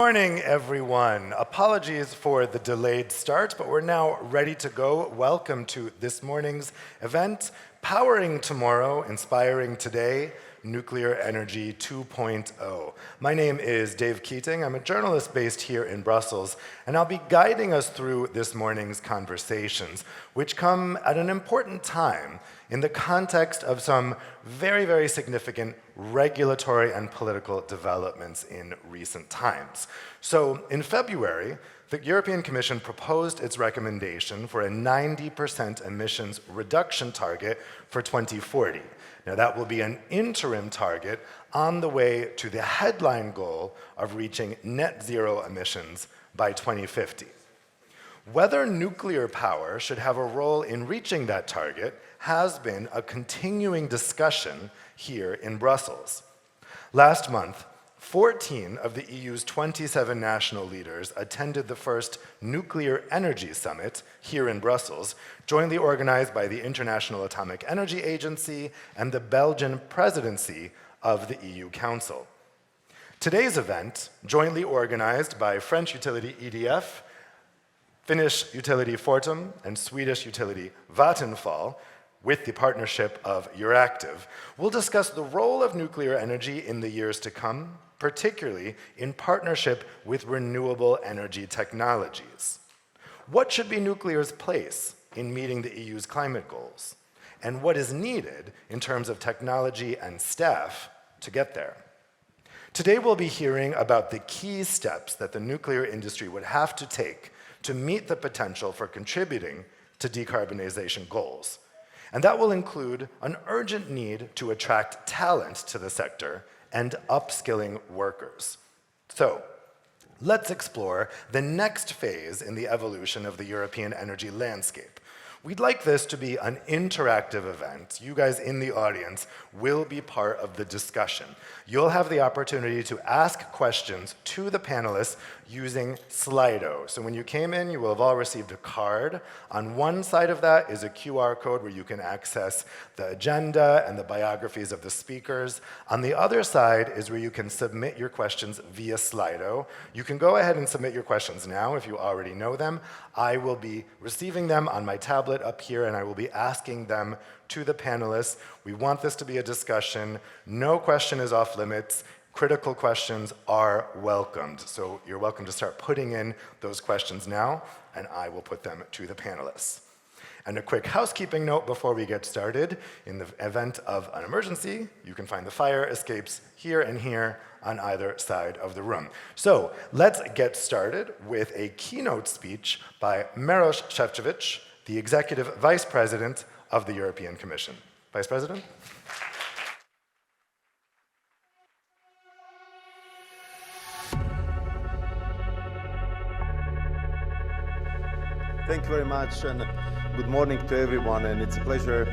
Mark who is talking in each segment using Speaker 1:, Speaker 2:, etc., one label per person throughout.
Speaker 1: Morning, everyone. Apologies for the delayed start, but we're now ready to go. Welcome to this morning's event, Powering Tomorrow, Inspiring Today, Nuclear Energy 2.0. My name is Dave Keating. I'm a journalist based here in Brussels, and I'll be guiding us through this morning's conversations, which come at an important time in the context of some very, very significant regulatory and political developments in recent times. So in February, the European Commission proposed its recommendation for a 90% emissions reduction target for 2040. Now that will be an interim target on the way to the headline goal of reaching net zero emissions by 2050. Whether nuclear power should have a role in reaching that target has been a continuing discussion here in Brussels. Last month, 14 of the EU's 27 national leaders attended the first Nuclear Energy Summit here in Brussels, jointly organized by the International Atomic Energy Agency and the Belgian presidency of the EU Council. Today's event, jointly organized by French utility EDF, Finnish utility Fortum, and Swedish utility Vattenfall, with the partnership of Euractiv, will discuss the role of nuclear energy in the years to come, particularly in partnership with renewable energy technologies. What should be nuclear's place in meeting the EU's climate goals? And what is needed in terms of technology and staff to get there? Today we'll be hearing about the key steps that the nuclear industry would have to take to meet the potential for contributing to decarbonization goals. And that will include an urgent need to attract talent to the sector and upskilling workers. So, let's explore the next phase in the evolution of the European energy landscape. We'd like this to be an interactive event. You guys in the audience will be part of the discussion. You'll have the opportunity to ask questions to the panelists using Slido. So when you came in, you will have all received a card. On one side of that is a QR code where you can access the agenda and the biographies of the speakers. On the other side is where you can submit your questions via Slido. You can go ahead and submit your questions now if you already know them. I will be receiving them on my tablet up here, and I will be asking them to the panelists. We want this to be a discussion. No question is off limits. Critical questions are welcomed. So you're welcome to start putting in those questions now, and I will put them to the panelists. And a quick housekeeping note before we get started. In the event of an emergency, you can find the fire escapes here and here on either side of the room. So let's get started with a keynote speech by Šefčovič, the Executive Vice President of the European Commission. Vice President?
Speaker 2: Thank you very much, and good morning to everyone. And it's a pleasure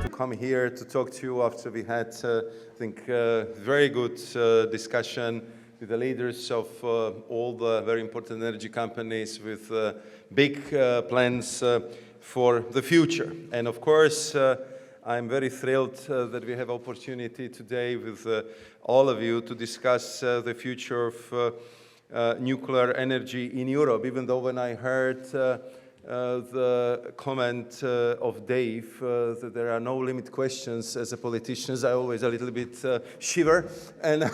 Speaker 2: to come here to talk to you after we had, I think, very good discussion with the leaders of all the very important energy companies with big plans for the future. And of course, I'm very thrilled that we have opportunity today with all of you to discuss the future of nuclear energy in Europe, even though when I heard the comment of Dave that there are no limit questions as a politician, I always a little bit shiver, and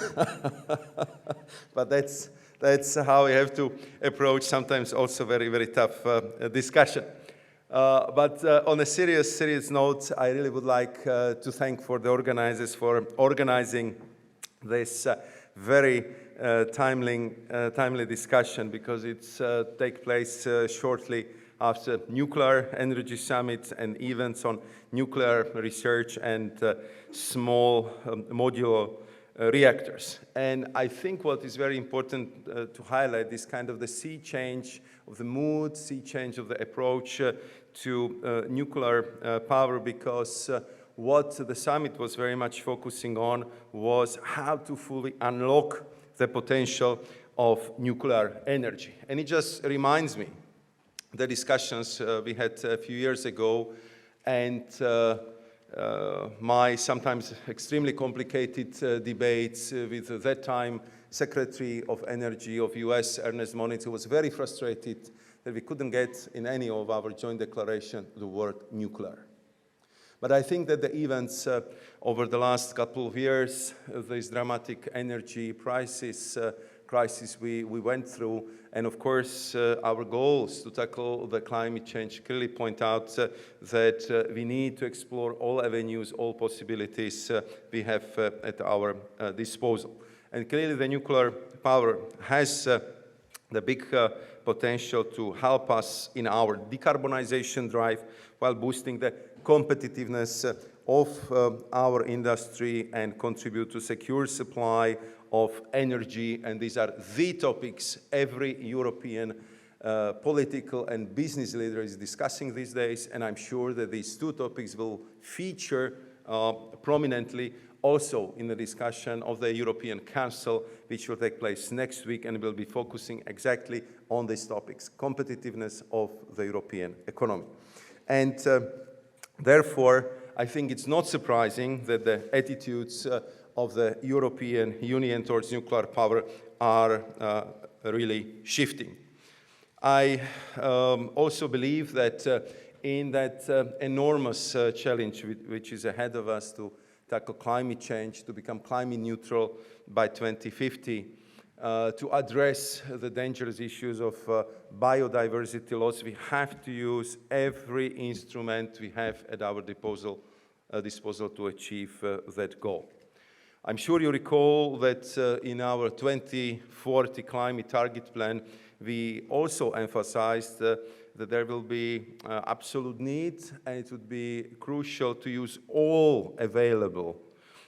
Speaker 2: but that's how we have to approach sometimes also very, very tough discussion. But on a serious note, I really would like to thank for the organizers for organizing this very timely discussion, because it's take place shortly after nuclear energy summits and events on nuclear research and small modular reactors. And I think what is very important to highlight is kind of the sea change of the mood, sea change of the approach to nuclear power, because what the summit was very much focusing on was how to fully unlock the potential of nuclear energy. And it just reminds me the discussions we had a few years ago, and my sometimes extremely complicated debates with, at that time, Secretary of Energy of US, Ernest Moniz, was very frustrated that we couldn't get in any of our joint declaration the word nuclear. But I think that the events over the last couple of years, this dramatic energy crisis we went through, and of course our goals to tackle the climate change clearly point out that we need to explore all avenues, all possibilities we have at our disposal. And clearly the nuclear power has the big potential to help us in our decarbonization drive while boosting the competitiveness of our industry and contribute to secure supply of energy. And these are the topics every European political and business leader is discussing these days. And I'm sure that these two topics will feature prominently also in the discussion of the European Council, which will take place next week and will be focusing exactly on these topics, competitiveness of the European economy. And therefore, I think it's not surprising that the attitudes of the European Union towards nuclear power are really shifting. I also believe that in that enormous challenge which is ahead of us to tackle climate change, to become climate neutral by 2050, to address the dangerous issues of biodiversity loss, we have to use every instrument we have at our disposal to achieve that goal. I'm sure you recall that in our 2040 climate target plan, we also emphasized that there will be absolute need, and it would be crucial to use all available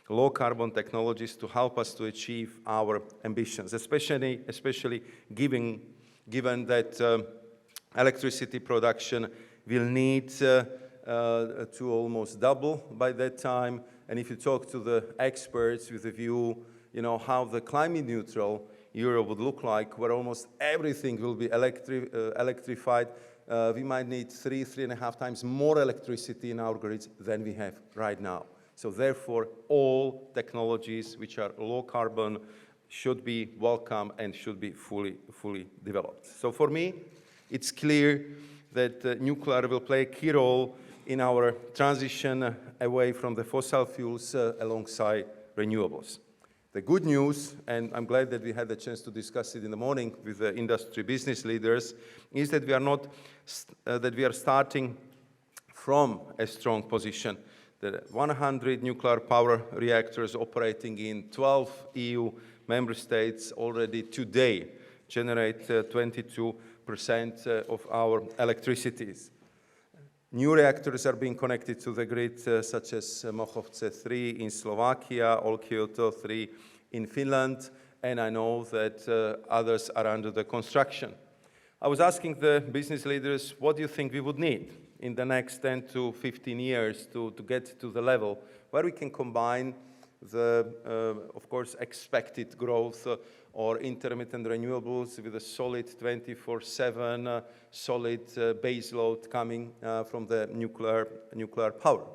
Speaker 2: low-carbon technologies to help us to achieve our ambitions, especially given that electricity production will need to almost double by that time. And if you talk to the experts with a view, how the climate neutral Europe would look like, where almost everything will be electrified, we might need 3.5 times more electricity in our grids than we have right now. So therefore, all technologies which are low carbon should be welcome and should be fully developed. So for me, it's clear that nuclear will play a key role in our transition away from the fossil fuels alongside renewables. The good news, and I'm glad that we had the chance to discuss it in the morning with the industry business leaders, is that we are starting from a strong position. The 100 nuclear power reactors operating in 12 EU member states already today generate 22% of our electricities. New reactors are being connected to the grid, such as Mochovce 3 in Slovakia, Olkiluoto 3 in Finland, and I know that others are under the construction. I was asking the business leaders, what do you think we would need in the next 10 to 15 years to get to the level where we can combine the, of course, expected growth or intermittent renewables with a solid 24/7 solid base load coming from the nuclear power.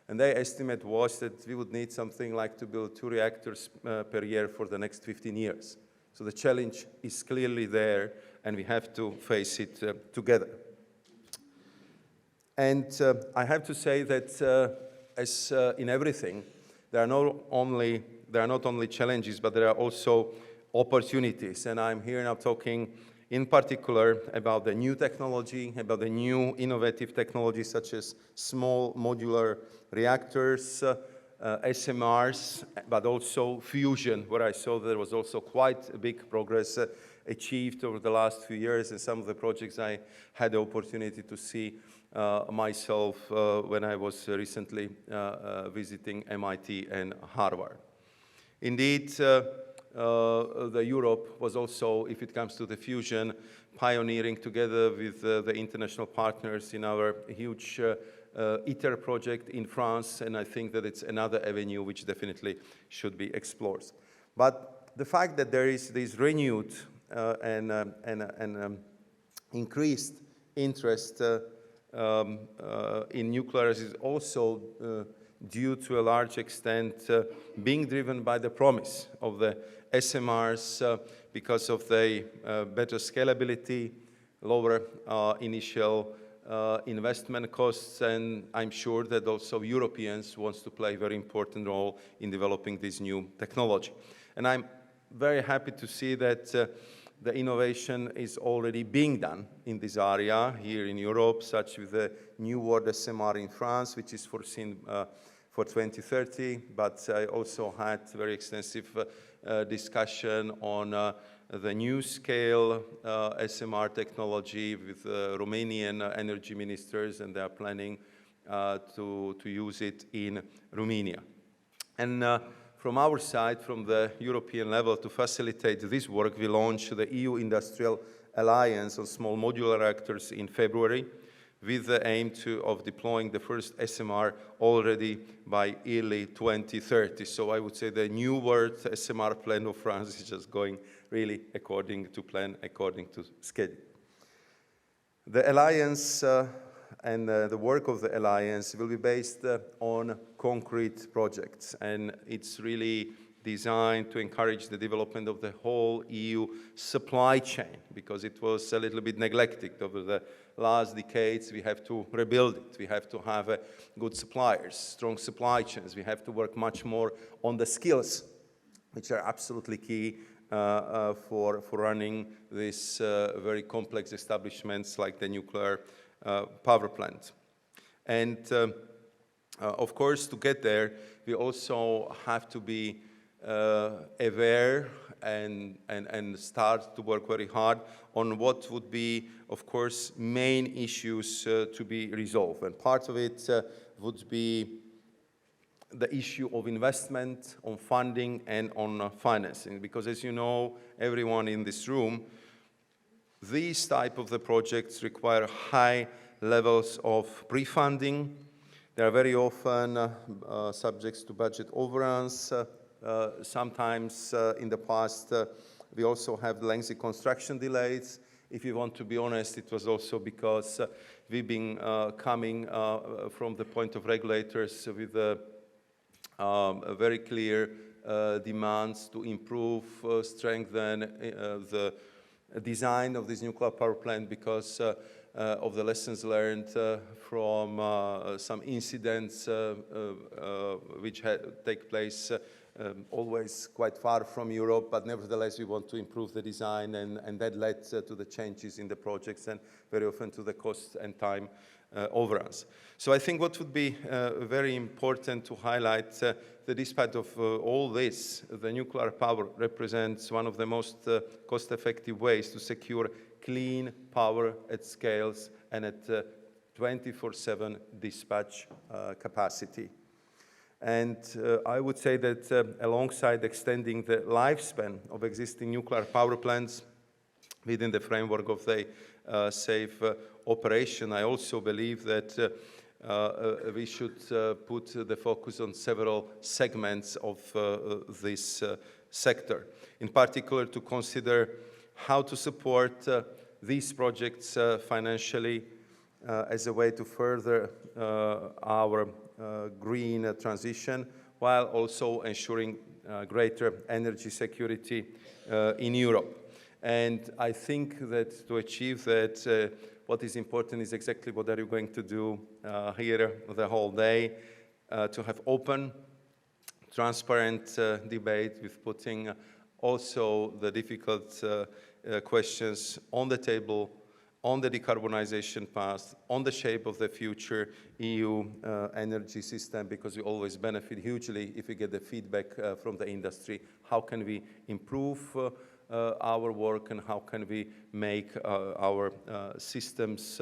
Speaker 2: And their estimate was that we would need something like to build 2 reactors per year for the next 15 years. So the challenge is clearly there, and we have to face it together. And I have to say that as in everything, there are not only challenges, but there are also opportunities. And I'm here now talking in particular about the new technology, about the new innovative technologies such as small modular reactors, SMRs, but also fusion, where I saw there was also quite a big progress achieved over the last few years, and some of the projects I had the opportunity to see myself when I was recently visiting MIT and Harvard. Indeed, the Europe was also, if it comes to the fusion, pioneering together with the international partners in our huge ITER project in France, and I think that it's another avenue which definitely should be explored. But the fact that there is this renewed and increased interest in nuclear is also due to a large extent being driven by the promise of the SMRs because of the better scalability, lower initial investment costs, and I'm sure that also Europeans want to play a very important role in developing this new technology. And I'm very happy to see that the innovation is already being done in this area here in Europe, such with the new world SMR in France, which is foreseen for 2030. But I also had very extensive discussion on the new scale SMR technology with Romanian energy ministers, and they are planning to use it in Romania. And from our side, from the European level, to facilitate this work, we launched the EU Industrial Alliance on Small Modular Reactors in February, with the aim of deploying the first SMR already by early 2030. So I would say the new world SMR plan of France is just going really according to plan, according to schedule. The alliance and the work of the alliance will be based on concrete projects, and it's really designed to encourage the development of the whole EU supply chain, because it was a little bit neglected over the last decades. We have to rebuild it. We have to have good suppliers, strong supply chains. We have to work much more on the skills, which are absolutely key for running these very complex establishments like the nuclear power plant. And of course, to get there, we also have to be aware and start to work very hard on what would be, of course, main issues to be resolved. And part of it would be the issue of investment, on funding, and on financing. Because as you know, everyone in this room, these type of the projects require high levels of pre-funding. They are very often subject to budget overruns. Sometimes in the past, we also have lengthy construction delays. If you want to be honest, it was also because we've been coming from the point of regulators with very clear demands to improve, strengthen the design of this nuclear power plant because of the lessons learned from some incidents which take place always quite far from Europe, but nevertheless we want to improve the design, and that led to the changes in the projects and very often to the cost and time overruns. So I think what would be very important to highlight that despite of all this, the nuclear power represents one of the most cost-effective ways to secure clean power at scales and at 24/7 dispatch capacity. And I would say that alongside extending the lifespan of existing nuclear power plants within the framework of the safe operation, I also believe that we should put the focus on several segments of this sector. In particular, to consider how to support these projects financially as a way to further our green transition, while also ensuring greater energy security in Europe. And I think that to achieve that, what is important is exactly what are you going to do here the whole day, to have open, transparent debate with putting also the difficult questions on the table, on the decarbonization path, on the shape of the future EU energy system, because we always benefit hugely if we get the feedback from the industry. How can we improve our work, and how can we make our systems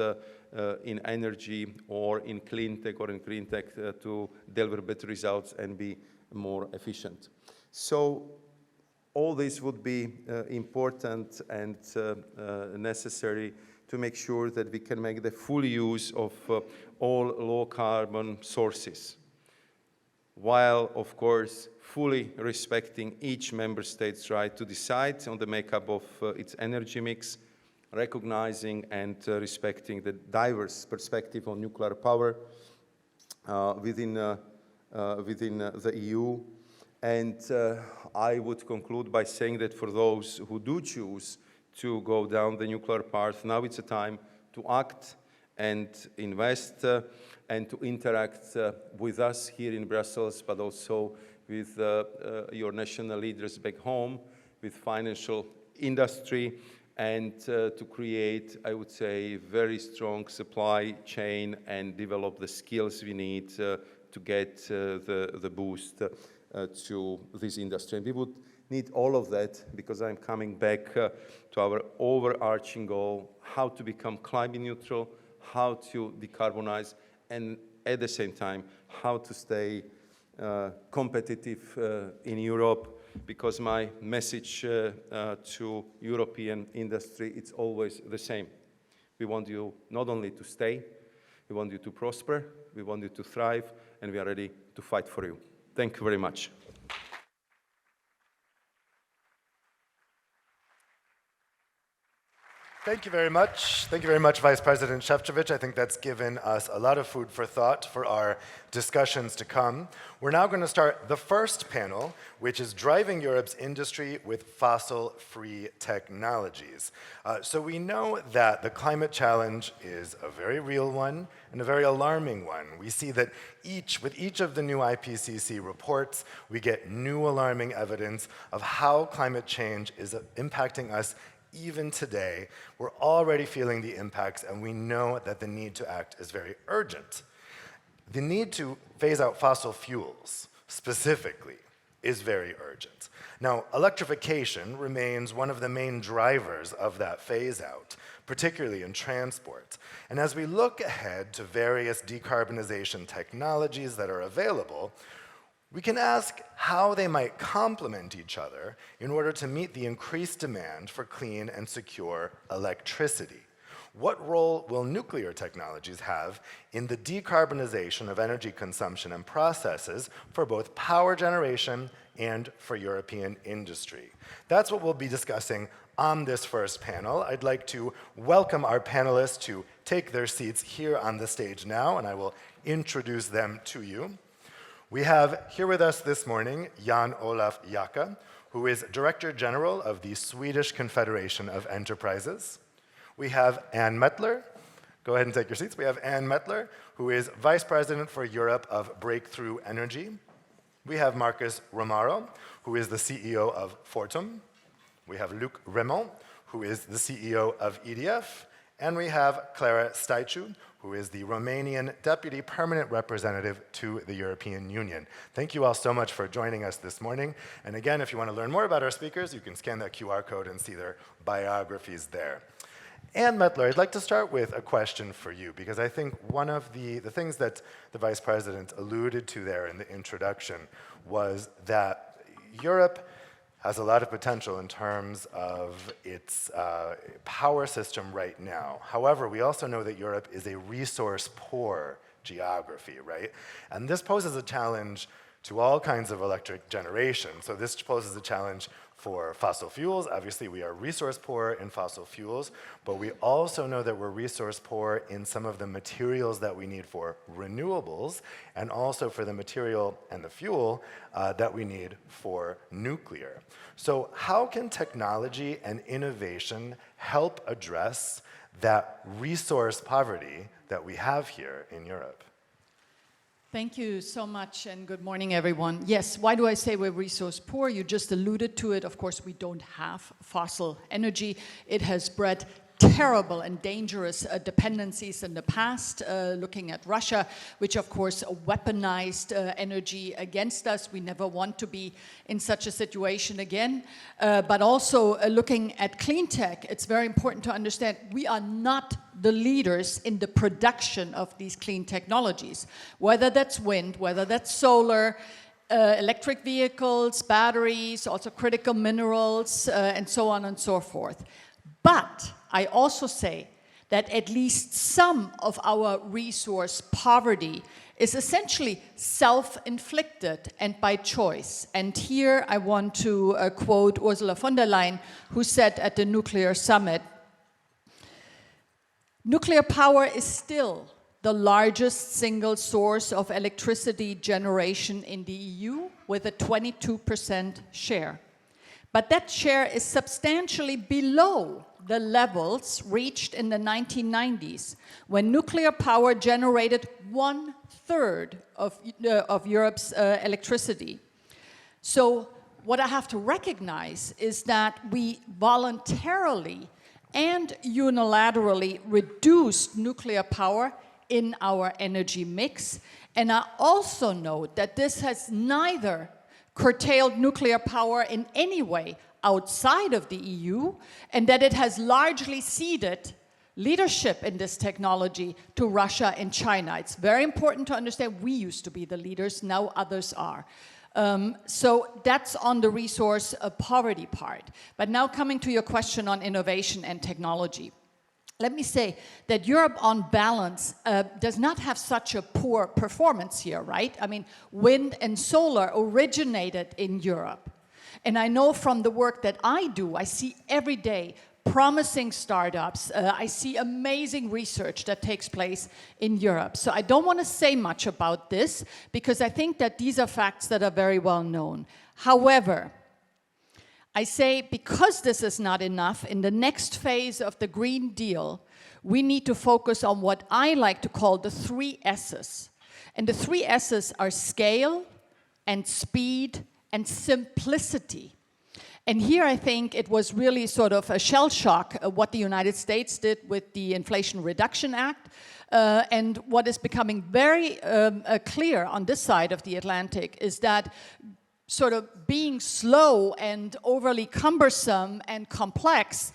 Speaker 2: in energy or in clean tech or in green tech to deliver better results and be more efficient. So all this would be important and necessary to make sure that we can make the full use of all low-carbon sources, while, of course, fully respecting each member state's right to decide on the makeup of its energy mix, recognizing and respecting the diverse perspective on nuclear power within within the EU. And I would conclude by saying that for those who do choose to go down the nuclear path, now it's a time to act and invest and to interact with us here in Brussels, but also with your national leaders back home, with financial industry, and to create, I would say, very strong supply chain and develop the skills we need to get the boost to this industry. And we would need all of that, because I'm coming back to our overarching goal, how to become climate neutral, how to decarbonize, and at the same time, how to stay competitive in Europe, because my message to European industry, it's always the same. We want you not only to stay, we want you to prosper, we want you to thrive, and we are ready to fight for you. Thank you very much.
Speaker 1: Thank you very much. Thank you very much, Vice President Šefčovič. I think that's given us a lot of food for thought for our discussions to come. We're now going to start the first panel, which is driving Europe's industry with fossil-free technologies. So we know that the climate challenge is a very real one and a very alarming one. We see that with each of the new IPCC reports, we get new alarming evidence of how climate change is impacting us. Even today, we're already feeling the impacts, and we know that the need to act is very urgent. The need to phase out fossil fuels, specifically, is very urgent. Now, electrification remains one of the main drivers of that phase-out, particularly in transport. And as we look ahead to various decarbonization technologies that are available, we can ask how they might complement each other in order to meet the increased demand for clean and secure electricity. What role will nuclear technologies have in the decarbonization of energy consumption and processes for both power generation and for European industry? That's what we'll be discussing on this first panel. I'd like to welcome our panelists to take their seats here on the stage now, and I will introduce them to you. We have here with us this morning Jan Olaf Jaka, who is Director General of the Swedish Confederation of Enterprises. We have Anne Mettler. Go ahead and take your seats. We have Anne Mettler, who is Vice President for Europe of Breakthrough Energy. We have Marcus Romaro, who is the CEO of Fortum. We have Luc Raymond, who is the CEO of EDF. And we have Clara Staiciu, who is the Romanian Deputy Permanent Representative to the European Union. Thank you all so much for joining us this morning. And again, if you want to learn more about our speakers, you can scan that QR code and see their biographies there. Anne Mettler, I'd like to start with a question for you, because I think one of the things that the Vice President alluded to there in the introduction was that Europe has a lot of potential in terms of its power system right now. However, we also know that Europe is a resource-poor geography, right? And this poses a challenge to all kinds of electric generation. So this poses a challenge for fossil fuels. Obviously, we are resource poor in fossil fuels, but we also know that we're resource poor in some of the materials that we need for renewables, and also for the material and the fuel that we need for nuclear. So how can technology and innovation help address that resource poverty that we have here in Europe?
Speaker 3: Thank you so much, and good morning, everyone. Yes, why do I say we're resource poor? You just alluded to it. Of course, we don't have fossil energy. It has bred terrible and dangerous dependencies in the past, looking at Russia, which of course weaponized energy against us. We never want to be in such a situation again. But also looking at clean tech, it's very important to understand we are not the leaders in the production of these clean technologies, whether that's wind, whether that's solar, electric vehicles, batteries, also critical minerals, and so on and so forth. But I also say that at least some of our resource poverty is essentially self-inflicted and by choice. And here I want to quote Ursula von der Leyen, who said at the nuclear summit, "Nuclear power is still the largest single source of electricity generation in the EU with a 22% share. But that share is substantially below the levels reached in the 1990s, when nuclear power generated 1/3 of Europe's electricity. So what I have to recognize is that we voluntarily and unilaterally reduced nuclear power in our energy mix. And I also note that this has neither curtailed nuclear power in any way outside of the EU, and that it has largely ceded leadership in this technology to Russia and China. It's very important to understand we used to be the leaders, now others are. So that's on the resource poverty part. But now coming to your question on innovation and technology. Let me say that Europe, on balance, does not have such a poor performance here, right? I mean, wind and solar originated in Europe. And I know from the work that I do, I see every day promising startups. I see amazing research that takes place in Europe. So I don't want to say much about this, because I think that these are facts that are very well known. However, I say, because this is not enough, in the next phase of the Green Deal, we need to focus on what I like to call the 3 S's. And the 3 S's are scale and speed and simplicity. And here I think it was really sort of a shell shock what the United States did with the Inflation Reduction Act. And what is becoming very clear on this side of the Atlantic is that sort of being slow and overly cumbersome and complex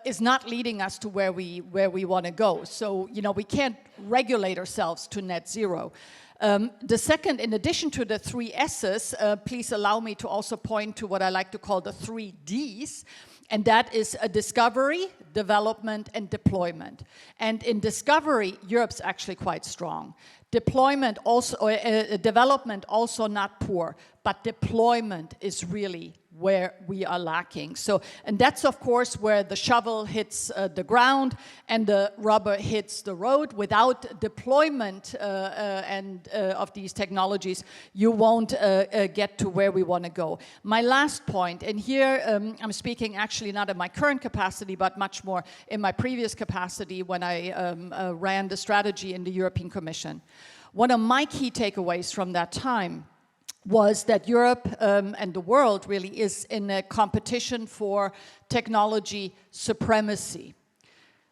Speaker 3: is not leading us to where we want to go. So, you know, we can't regulate ourselves to net zero. The second, in addition to the 3 S's, please allow me to also point to what I like to call the 3 D's, and that is a discovery, development, and deployment. And in discovery, Europe's actually quite strong. Deployment also, development also not poor, but deployment is really where we are lacking. So, and that's of course where the shovel hits the ground and the rubber hits the road. Without deployment of these technologies, you won't get to where we want to go. My last point, and here I'm speaking actually not in my current capacity, but much more in my previous capacity when I ran the strategy in the European Commission. One of my key takeaways from that time was that Europe and the world really is in a competition for technology supremacy.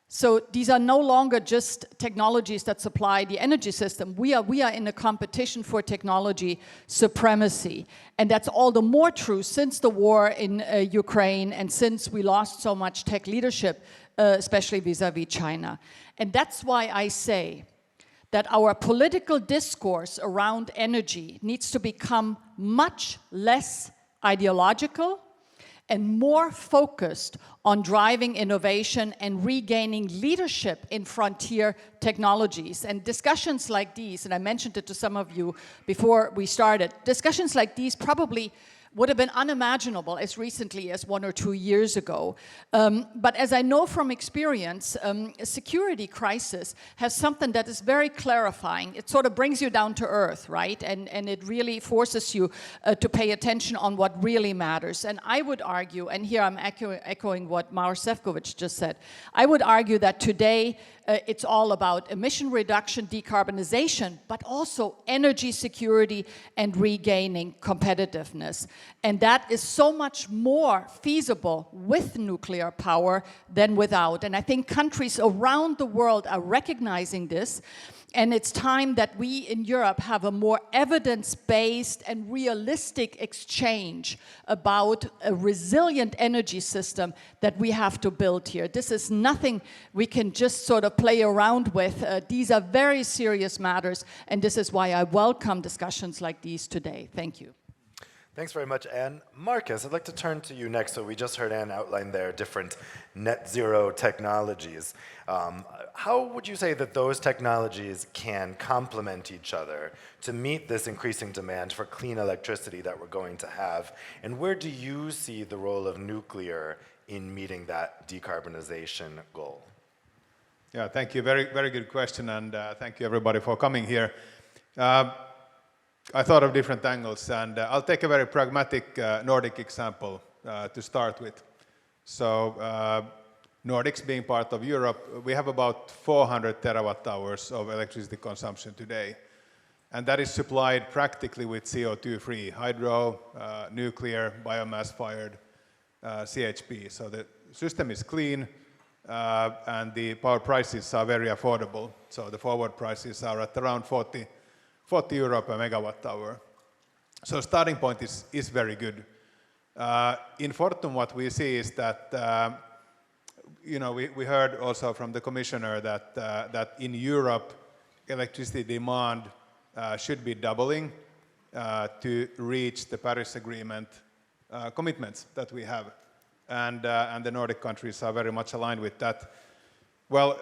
Speaker 3: So these are no longer just technologies that supply the energy system. We are in a competition for technology supremacy. And that's all the more true since the war in Ukraine and since we lost so much tech leadership, especially vis-a-vis China. And that's why I say that our political discourse around energy needs to become much less ideological and more focused on driving innovation and regaining leadership in frontier technologies. And discussions like these, and I mentioned it to some of you before we started, discussions like these probably would have been unimaginable as recently as 1 or 2 years ago. But as I know from experience, a security crisis has something that is very clarifying. It sort of brings you down to earth, right? And it really forces you to pay attention on what really matters. And I would argue, and here I'm echoing what Maros Šefčovič just said, I would argue that today it's all about emission reduction, decarbonization, but also energy security and regaining competitiveness. And that is so much more feasible with nuclear power than without. And I think countries around the world are recognizing this. And it's time that we in Europe have a more evidence-based and realistic exchange about a resilient energy system that we have to build here. This is nothing we can just sort of play around with. These are very serious matters, and this is why I welcome discussions like these today. Thank you.
Speaker 1: Thanks very much, Anne. Marcus, I'd like to turn to you next. So we just heard Anne outline their different net zero technologies. How would you say that those technologies can complement each other to meet this increasing demand for clean electricity that we're going to have? And where do you see the role of nuclear in meeting that decarbonization goal?
Speaker 4: Yeah, thank you. Very, very good question, and thank you everybody for coming here. I thought of different angles, and I'll take a very pragmatic Nordic example to start with. So, Nordics being part of Europe, we have about 400 terawatt hours of electricity consumption today. And that is supplied practically with CO2-free hydro, nuclear, biomass-fired CHP. So the system is clean, and the power prices are very affordable. So the forward prices are at around 40 euro per megawatt hour. So starting point is very good. In Fortum, what we see is that we heard also from the commissioner that in Europe, electricity demand should be doubling to reach the Paris Agreement commitments that we have. And the Nordic countries are very much aligned with that. Well,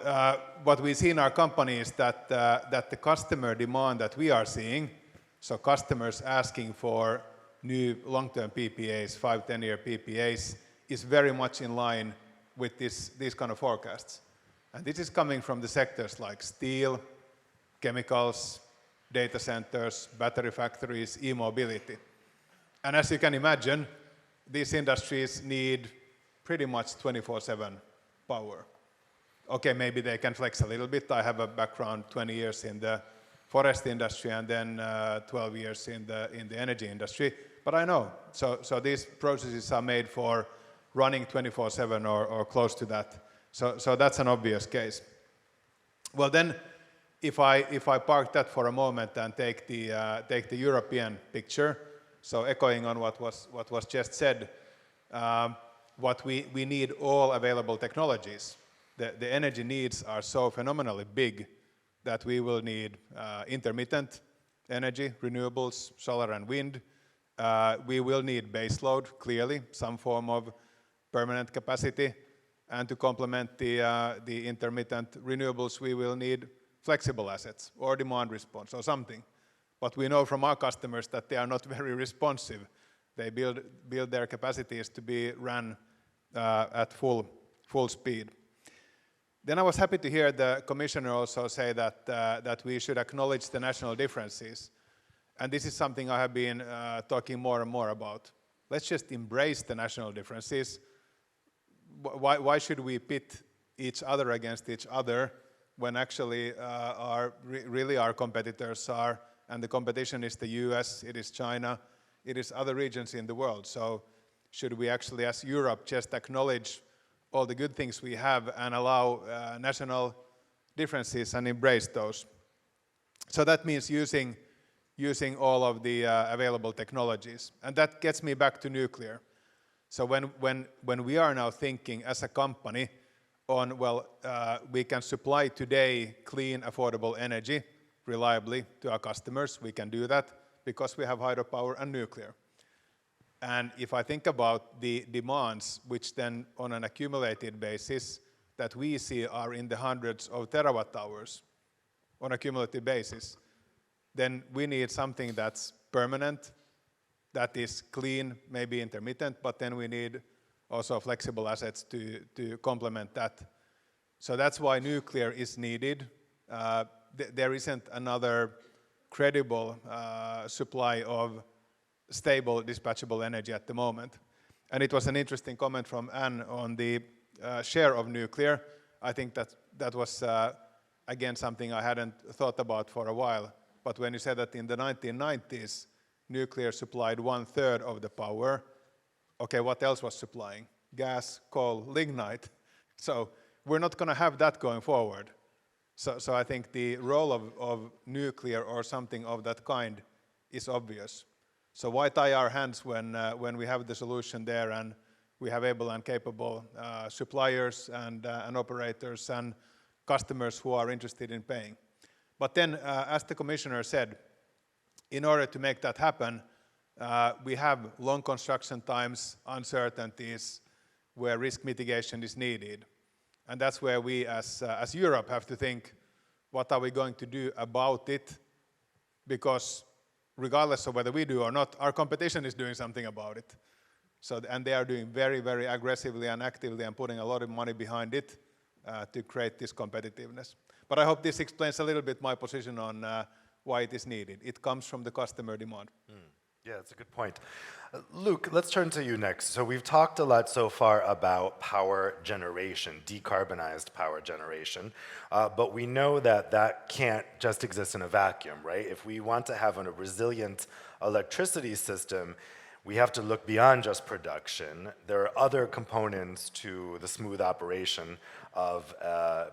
Speaker 4: what we see in our company is that the customer demand that we are seeing, so customers asking for new long-term PPAs, 5-10-year PPAs, is very much in line with these kind of forecasts. And this is coming from the sectors like steel, chemicals, data centers, battery factories, e-mobility. And as you can imagine, these industries need pretty much 24/7 power. Okay, maybe they can flex a little bit. I have a background 20 years in the forest industry and then 12 years in the energy industry. But I know, so these processes are made for running 24/7 or close to that. So that's an obvious case. Well then, if I park that for a moment and take the European picture, so echoing on what was just said, what we need all available technologies. The energy needs are so phenomenally big that we will need intermittent energy, renewables, solar and wind. We will need baseload, clearly, some form of permanent capacity. And to complement the intermittent renewables, we will need flexible assets or demand response or something. But we know from our customers that they are not very responsive. They build their capacities to be run at full speed. Then I was happy to hear the commissioner also say that we should acknowledge the national differences. And this is something I have been talking more and more about. Let's just embrace the national differences. Why should we pit each other against each other when actually really our competitors are, and the competition is the US, it is China, it is other regions in the world. So should we actually, as Europe, just acknowledge all the good things we have and allow national differences and embrace those? So that means using all of the available technologies. And that gets me back to nuclear. So when we are now thinking as a company on, well, we can supply today clean, affordable energy reliably to our customers, we can do that because we have hydropower and nuclear. And if I think about the demands, which then on an accumulated basis that we see are in the hundreds of terawatt hours on a cumulative basis, then we need something that's permanent, that is clean, maybe intermittent, but then we need also flexible assets to complement that. So that's why nuclear is needed. There isn't another credible supply of stable dispatchable energy at the moment. And it was an interesting comment from Anne on the share of nuclear. I think that was, again, something I hadn't thought about for a while. But when you said that in the 1990s, nuclear supplied 1/3 of the power, okay, what else was supplying? Gas, coal, lignite. So we're not going to have that going forward. So I think the role of nuclear or something of that kind is obvious. So why tie our hands when we have the solution there and we have able and capable suppliers and operators and customers who are interested in paying? But then, as the commissioner said, in order to make that happen, we have long construction times, uncertainties, where risk mitigation is needed. And that's where we as Europe have to think, what are we going to do about it? Because regardless of whether we do or not, our competition is doing something about it. So, and they are doing very, very aggressively and actively and putting a lot of money behind it. to create this competitiveness. But I hope this explains a little bit my position on why it is needed. It comes from the customer demand.
Speaker 1: Yeah, that's a good point. Luke, let's turn to you next. So we've talked a lot so far about power generation, decarbonized power generation, but we know that that can't just exist in a vacuum, right? If we want to have a resilient electricity system, we have to look beyond just production. There are other components to the smooth operation of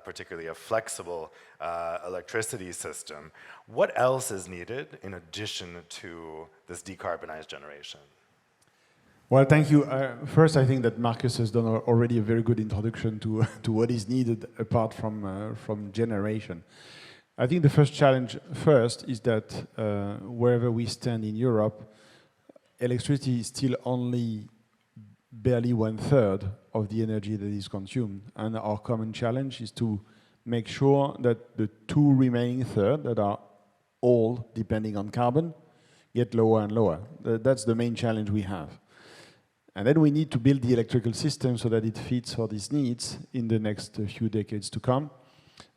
Speaker 1: particularly a flexible electricity system. What else is needed in addition to this decarbonized generation?
Speaker 5: Well, thank you. First, I think that Markus has done already a very good introduction to what is needed apart from generation. I think the first challenge first is that wherever we stand in Europe, electricity is still only barely 1/3 of the energy that is consumed. And our common challenge is to make sure that the two remaining thirds that are all depending on carbon get lower and lower. That's the main challenge we have. And then we need to build the electrical system so that it fits for these needs in the next few decades to come.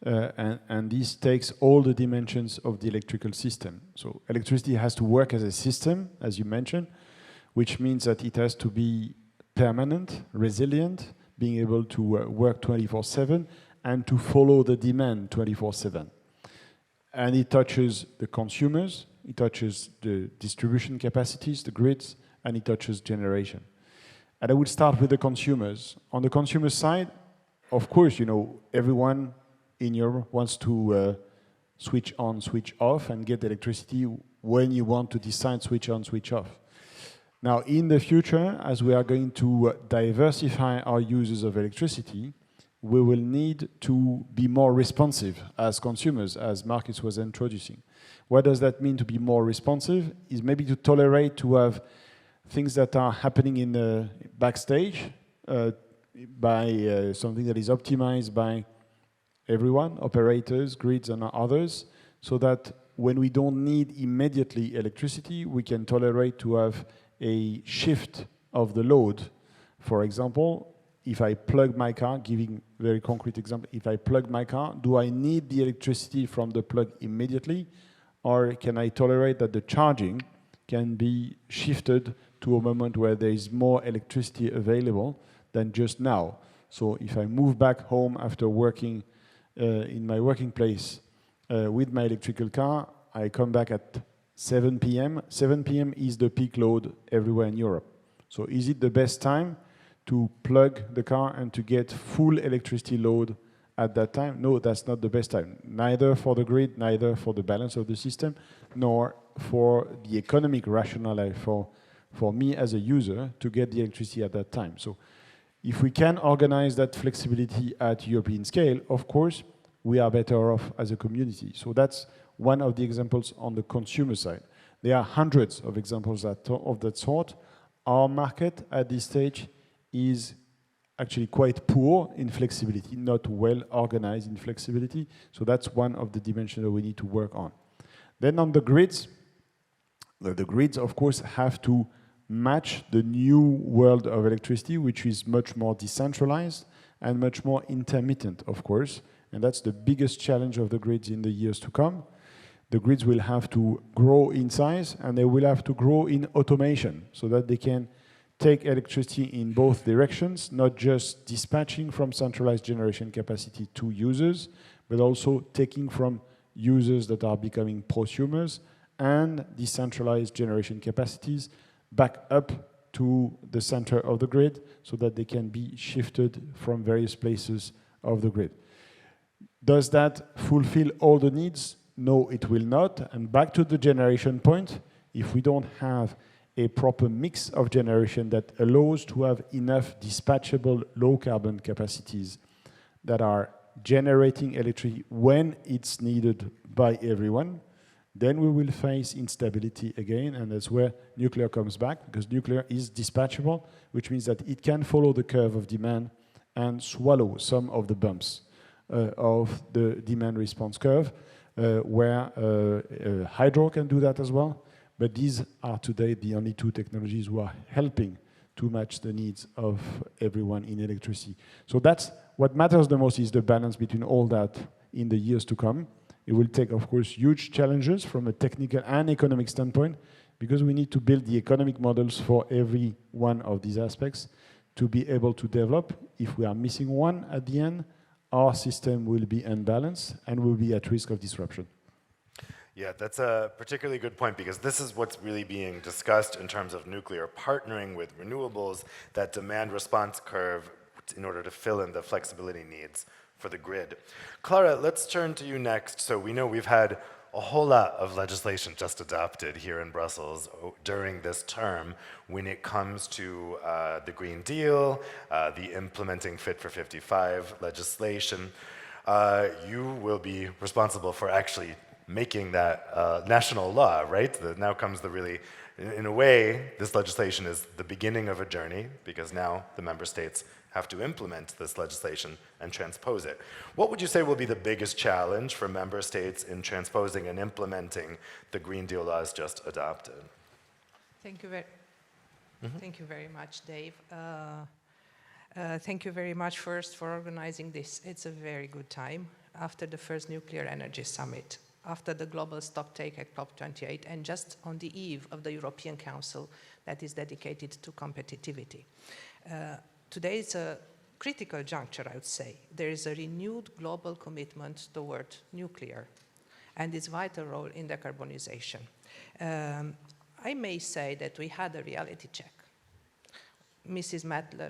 Speaker 5: And this takes all the dimensions of the electrical system. So electricity has to work as a system, as you mentioned, which means that it has to be permanent, resilient, being able to work 24/7 and to follow the demand 24/7. And it touches the consumers, it touches the distribution capacities, the grids, and it touches generation. And I would start with the consumers. On the consumer side, of course, you know, everyone in Europe wants to switch on, switch off, and get electricity when you want to decide switch on, switch off. Now, in the future, as we are going to diversify our uses of electricity, we will need to be more responsive as consumers, as Markus was introducing. What does that mean to be more responsive? Is maybe to tolerate to have things that are happening in the backstage by something that is optimized by everyone, operators, grids, and others, so that when we don't need immediately electricity, we can tolerate to have a shift of the load. For example, if I plug my car, giving very concrete example, if I plug my car, do I need the electricity from the plug immediately, or can I tolerate that the charging can be shifted to a moment where there is more electricity available than just now? So if I move back home after working in my working place with my electrical car, I come back at 7 p.m. 7 p.m. is the peak load everywhere in Europe. So is it the best time to plug the car and to get full electricity load at that time? No, that's not the best time. Neither for the grid, neither for the balance of the system, nor for the economic rationale for me as a user to get the electricity at that time. So if we can organize that flexibility at European scale, of course, we are better off as a community. So that's one of the examples on the consumer side. There are hundreds of examples of that sort. Our market at this stage is actually quite poor in flexibility, not well organized in flexibility. So that's one of the dimensions that we need to work on. Then on the grids, of course, have to match the new world of electricity, which is much more decentralized and much more intermittent, of course. And that's the biggest challenge of the grids in the years to come. The grids will have to grow in size, and they will have to grow in automation so that they can take electricity in both directions, not just dispatching from centralized generation capacity to users, but also taking from users that are becoming prosumers and decentralized generation capacities back up to the center of the grid so that they can be shifted from various places of the grid. Does that fulfill all the needs? No, it will not. And back to the generation point, if we don't have a proper mix of generation that allows to have enough dispatchable low-carbon capacities that are generating electricity when it's needed by everyone, then we will face instability again, and that's where nuclear comes back, because nuclear is dispatchable, which means that it can follow the curve of demand and swallow some of the bumps of the demand response curve, where hydro can do that as well. But these are today the only two technologies who are helping to match the needs of everyone in electricity. So that's what matters the most is the balance between all that in the years to come. It will take, of course, huge challenges from a technical and economic standpoint, because we need to build the economic models for every one of these aspects to be able to develop. If we are missing one at the end, our system will be unbalanced and will be at risk of disruption.
Speaker 1: Yeah, that's a particularly good point, because this is what's really being discussed in terms of nuclear partnering with renewables, that demand response curve in order to fill in the flexibility needs for the grid. Clara, let's turn to you next. So we know we've had a whole lot of legislation just adopted here in Brussels during this term when it comes to the Green Deal, the implementing Fit for 55 legislation. You will be responsible for actually making that national law, right? Now comes the really, in a way, this legislation is the beginning of a journey, because now the member states have to implement this legislation and transpose it. What would you say will be the biggest challenge for member states in transposing and implementing the Green Deal laws just adopted?
Speaker 6: Thank you very much, Dave. Thank you very much first for organizing this. It's a very good time after the first Nuclear Energy Summit, after the global stocktake at COP28, and just on the eve of the European Council that is dedicated to competitivity. Today is a critical juncture, I would say. There is a renewed global commitment toward nuclear and its vital role in decarbonization. I may say that we had a reality check. Mrs. Mattler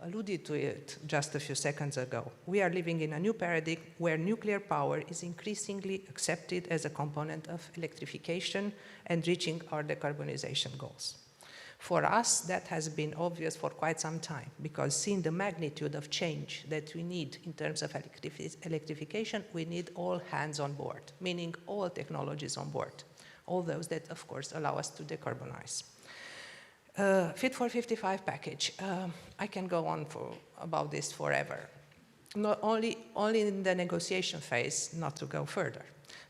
Speaker 6: alluded to it just a few seconds ago. We are living in a new paradigm where nuclear power is increasingly accepted as a component of electrification and reaching our decarbonization goals. For us, that has been obvious for quite some time, because seeing the magnitude of change that we need in terms of electrification, we need all hands on board, meaning all technologies on board, all those that, of course, allow us to decarbonize. Fit for 55 package, I can go on about this forever. Not only in the negotiation phase, not to go further.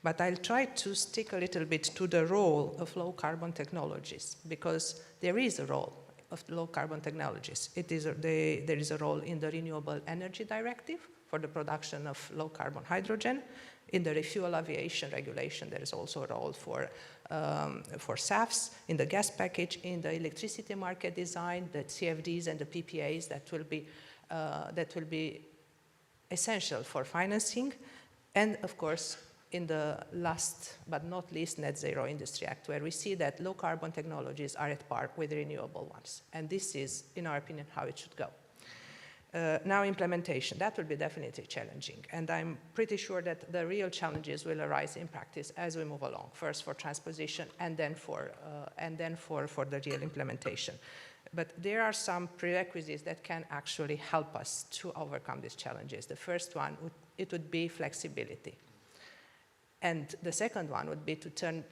Speaker 6: But I'll try to stick a little bit to the role of low carbon technologies, because there is a role of low carbon technologies. There is a role in the Renewable Energy Directive for the production of low carbon hydrogen. In the refuel aviation regulation, there is also a role for SAFs, in the gas package, in the electricity market design, the CFDs and the PPAs that will be essential for financing, and of course, in the last but not least Net Zero Industry Act, where we see that low carbon technologies are at par with renewable ones. And this is, in our opinion, how it should go. Now implementation, that will be definitely challenging. And I'm pretty sure that the real challenges will arise in practice as we move along, first for transposition and then for the real implementation. But there are some prerequisites that can actually help us to overcome these challenges. The first one, it would be flexibility. And the second one would be to turn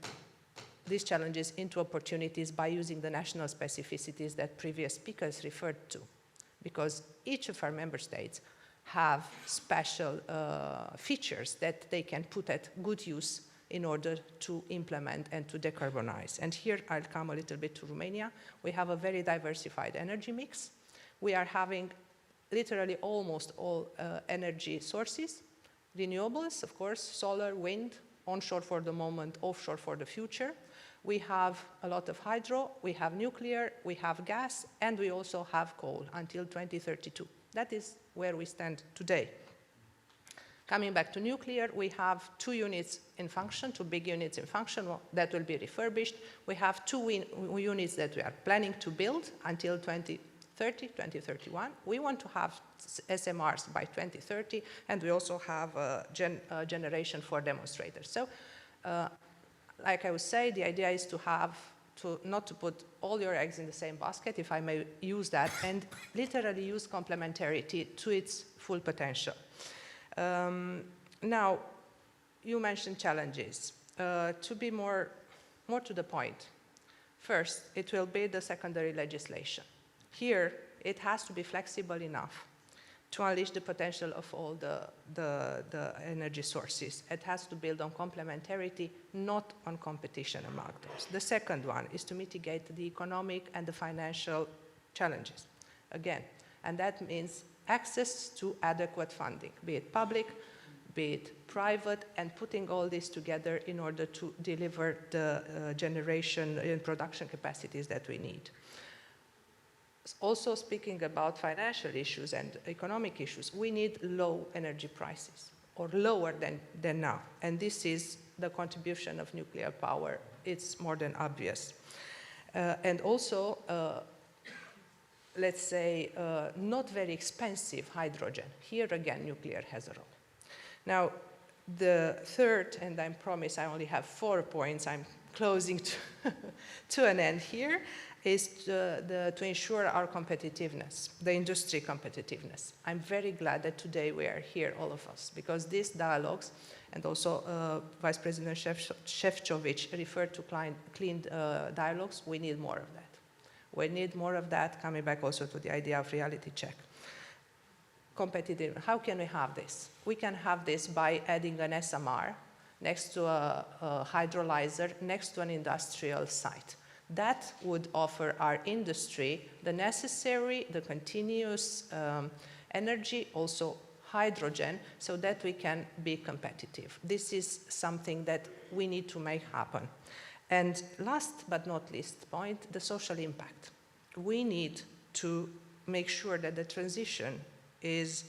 Speaker 6: these challenges into opportunities by using the national specificities that previous speakers referred to. Because each of our member states have special features that they can put at good use in order to implement and to decarbonize. And here I'll come a little bit to Romania. We have a very diversified energy mix. We are having literally almost all energy sources. Renewables, of course, solar, wind, onshore for the moment, offshore for the future. We have a lot of hydro, we have nuclear, we have gas, and we also have coal until 2032. That is where we stand today. Coming back to nuclear, we have 2 units in function, 2 big units in function that will be refurbished. We have 2 units that we are planning to build until 2030, 2031. We want to have SMRs by 2030, and we also have a generation for demonstrators. So, like I would say, the idea is not to put all your eggs in the same basket, if I may use that, and literally use complementarity to its full potential. Now, you mentioned challenges. To be more to the point, first, it will be the secondary legislation. Here, it has to be flexible enough to unleash the potential of all the energy sources. It has to build on complementarity, not on competition among those. The second one is to mitigate the economic and the financial challenges, again. And that means access to adequate funding, be it public, be it private, and putting all this together in order to deliver the generation and production capacities that we need. Also speaking about financial issues and economic issues, we need low energy prices, or lower than now. And this is the contribution of nuclear power. It's more than obvious. And also, let's say, not very expensive hydrogen. Here again, nuclear has a role. Now, the third, and I promise I only have 4 points, I'm closing to an end here, is to ensure our competitiveness, the industry competitiveness. I'm very glad that today we are here, all of us, because these dialogues, and also Vice President Šefčovič referred to clean dialogues, we need more of that. We need more of that, coming back also to the idea of reality check. Competitive, how can we have this? We can have this by adding an SMR next to a hydrolyzer, next to an industrial site. That would offer our industry the necessary, the continuous energy, also hydrogen, so that we can be competitive. This is something that we need to make happen. And last but not least point, the social impact. We need to make sure that the transition is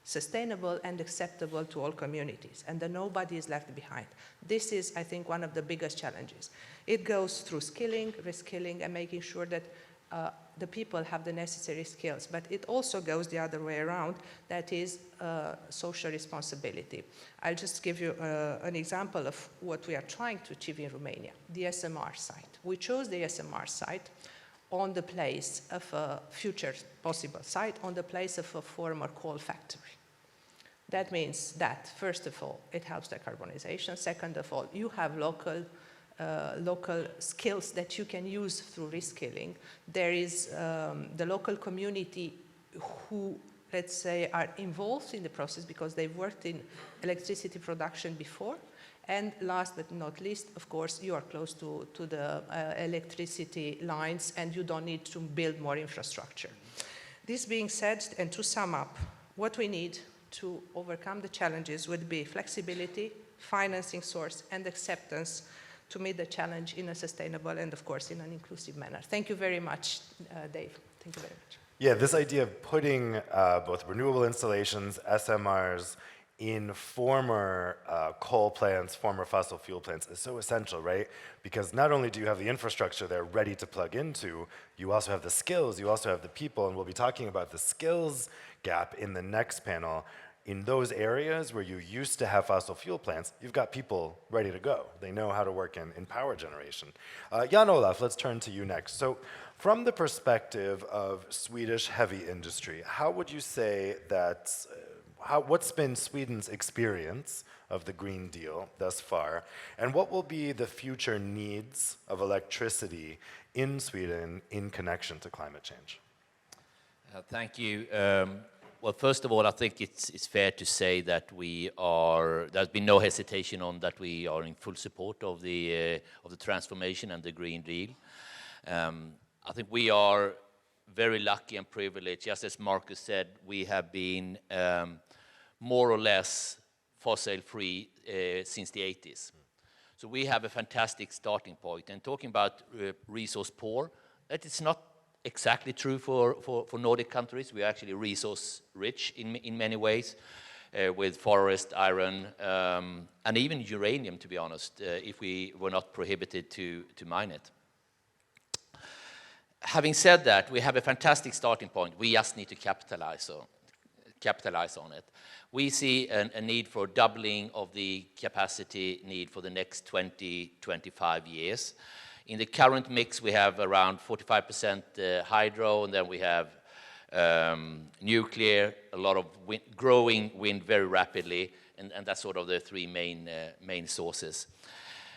Speaker 6: sustainable and acceptable to all communities, and that nobody is left behind. This is, I think, one of the biggest challenges. It goes through skilling, reskilling, and making sure that the people have the necessary skills. But it also goes the other way around, that is social responsibility. I'll just give you an example of what we are trying to achieve in Romania, the SMR site. We chose the SMR site on the place of a future possible site, on the place of a former coal factory. That means that, first of all, it helps decarbonization. Second of all, you have local skills that you can use through reskilling. There is the local community who, let's say, are involved in the process because they've worked in electricity production before. And last but not least, of course, you are close to the electricity lines and you don't need to build more infrastructure. This being said, and to sum up, what we need to overcome the challenges would be flexibility, financing source, and acceptance to meet the challenge in a sustainable and, of course, in an inclusive manner. Thank you very much, Dave. Thank you very much.
Speaker 1: Yeah, this idea of putting both renewable installations, SMRs, in former coal plants, former fossil fuel plants is so essential, right? Because not only do you have the infrastructure there ready to plug into, you also have the skills, you also have the people, and we'll be talking about the skills gap in the next panel. In those areas where you used to have fossil fuel plants, you've got people ready to go. They know how to work in power generation. Jan Olaf, let's turn to you next. So from the perspective of Swedish heavy industry, how would you say that what's been Sweden's experience of the Green Deal thus far, and what will be the future needs of electricity in Sweden in connection to climate change?
Speaker 7: Thank you. Well, first of all, I think it's fair to say that there's been no hesitation on that we are in full support of the transformation and the Green Deal. I think we are very lucky and privileged. Just as Marcus said, we have been more or less fossil-free since the 80s. So we have a fantastic starting point. And talking about resource poor, that is not exactly true for Nordic countries. We are actually resource rich in many ways, with forest, iron, and even uranium, to be honest, if we were not prohibited to mine it. Having said that, we have a fantastic starting point. We just need to capitalize on it. We see a need for doubling of the capacity need for the next 20-25 years. In the current mix, we have around 45% hydro, and then we have nuclear, a lot of growing wind very rapidly, and that's sort of the three main sources.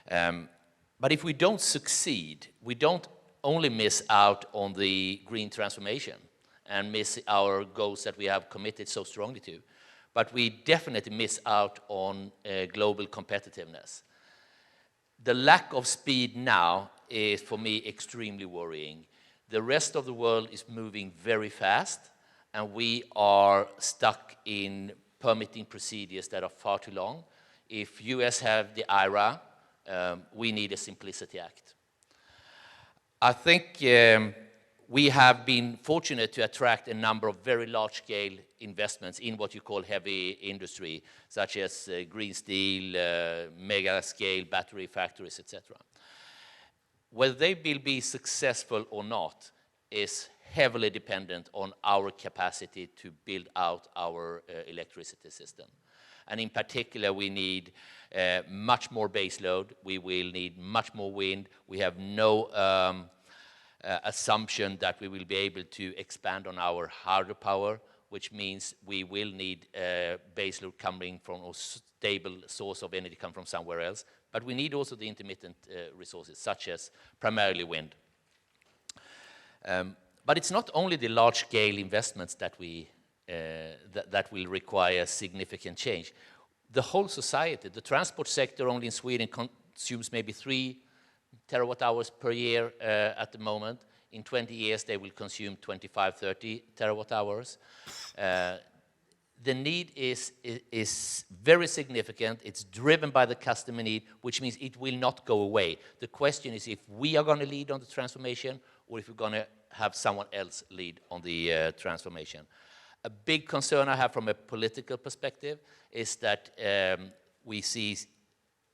Speaker 7: But if we don't succeed, we don't only miss out on the green transformation and miss our goals that we have committed so strongly to, but we definitely miss out on global competitiveness. The lack of speed now is, for me, extremely worrying. The rest of the world is moving very fast, and we are stuck in permitting procedures that are far too long. If US have the IRA, we need a Simplicity Act. I think we have been fortunate to attract a number of very large-scale investments in what you call heavy industry, such as green steel, mega-scale battery factories, etc. Whether they will be successful or not is heavily dependent on our capacity to build out our electricity system. And in particular, we need much more base load. We will need much more wind. We have no assumption that we will be able to expand on our hydropower, which means we will need base load coming from a stable source of energy come from somewhere else. But we need also the intermittent resources, such as primarily wind. But it's not only the large-scale investments that that will require significant change. The whole society, the transport sector only in Sweden consumes maybe 3 terawatt hours per year at the moment. In 20 years, they will consume 25, 30 terawatt hours. The need is very significant. It's driven by the customer need, which means it will not go away. The question is if we are going to lead on the transformation or if we're going to have someone else lead on the transformation. A big concern I have from a political perspective is that we see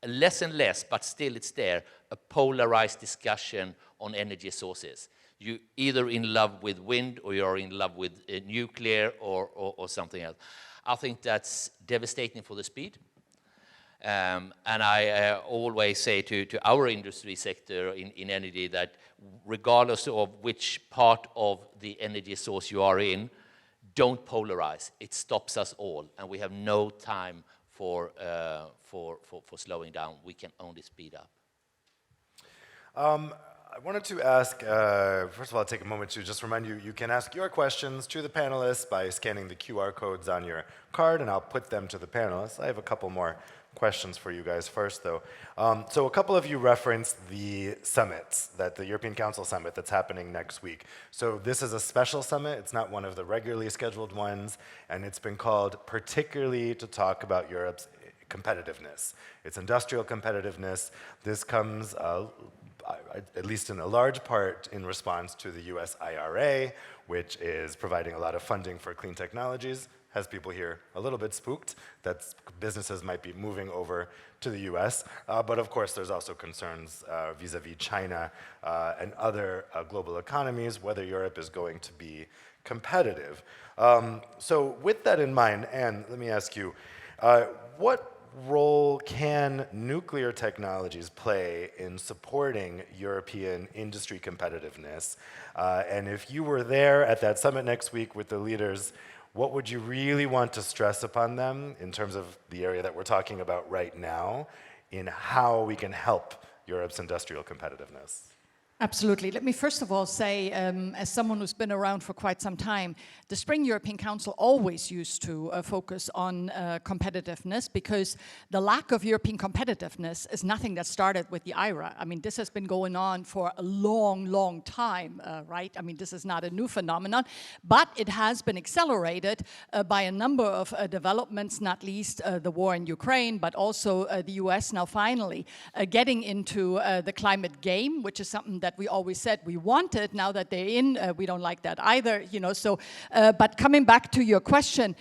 Speaker 7: less and less, but still it's there, a polarized discussion on energy sources. You're either in love with wind or you're in love with nuclear or something else. I think that's devastating for the speed. And I always say to our industry sector in energy that regardless of which part of the energy source you are in, don't polarize. It stops us all, and we have no time for slowing down. We can only speed up.
Speaker 1: I wanted to ask, first of all, take a moment to just remind you, you can ask your questions to the panelists by scanning the QR codes on your card, and I'll put them to the panelists. I have a couple more questions for you guys first, though. So a couple of you referenced the summits, the European Council summit that's happening next week. So this is a special summit. It's not one of the regularly scheduled ones, and it's been called particularly to talk about Europe's competitiveness, its industrial competitiveness. This comes, at least in a large part, in response to the US IRA, which is providing a lot of funding for clean technologies. Has people here a little bit spooked that businesses might be moving over to the US. But of course, there's also concerns vis-a-vis China and other global economies, whether Europe is going to be competitive. So with that in mind, Anne, let me ask you, what role can nuclear technologies play in supporting European industry competitiveness? And if you were there at that summit next week with the leaders, what would you really want to stress upon them in terms of the area that we're talking about right now in how we can help Europe's industrial competitiveness?
Speaker 3: Absolutely. Let me first of all say, as someone who's been around for quite some time, the Spring European Council always used to focus on competitiveness, because the lack of European competitiveness is nothing that started with the IRA. I mean, this has been going on for a long, long time, right? I mean, this is not a new phenomenon, but it has been accelerated by a number of developments, not least the war in Ukraine, but also the US now finally getting into the climate game, which is something that we always said we wanted. Now that they're in, we don't like that either, you know. So, but coming back to your question,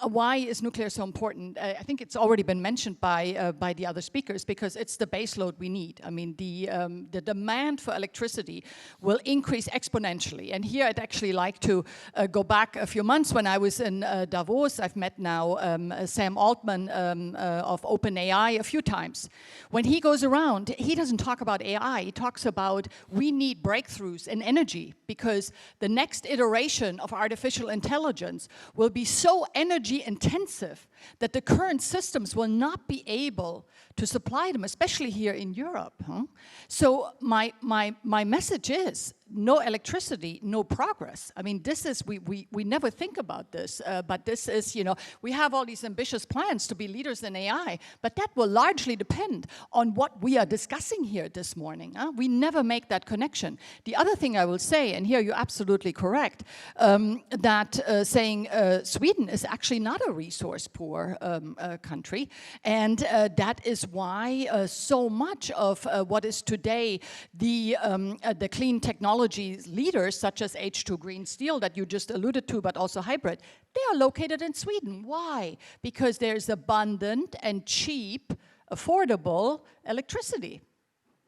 Speaker 3: why is nuclear so important? I think it's already been mentioned by the other speakers, because it's the baseload we need. I mean, the demand for electricity will increase exponentially. And here I'd actually like to go back a few months when I was in Davos. I've met now Sam Altman of OpenAI a few times. When he goes around, he doesn't talk about AI. He talks about we need breakthroughs in energy, because the next iteration of artificial intelligence will be so energy intensive that the current systems will not be able to supply them, especially here in Europe. So my message is, no electricity, no progress. I mean, this is, we never think about this, but this is, you know, we have all these ambitious plans to be leaders in AI, but that will largely depend on what we are discussing here this morning. We never make that connection. The other thing I will say, and here you're absolutely correct, that saying Sweden is actually not a resource-poor country, and that is why so much of what is today the clean technology leaders, such as H2 Green Steel that you just alluded to, but also hybrid, they are located in Sweden. Why? Because there's abundant and cheap, affordable electricity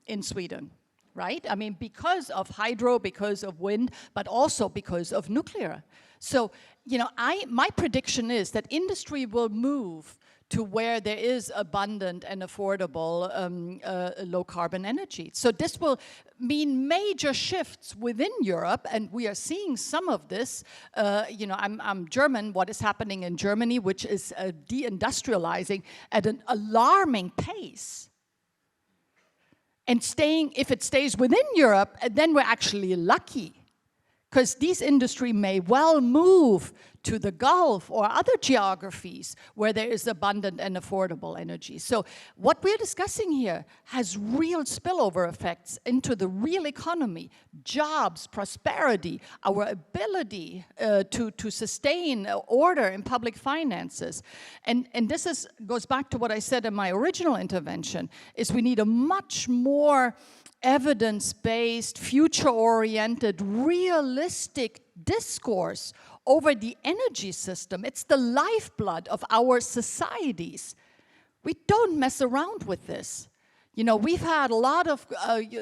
Speaker 3: in Sweden, right? I mean, because of hydro, because of wind, but also because of nuclear. So, you know, my prediction is that industry will move to where there is abundant and affordable low-carbon energy. So this will mean major shifts within Europe, and we are seeing some of this. You know, I'm German. What is happening in Germany, which is deindustrializing at an alarming pace. And if it stays within Europe, then we're actually lucky, because these industry may well move to the Gulf or other geographies where there is abundant and affordable energy. So what we're discussing here has real spillover effects into the real economy, jobs, prosperity, our ability to sustain order in public finances. And this goes back to what I said in my original intervention, is we need a much more evidence-based, future-oriented, realistic discourse over the energy system. It's the lifeblood of our societies. We don't mess around with this. You know, we've had a lot of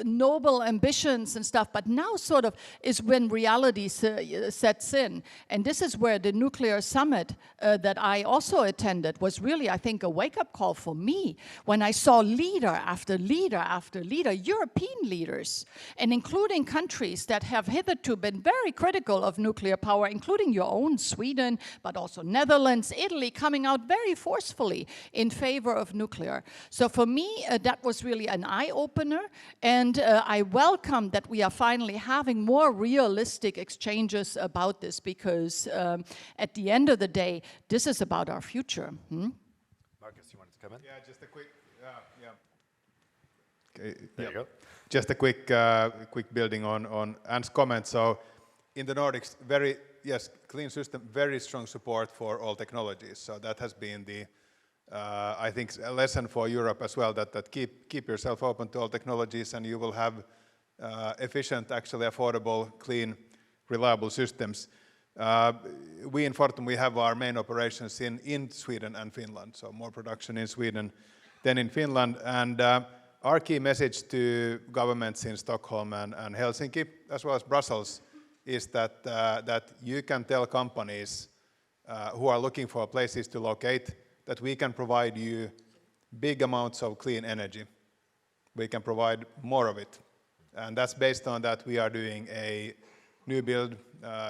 Speaker 3: noble ambitions and stuff, but now sort of is when reality sets in. And this is where the nuclear summit that I also attended was really, I think, a wake-up call for me, when I saw leader after leader after leader, European leaders, and including countries that have hitherto been very critical of nuclear power, including your own Sweden, but also Netherlands, Italy, coming out very forcefully in favor of nuclear. So for me, that was really an eye-opener, and I welcome that we are finally having more realistic exchanges about this, because at the end of the day, this is about our future.
Speaker 1: Marcus, you wanted to come in?
Speaker 4: Yeah, just a quick, Okay,
Speaker 1: there you go.
Speaker 4: Just a quick building on Anne's comment. So in the Nordics, clean system, very strong support for all technologies. So that has been the I think a lesson for Europe as well, that keep yourself open to all technologies, and you will have efficient, actually affordable, clean, reliable systems. We in Fortum, we have our main operations in Sweden and Finland, so more production in Sweden than in Finland. And our key message to governments in Stockholm and Helsinki, as well as Brussels, is that you can tell companies who are looking for places to locate that we can provide you big amounts of clean energy. We can provide more of it. And that's based on that we are doing a new build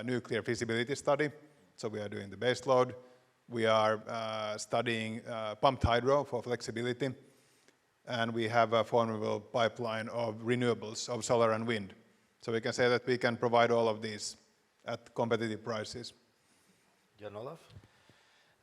Speaker 4: nuclear feasibility study. So we are doing the base load. We are studying pumped hydro for flexibility. And we have a formidable pipeline of renewables, of solar and wind. So we can say that we can provide all of these at competitive prices.
Speaker 1: Jan Olaf?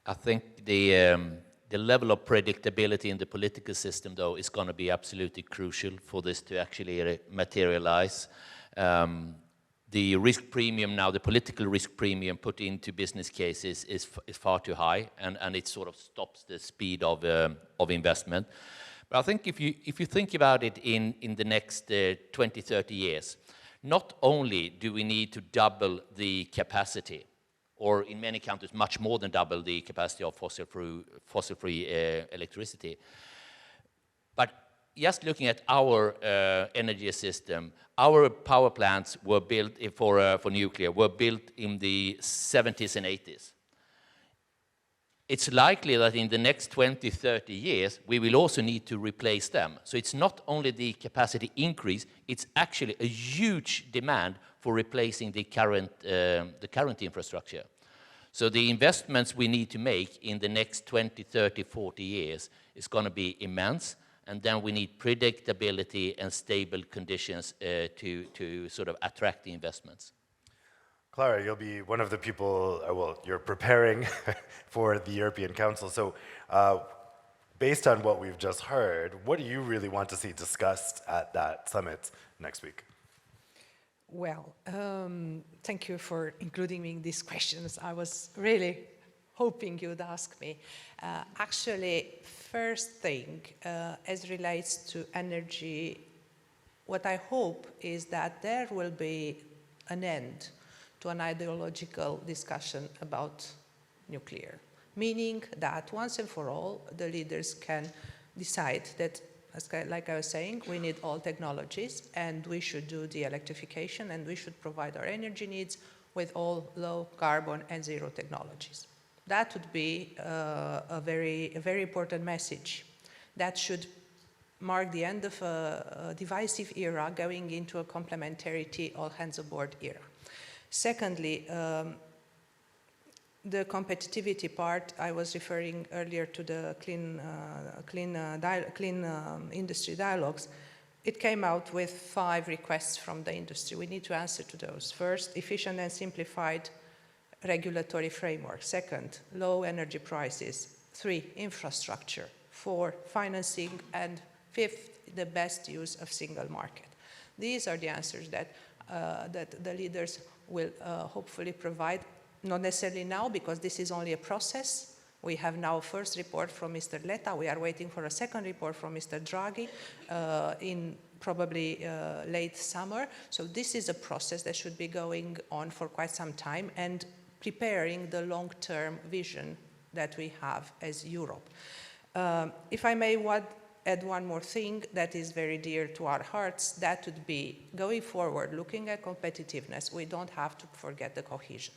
Speaker 7: I think the level of predictability in the political system, though, is going to be absolutely crucial for this to actually materialize. The risk premium now, the political risk premium put into business cases is far too high, and it sort of stops the speed of investment. But I think if you think about it in the next 20, 30 years, not only do we need to double the capacity, or in many countries much more than double the capacity of fossil-free electricity. But just looking at our energy system, our power plants were built for nuclear, were built in the 70s and 80s. It's likely that in the next 20, 30 years, we will also need to replace them. So it's not only the capacity increase, it's actually a huge demand for replacing the current infrastructure. So the investments we need to make in the next 20, 30, 40 years is going to be immense, and then we need predictability and stable conditions to sort of attract the investments.
Speaker 1: Clara, you'll be one of the people, well, you're preparing for the European Council. So based on what we've just heard, what do you really want to see discussed at that summit next week?
Speaker 6: Well, thank you for including me in these questions. I was really hoping you'd ask me. Actually, first thing, as relates to energy, what I hope is that there will be an end to an ideological discussion about nuclear, meaning that once and for all, the leaders can decide that, like I was saying, we need all technologies, and we should do the electrification, and we should provide our energy needs with all low carbon and zero technologies. That would be a very important message. That should mark the end of a divisive era going into a complementarity, all hands aboard era. Secondly, the competitivity part, I was referring earlier to the clean industry dialogues. It came out with 5 requests from the industry. We need to answer to those. First, efficient and simplified regulatory framework. Second, low energy prices. 3, infrastructure. 4, financing. And 5th, the best use of single market. These are the answers that the leaders will hopefully provide, not necessarily now, because this is only a process. We have now a first report from Mr. Letta. We are waiting for a second report from Mr. Draghi in probably late summer. So this is a process that should be going on for quite some time and preparing the long-term vision that we have as Europe. If I may add one more thing that is very dear to our hearts, that would be, going forward, looking at competitiveness, we don't have to forget the cohesion.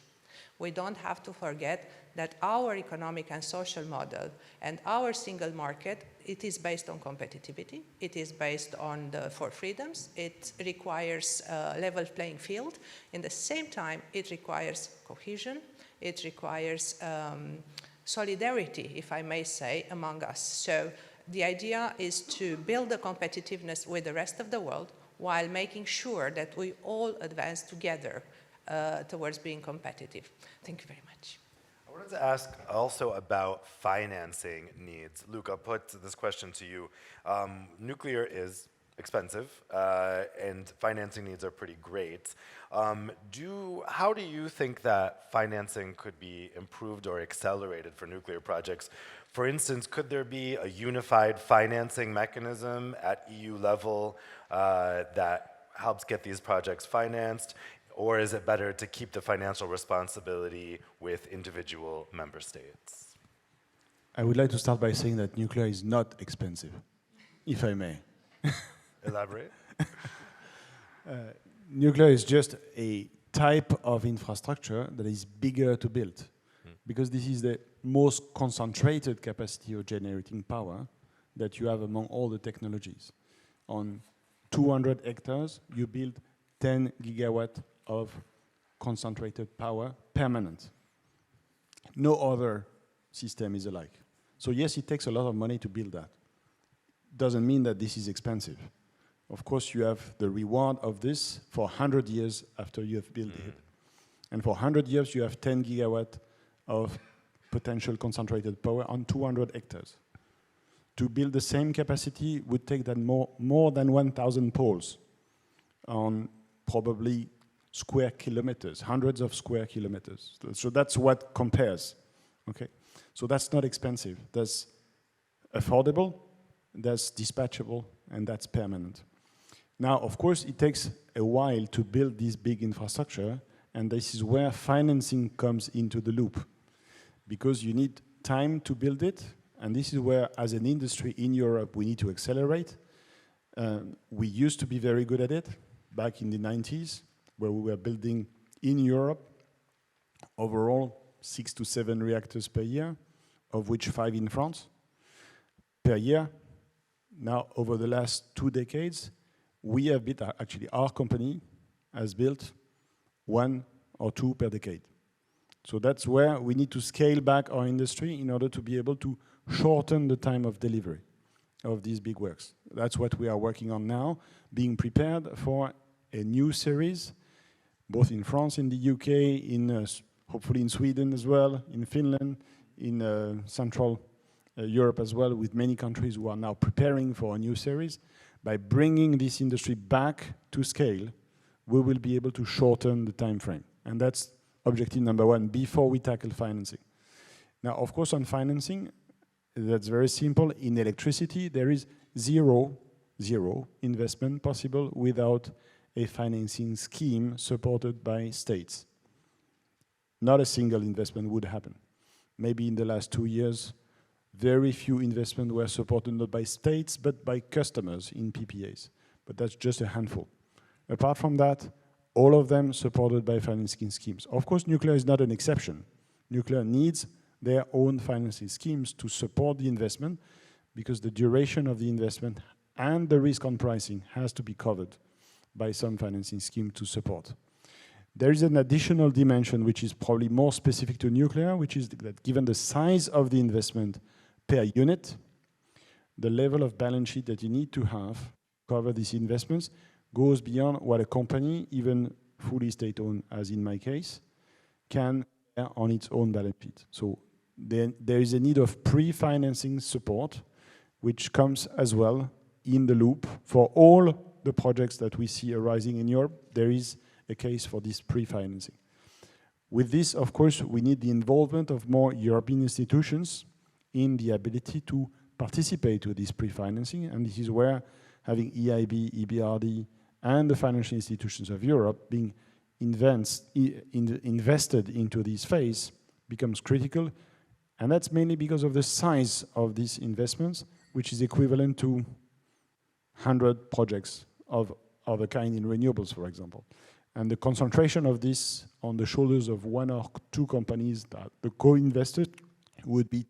Speaker 6: We don't have to forget that our economic and social model and our single market, it is based on competitivity, it is based on the 4 freedoms, it requires a level playing field. In the same time, it requires cohesion, it requires solidarity, if I may say, among us. So the idea is to build the competitiveness with the rest of the world while making sure that we all advance together towards being competitive. Thank you very much.
Speaker 1: I wanted to ask also about financing needs. Luke, I'll put this question to you. Nuclear is expensive, and financing needs are pretty great. How do you think that financing could be improved or accelerated for nuclear projects? For instance, could there be a unified financing mechanism at EU level that helps get these projects financed? Or is it better to keep the financial responsibility with individual member states?
Speaker 5: I would like to start by saying that nuclear is not expensive, if I may.
Speaker 1: Elaborate.
Speaker 5: Nuclear is just a type of infrastructure that is bigger to build, because this is the most concentrated capacity of generating power that you have among all the technologies. On 200 hectares, you build 10 gigawatt of concentrated power permanent. No other system is alike. So yes, it takes a lot of money to build that. Doesn't mean that this is expensive. Of course, you have the reward of this for 100 years after you have built it. And for 100 years, you have 10 gigawatt of potential concentrated power on 200 hectares. To build the same capacity would take that more than 1,000 poles on probably square kilometers, hundreds of square kilometers. So that's what compares, okay? So that's not expensive. That's affordable, that's dispatchable, and that's permanent. Now, of course, it takes a while to build this big infrastructure, and this is where financing comes into the loop, because you need time to build it, and this is where, as an industry in Europe, we need to accelerate. We used to be very good at it back in the 90s, where we were building in Europe overall 6 to 7 reactors per year, of which 5 in France per year. Now, over the last 2 decades, we have built, actually our company has built 1 or 2 per decade. So that's where we need to scale back our industry in order to be able to shorten the time of delivery. of these big works. That's what we are working on now, being prepared for a new series, both in France, in the UK, in hopefully in Sweden as well, in Finland, in Central Europe as well, with many countries who are now preparing for a new series. By bringing this industry back to scale, we will be able to shorten the time frame. And that's objective number one before we tackle financing. Now, of course, on financing, that's very simple. In electricity, there is zero investment possible without a financing scheme supported by states. Not a single investment would happen. Maybe in the last 2 years, very few investments were supported not by states, but by customers in PPAs. But that's just a handful. Apart from that, all of them supported by financing schemes. Of course, nuclear is not an exception. Nuclear needs their own financing schemes to support the investment because the duration of the investment and the risk on pricing has to be covered by some financing scheme to support. There is an additional dimension which is probably more specific to nuclear, which is that given the size of the investment per unit, the level of balance sheet that you need to have to cover these investments goes beyond what a company, even fully state-owned, as in my case, can bear on its own balance sheet. So there is a need of pre-financing support, which comes as well in the loop for all the projects that we see arising in Europe. There is a case for this pre-financing. With this, of course, we need the involvement of more European institutions in the ability to participate with this pre-financing, and this is where having EIB, EBRD, and the financial institutions of Europe being invested into this phase becomes critical, and that's mainly because of the size of these investments, which is equivalent to 100 projects of a kind in renewables, for example. And the concentration of this on the shoulders of one or two companies that the co-investors would be.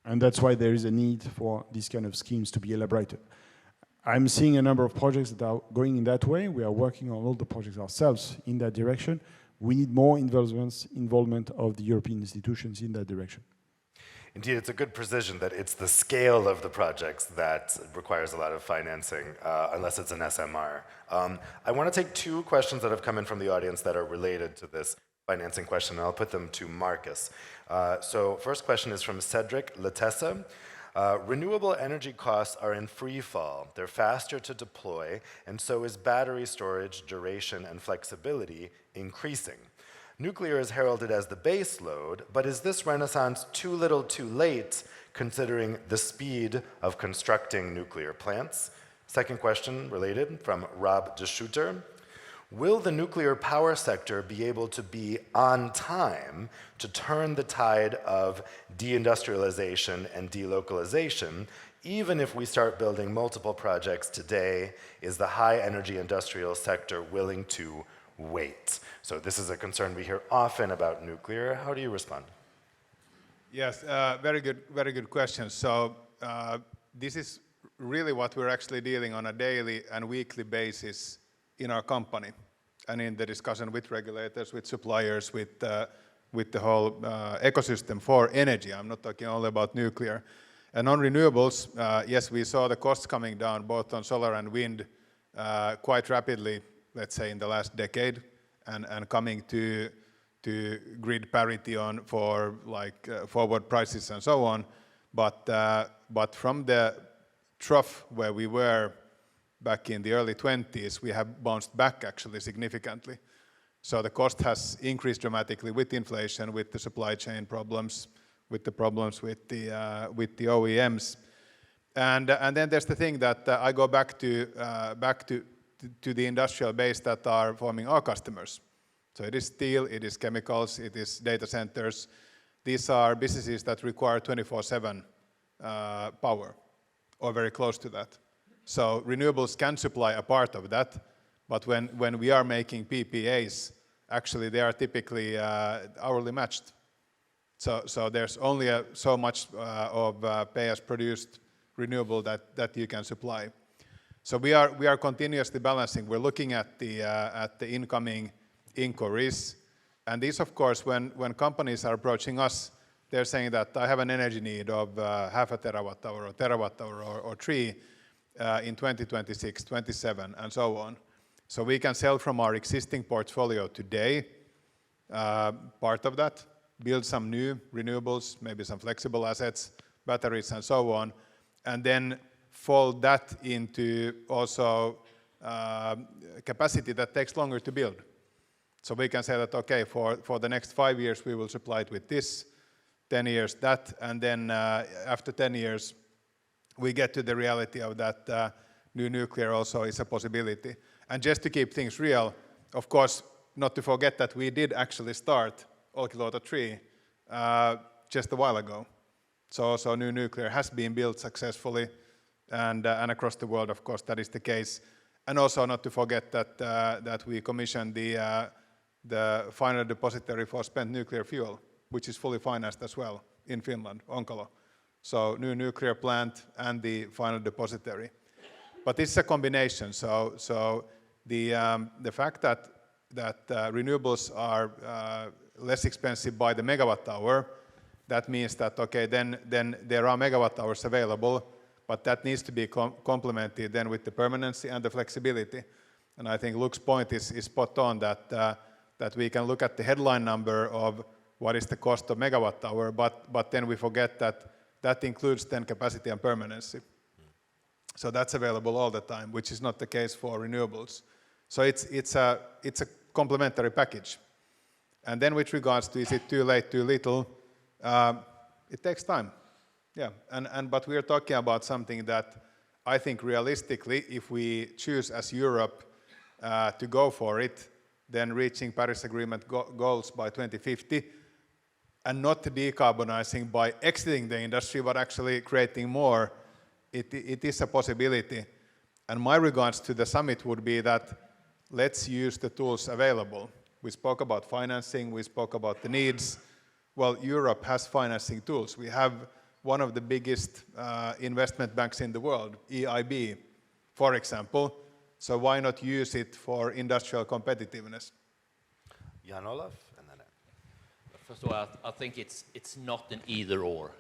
Speaker 5: And that's why there is a need for these kind of schemes to be elaborated. I'm seeing a number of projects that are going in that way. We are working on all the projects ourselves in that direction. We need more involvement of the European institutions in that direction.
Speaker 1: Indeed, it's a good precision that it's the scale of the projects that requires a lot of financing, unless it's an SMR. I want to take two questions that have come in from the audience that are related to this financing question, and I'll put them to Marcus. So first question is from Cedric Latessa. Renewable energy costs are in free fall. They're faster to deploy, and so is battery storage, duration, and flexibility increasing. Nuclear is heralded as the base load, but is this renaissance too little too late considering the speed of constructing nuclear plants? Second question related from Rob DeSchutter. Will the nuclear power sector be able to be on time to turn the tide of deindustrialization and delocalization, even if we start building multiple projects today? Is the high energy industrial sector willing to wait? So this is a concern we hear often about nuclear. How do you respond?
Speaker 4: Yes, very good question. So this is really what we're actually dealing on a daily and weekly basis in our company and in the discussion with regulators, with suppliers, with the whole ecosystem for energy. I'm not talking only about nuclear. And on renewables, yes, we saw the costs coming down both on solar and wind quite rapidly, let's say in the last decade, and coming to grid parity for forward prices and so on. But from the trough where we were back in the early 20s, we have bounced back actually significantly. So the cost has increased dramatically with inflation, with the supply chain problems, with the problems with the OEMs. And then there's the thing that I go back to the industrial base that are forming our customers. So it is steel, it is chemicals, it is data centers. These are businesses that require 24/7 power, or very close to that. So renewables can supply a part of that, but when we are making PPAs, actually they are typically hourly matched. So there's only so much of pay-as-produced renewable that you can supply. So we are continuously balancing. We're looking at the incoming inquiries, and these, of course, when companies are approaching us, they're saying that I have an energy need of half a terawatt hour or terawatt hour or 3 in 2026, 27, and so on. So we can sell from our existing portfolio today part of that, build some new renewables, maybe some flexible assets, batteries, and so on, and then fold that into also capacity that takes longer to build. So we can say that, okay, for the next 5 years, we will supply it with this, 10 years that, and then after 10 years, we get to the reality of that new nuclear also is a possibility. And just to keep things real, of course, not to forget that we did actually start Olkiluoto 3 just a while ago. So new nuclear has been built successfully, and across the world, of course, that is the case. And also not to forget that we commissioned the final depository for spent nuclear fuel, which is fully financed as well in Finland, Onkalo. So new nuclear plant and the final depository. But this is a combination. So the fact that renewables are less expensive by the megawatt hour, that means that, okay, then there are megawatt hours available, but that needs to be complemented then with the permanency and the flexibility. And I think Luke's point is spot on that we can look at the headline number of what is the cost of megawatt hour, but then we forget that includes then capacity and permanency. So that's available all the time, which is not the case for renewables. So it's a complementary package. And then with regards to is it too late, too little, it takes time. Yeah, but we are talking about something that I think realistically, if we choose as Europe to go for it, then reaching Paris Agreement goals by 2050, and not decarbonizing by exiting the industry, but actually creating more, it is a possibility. And my regards to the summit would be that let's use the tools available. We spoke about financing, we spoke about the needs. Well, Europe has financing tools. We have one of the biggest investment banks in the world, EIB, for example. So why not use it for industrial competitiveness?
Speaker 1: Jan-Olof, and then
Speaker 7: First of all, I think it's not an either or,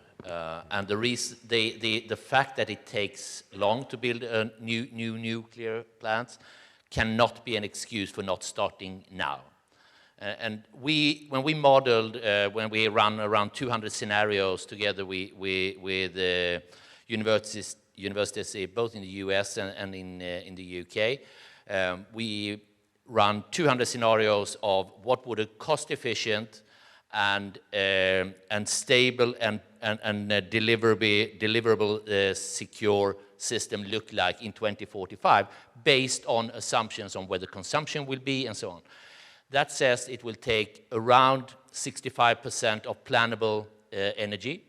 Speaker 7: and the reason the fact that it takes long to build a new nuclear plants cannot be an excuse for not starting now. And when we modeled, when we run around 200 scenarios together with universities both in the US and in the UK, we run 200 scenarios of what would a cost-efficient and stable and deliverable secure system look like in 2045, based on assumptions on where the consumption will be and so on. That says it will take around 65% of plannable energy.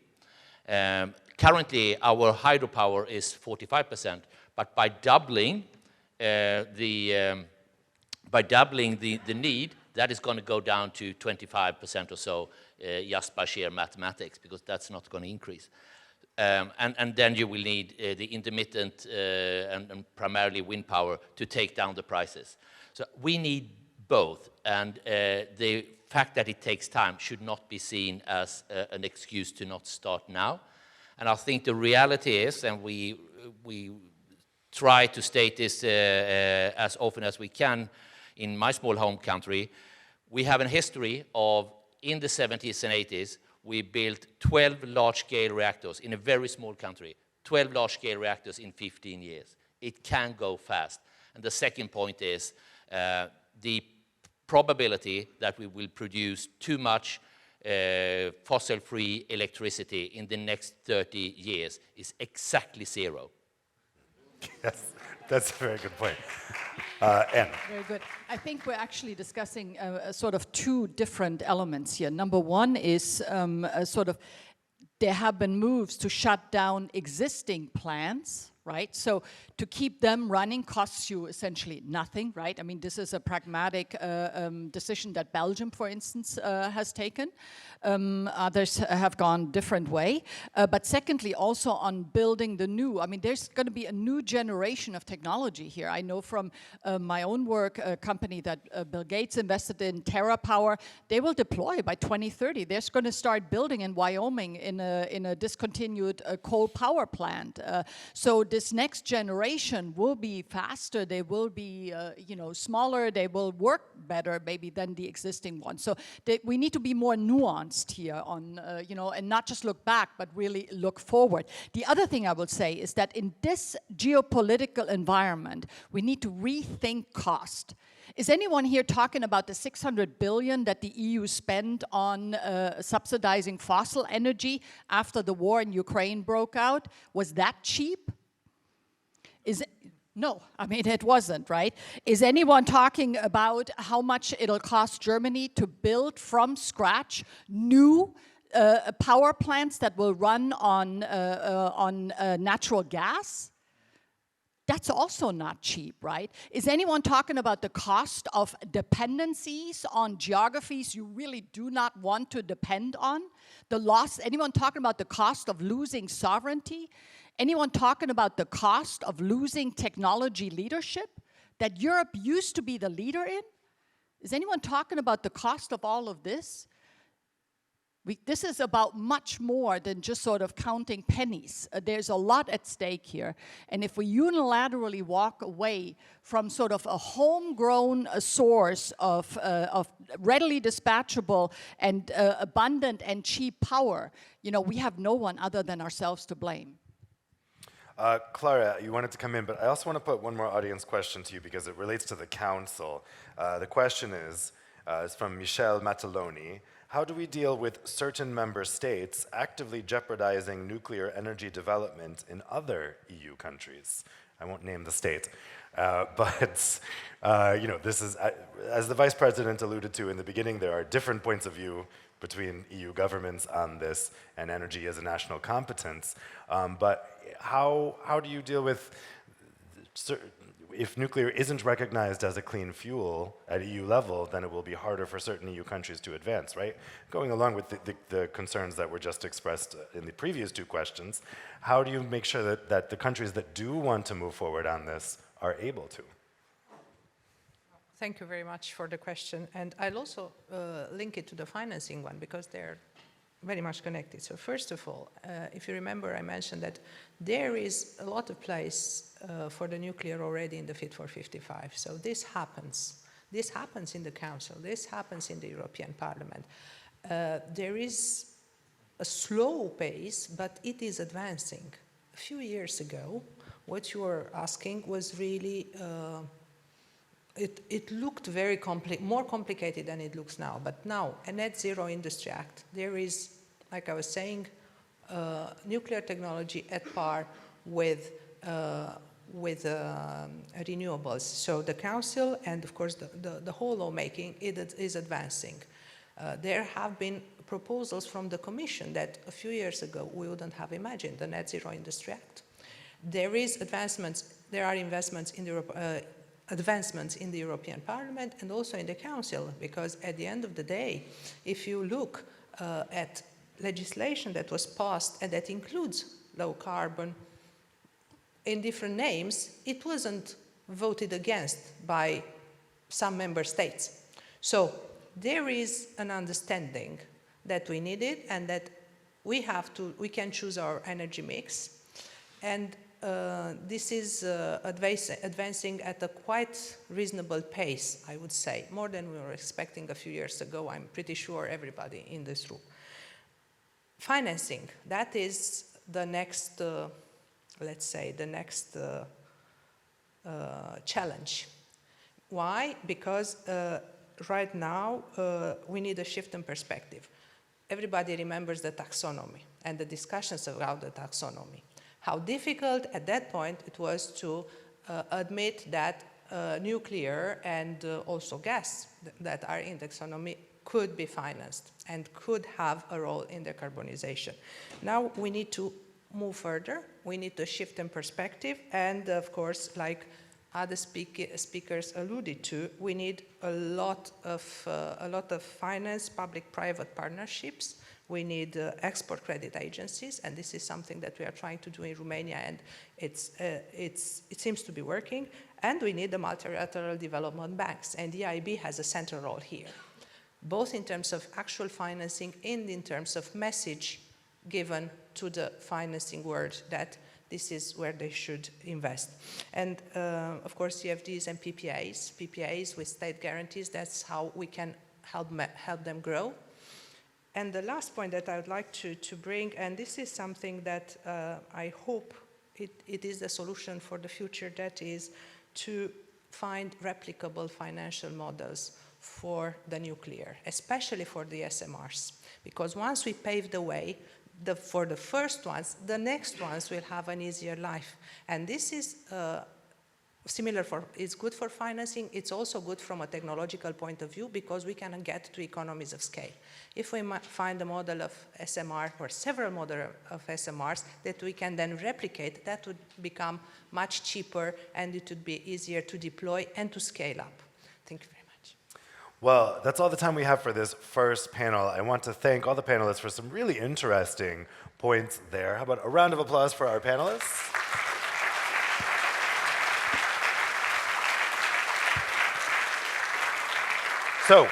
Speaker 7: Currently, our hydropower is 45%, but by doubling the need, that is going to go down to 25% or so, just by sheer mathematics, because that's not going to increase. And then you will need the intermittent and primarily wind power to take down the prices. So we need both, and the fact that it takes time should not be seen as an excuse to not start now. And I think the reality is, and we try to state this as often as we can in my small home country, we have a history of, in the 70s and 80s, we built 12 large-scale reactors in a very small country, 12 large-scale reactors in 15 years. It can go fast. And the second point is the probability that we will produce too much fossil-free electricity in the next 30 years is exactly zero.
Speaker 1: Yes, that's a very good point. Anne.
Speaker 3: Very good. I think we're actually discussing sort of two different elements here. Number one is there have been moves to shut down existing plants, right? So to keep them running costs you essentially nothing, right? I mean, this is a pragmatic decision that Belgium, for instance, has taken. Others have gone different way. But secondly, also on building the new, I mean, there's going to be a new generation of technology here. I know from my own work, a company that Bill Gates invested in, TerraPower, they will deploy by 2030. They're going to start building in Wyoming in a discontinued coal power plant. So this next generation will be faster, they will be smaller, they will work better maybe than the existing one. So we need to be more nuanced here on, and not just look back, but really look forward. The other thing I will say is that in this geopolitical environment, we need to rethink cost. Is anyone here talking about the 600 billion that the EU spent on subsidizing fossil energy after the war in Ukraine broke out? Was that cheap? No, I mean, it wasn't, right? Is anyone talking about how much it'll cost Germany to build from scratch new power plants that will run on natural gas? That's also not cheap, right? Is anyone talking about the cost of dependencies on geographies you really do not want to depend on? The loss, anyone talking about the cost of losing sovereignty? Anyone talking about the cost of losing technology leadership that Europe used to be the leader in? Is anyone talking about the cost of all of this? This is about much more than just sort of counting pennies. There's a lot at stake here. And if we unilaterally walk away from sort of a homegrown source of readily dispatchable and abundant and cheap power, we have no one other than ourselves to blame.
Speaker 1: Clara, you wanted to come in, but I also want to put one more audience question to you because it relates to the Council. The question is from Michel Mataloni. How do we deal with certain member states actively jeopardizing nuclear energy development in other EU countries? I won't name the state, but this is, as the Vice President alluded to in the beginning, there are different points of view between EU governments on this, and energy as a national competence. But how do you deal with if nuclear isn't recognized as a clean fuel at EU level, then it will be harder for certain EU countries to advance, right? Going along with the concerns that were just expressed in the previous two questions, how do you make sure that the countries that do want to move forward on this are able to?
Speaker 6: Thank you very much for the question. And I'll also link it to the financing one because they're very much connected. So first of all, if you remember, I mentioned that there is a lot of place for the nuclear already in the Fit for 55. So this happens. This happens in the Council. This happens in the European Parliament. There is a slow pace, but it is advancing. A few years ago, what you were asking was really, it looked very more complicated than it looks now. But now, a Net Zero Industry Act, there is, like I was saying, nuclear technology at par with renewables. So the Council and, of course, the whole lawmaking, it is advancing. There have been proposals from the Commission that a few years ago we wouldn't have imagined, the Net Zero Industry Act. There are investments in the advancements in the European Parliament and also in the Council, because at the end of the day, if you look at legislation that was passed and that includes low carbon in different names, it wasn't voted against by some member states. So there is an understanding that we need it and that we can choose our energy mix. And this is advancing at a quite reasonable pace, I would say, more than we were expecting a few years ago. I'm pretty sure everybody in this room. Financing, that is the next, let's say, the next challenge. Why? Because right now we need a shift in perspective. Everybody remembers the taxonomy and the discussions around the taxonomy. How difficult at that point it was to admit that nuclear and also gas that are in taxonomy could be financed and could have a role in decarbonization. Now we need to move further. We need to shift in perspective. And of course, like other speakers alluded to, we need a lot of finance, public-private partnerships. We need export credit agencies, and this is something that we are trying to do in Romania, and it seems to be working. And we need the multilateral development banks, and the EIB has a central role here, both in terms of actual financing and in terms of message given to the financing world that this is where they should invest. And of course, CFDs and PPAs with state guarantees, that's how we can help them grow. And the last point that I would like to bring, and this is something that I hope it is the solution for the future, that is to find replicable financial models for the nuclear, especially for the SMRs. Because once we pave the way, for the first ones, the next ones will have an easier life. And this is it's good for financing, it's also good from a technological point of view because we can get to economies of scale. If we find a model of SMR or several models of SMRs that we can then replicate, that would become much cheaper and it would be easier to deploy and to scale up. Thank you very much.
Speaker 1: Well, that's all the time we have for this first panel. I want to thank all the panelists for some really interesting points there. How about a round of applause for our panelists? So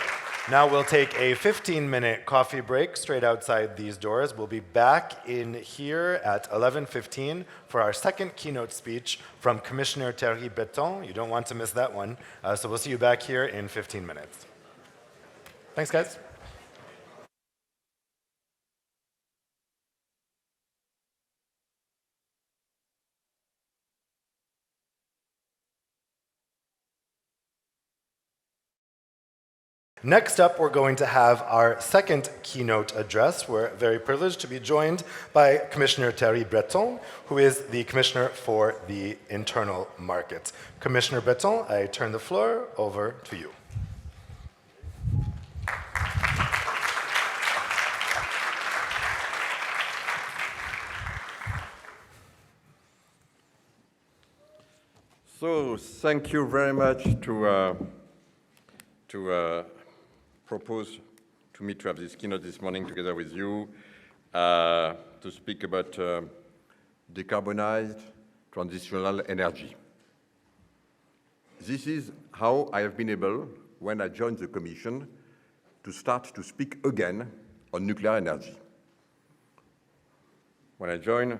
Speaker 1: now we'll take a 15-minute coffee break straight outside these doors. We'll be back in here at 11:15 for our second keynote speech from Commissioner Thierry Breton. You don't want to miss that one. So we'll see you back here in 15 minutes. Thanks, guys. Next up, we're going to have our second keynote address. We're very privileged to be joined by Commissioner Thierry Breton, who is the Commissioner for the Internal Market. Commissioner Breton, I turn the floor over to you.
Speaker 8: So, thank you very much to propose to me to have this keynote this morning together with you to speak about decarbonized transitional energy. This is how I have been able, when I joined the Commission, to start to speak again on nuclear energy. When I joined,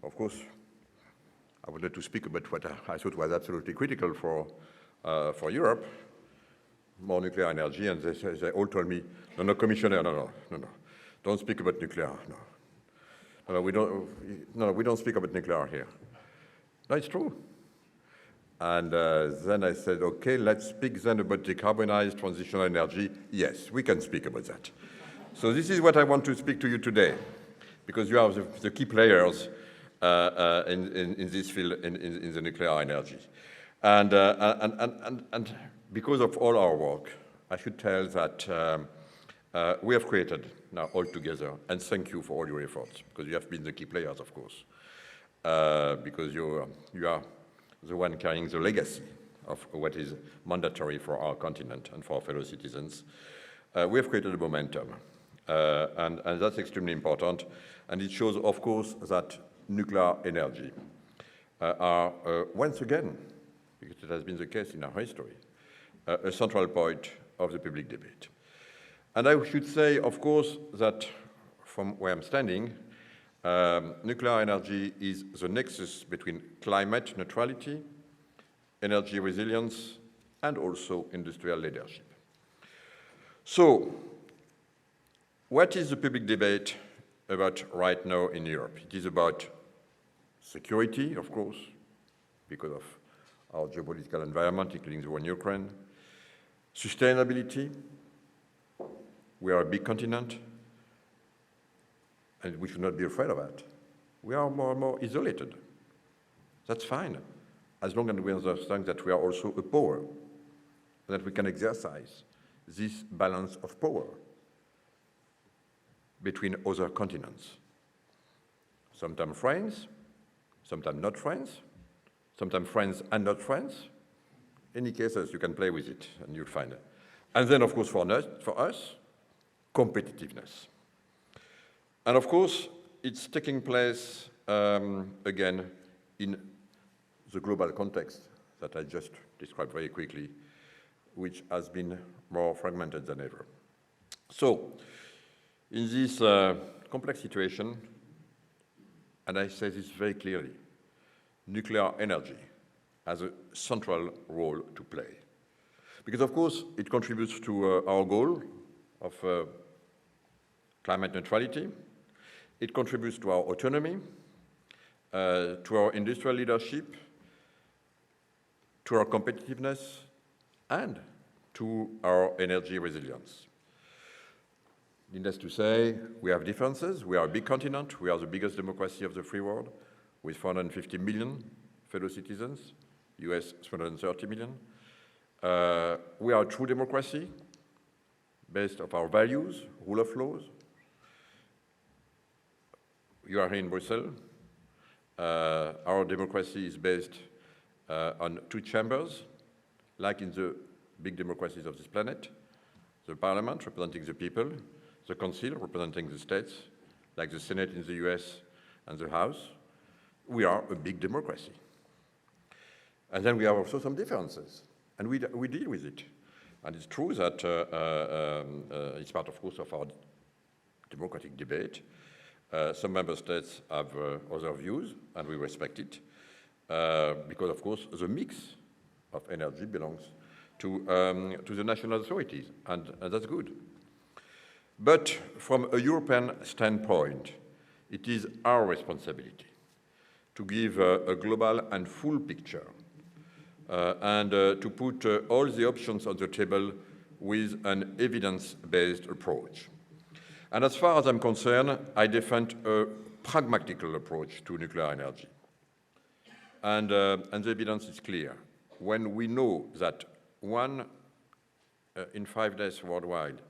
Speaker 8: of course, I wanted to speak about what I thought was absolutely critical for Europe, more nuclear energy, and they all told me, no, Commissioner, no, don't speak about nuclear, no, we don't speak about nuclear here. No, it's true. And then I said, okay, let's speak then about decarbonized transitional energy. Yes, we can speak about that. So this is what I want to speak to you today, because you are the key players in this field, in the nuclear energy. And because of all our work, I should tell that we have created now all together, and thank you for all your efforts, because you have been the key players, of course, because you are the one carrying the legacy of what is mandatory for our continent and for our fellow citizens. We have created a momentum, and that's extremely important, and it shows, of course, that nuclear energy are, once again, because it has been the case in our history, a central point of the public debate. And I should say, of course, that from where I'm standing, nuclear energy is the nexus between climate neutrality, energy resilience, and also industrial leadership. So, what is the public debate about right now in Europe? It is about security, of course, because of our geopolitical environment, including the war in Ukraine. Sustainability, we are a big continent, and we should not be afraid of that. We are more and more isolated. That's fine, as long as we understand that we are also a power, that we can exercise this balance of power between other continents. sometimes friends, sometimes not friends, sometimes friends and not friends. Any cases, you can play with it and you'll find it. And then, of course, for us, competitiveness. And of course, it's taking place, again, in the global context that I just described very quickly, which has been more fragmented than ever. So, in this complex situation, and I say this very clearly, nuclear energy has a central role to play. Because, of course, it contributes to our goal of climate neutrality. It contributes to our autonomy, to our industrial leadership, to our competitiveness, and to our energy resilience. Needless to say, we have differences. We are a big continent. We are the biggest democracy of the free world, with 450 million fellow citizens, US 330 million. We are a true democracy, based on our values, rule of laws. You are here in Brussels. Our democracy is based on two chambers, like in the big democracies of this planet. The Parliament, representing the people, the Council, representing the states, like the Senate in the US and the House. We are a big democracy. And then we have also some differences, and we deal with it. And it's true that it's part, of course, of our democratic debate. Some member states have other views, and we respect it, because, of course, the mix of energy belongs to the national authorities, and that's good. But from a European standpoint, it is our responsibility to give a global and full picture and to put all the options on the table with an evidence-based approach. And as far as I'm concerned, I defend a pragmatical approach to nuclear energy. And the evidence is clear. When we know that 1 in 5 deaths worldwide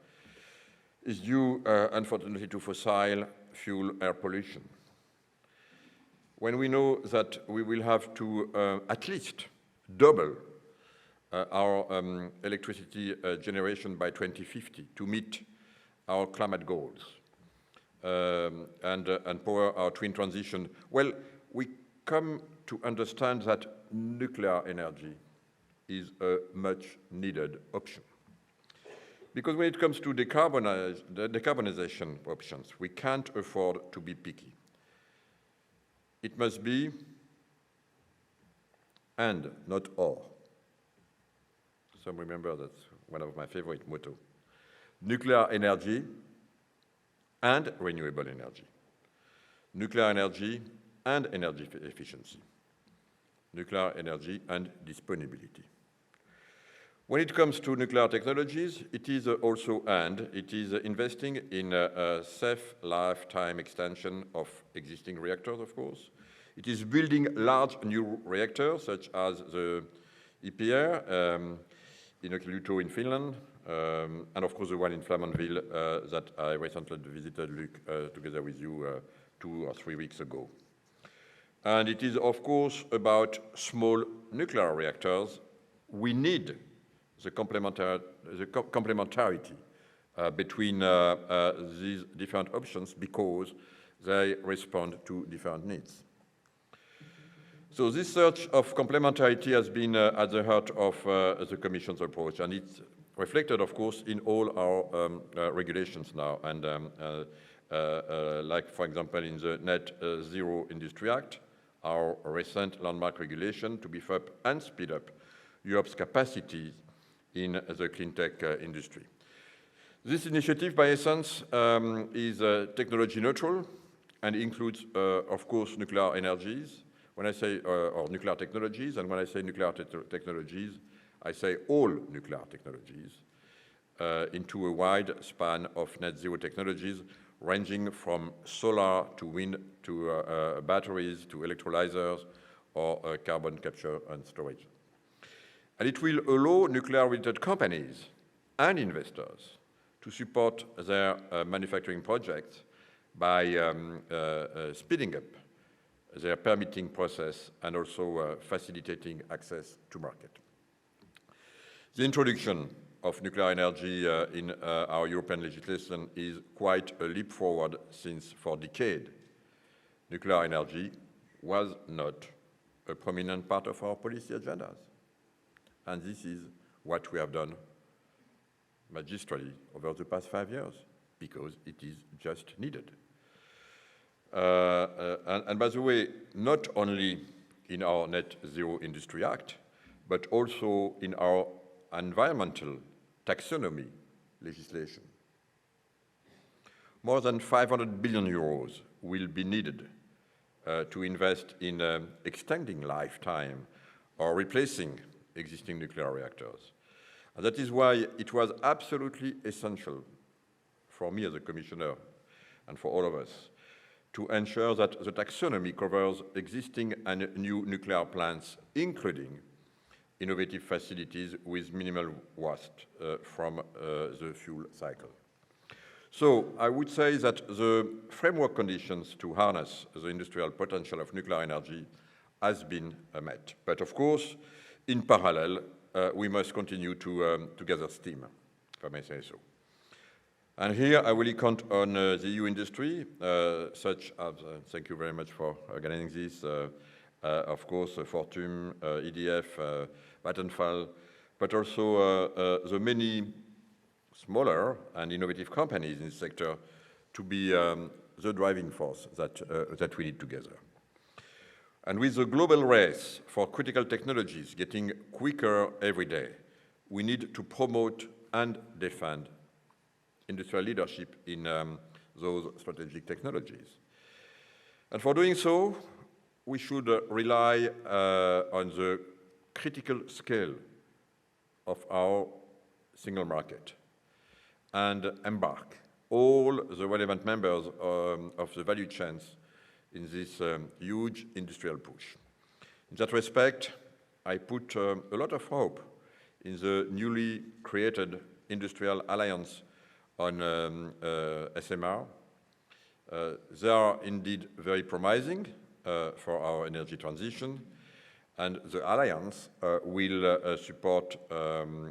Speaker 8: is due, unfortunately, to fossil fuel air pollution, when we know that we will have to at least double our electricity generation by 2050 to meet our climate goals and power our twin transition, well, we come to understand that nuclear energy is a much needed option. Because when it comes to the decarbonization options, we can't afford to be picky. It must be and, not or. Some remember that's one of my favorite mottos. Nuclear energy and renewable energy. Nuclear energy and energy efficiency. Nuclear energy and disponibility. When it comes to nuclear technologies, it is also and. It is investing in a safe lifetime extension of existing reactors, of course. It is building large new reactors, such as the EPR in Olkiluoto in Finland, and of course the one in Flamanville that I recently visited, Luc, together with you 2 or 3 weeks ago. And it is, of course, about small nuclear reactors. We need the complementarity between these different options because they respond to different needs. So this search of complementarity has been at the heart of the Commission's approach, and it's reflected, of course, in all our regulations now. And like, for example, in the Net Zero Industry Act, our recent landmark regulation to beef up and speed up Europe's capacity in the clean tech industry. This initiative, by essence, is technology neutral and includes, of course, nuclear energies. When I say, or nuclear technologies, and when I say nuclear technologies, I say all nuclear technologies into a wide span of net zero technologies, ranging from solar to wind to batteries to electrolyzers or carbon capture and storage. And it will allow nuclear-related companies and investors to support their manufacturing projects by speeding up their permitting process and also facilitating access to market. The introduction of nuclear energy in our European legislation is quite a leap forward, since for decades nuclear energy was not a prominent part of our policy agendas. And this is what we have done magistrally over the past 5 years, because it is just needed. And by the way, not only in our Net Zero Industry Act, but also in our environmental taxonomy legislation. More than 500 billion euros will be needed to invest in extending lifetime or replacing existing nuclear reactors. And that is why it was absolutely essential for me as a commissioner and for all of us to ensure that the taxonomy covers existing and new nuclear plants, including innovative facilities with minimal waste from the fuel cycle. So I would say that the framework conditions to harness the industrial potential of nuclear energy has been met. But of course, in parallel, we must continue to gather steam, if I may say so. And here I really count on the EU industry, such as, thank you very much for organizing this, of course, Fortum, EDF, Vattenfall, but also the many smaller and innovative companies in the sector to be the driving force that we need together. And with the global race for critical technologies getting quicker every day, we need to promote and defend industrial leadership in those strategic technologies. And for doing so, we should rely on the critical scale of our single market and embark all the relevant members of the value chains in this huge industrial push. In that respect, I put a lot of hope in the newly created Industrial Alliance on SMR. They are indeed very promising for our energy transition, and the Alliance will support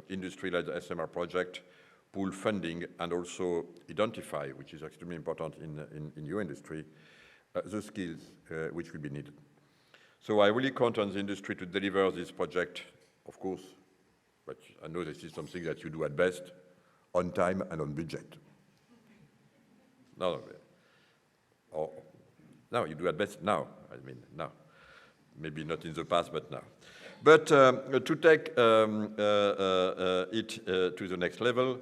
Speaker 8: industry-led SMR project, pool funding, and also identify, which is extremely important in your industry, the skills which will be needed. So I really count on the industry to deliver this project, of course, but I know this is something that you do at best, on time and on budget. No, you do at best now, I mean, now. Maybe not in the past, but now. But to take it to the next level,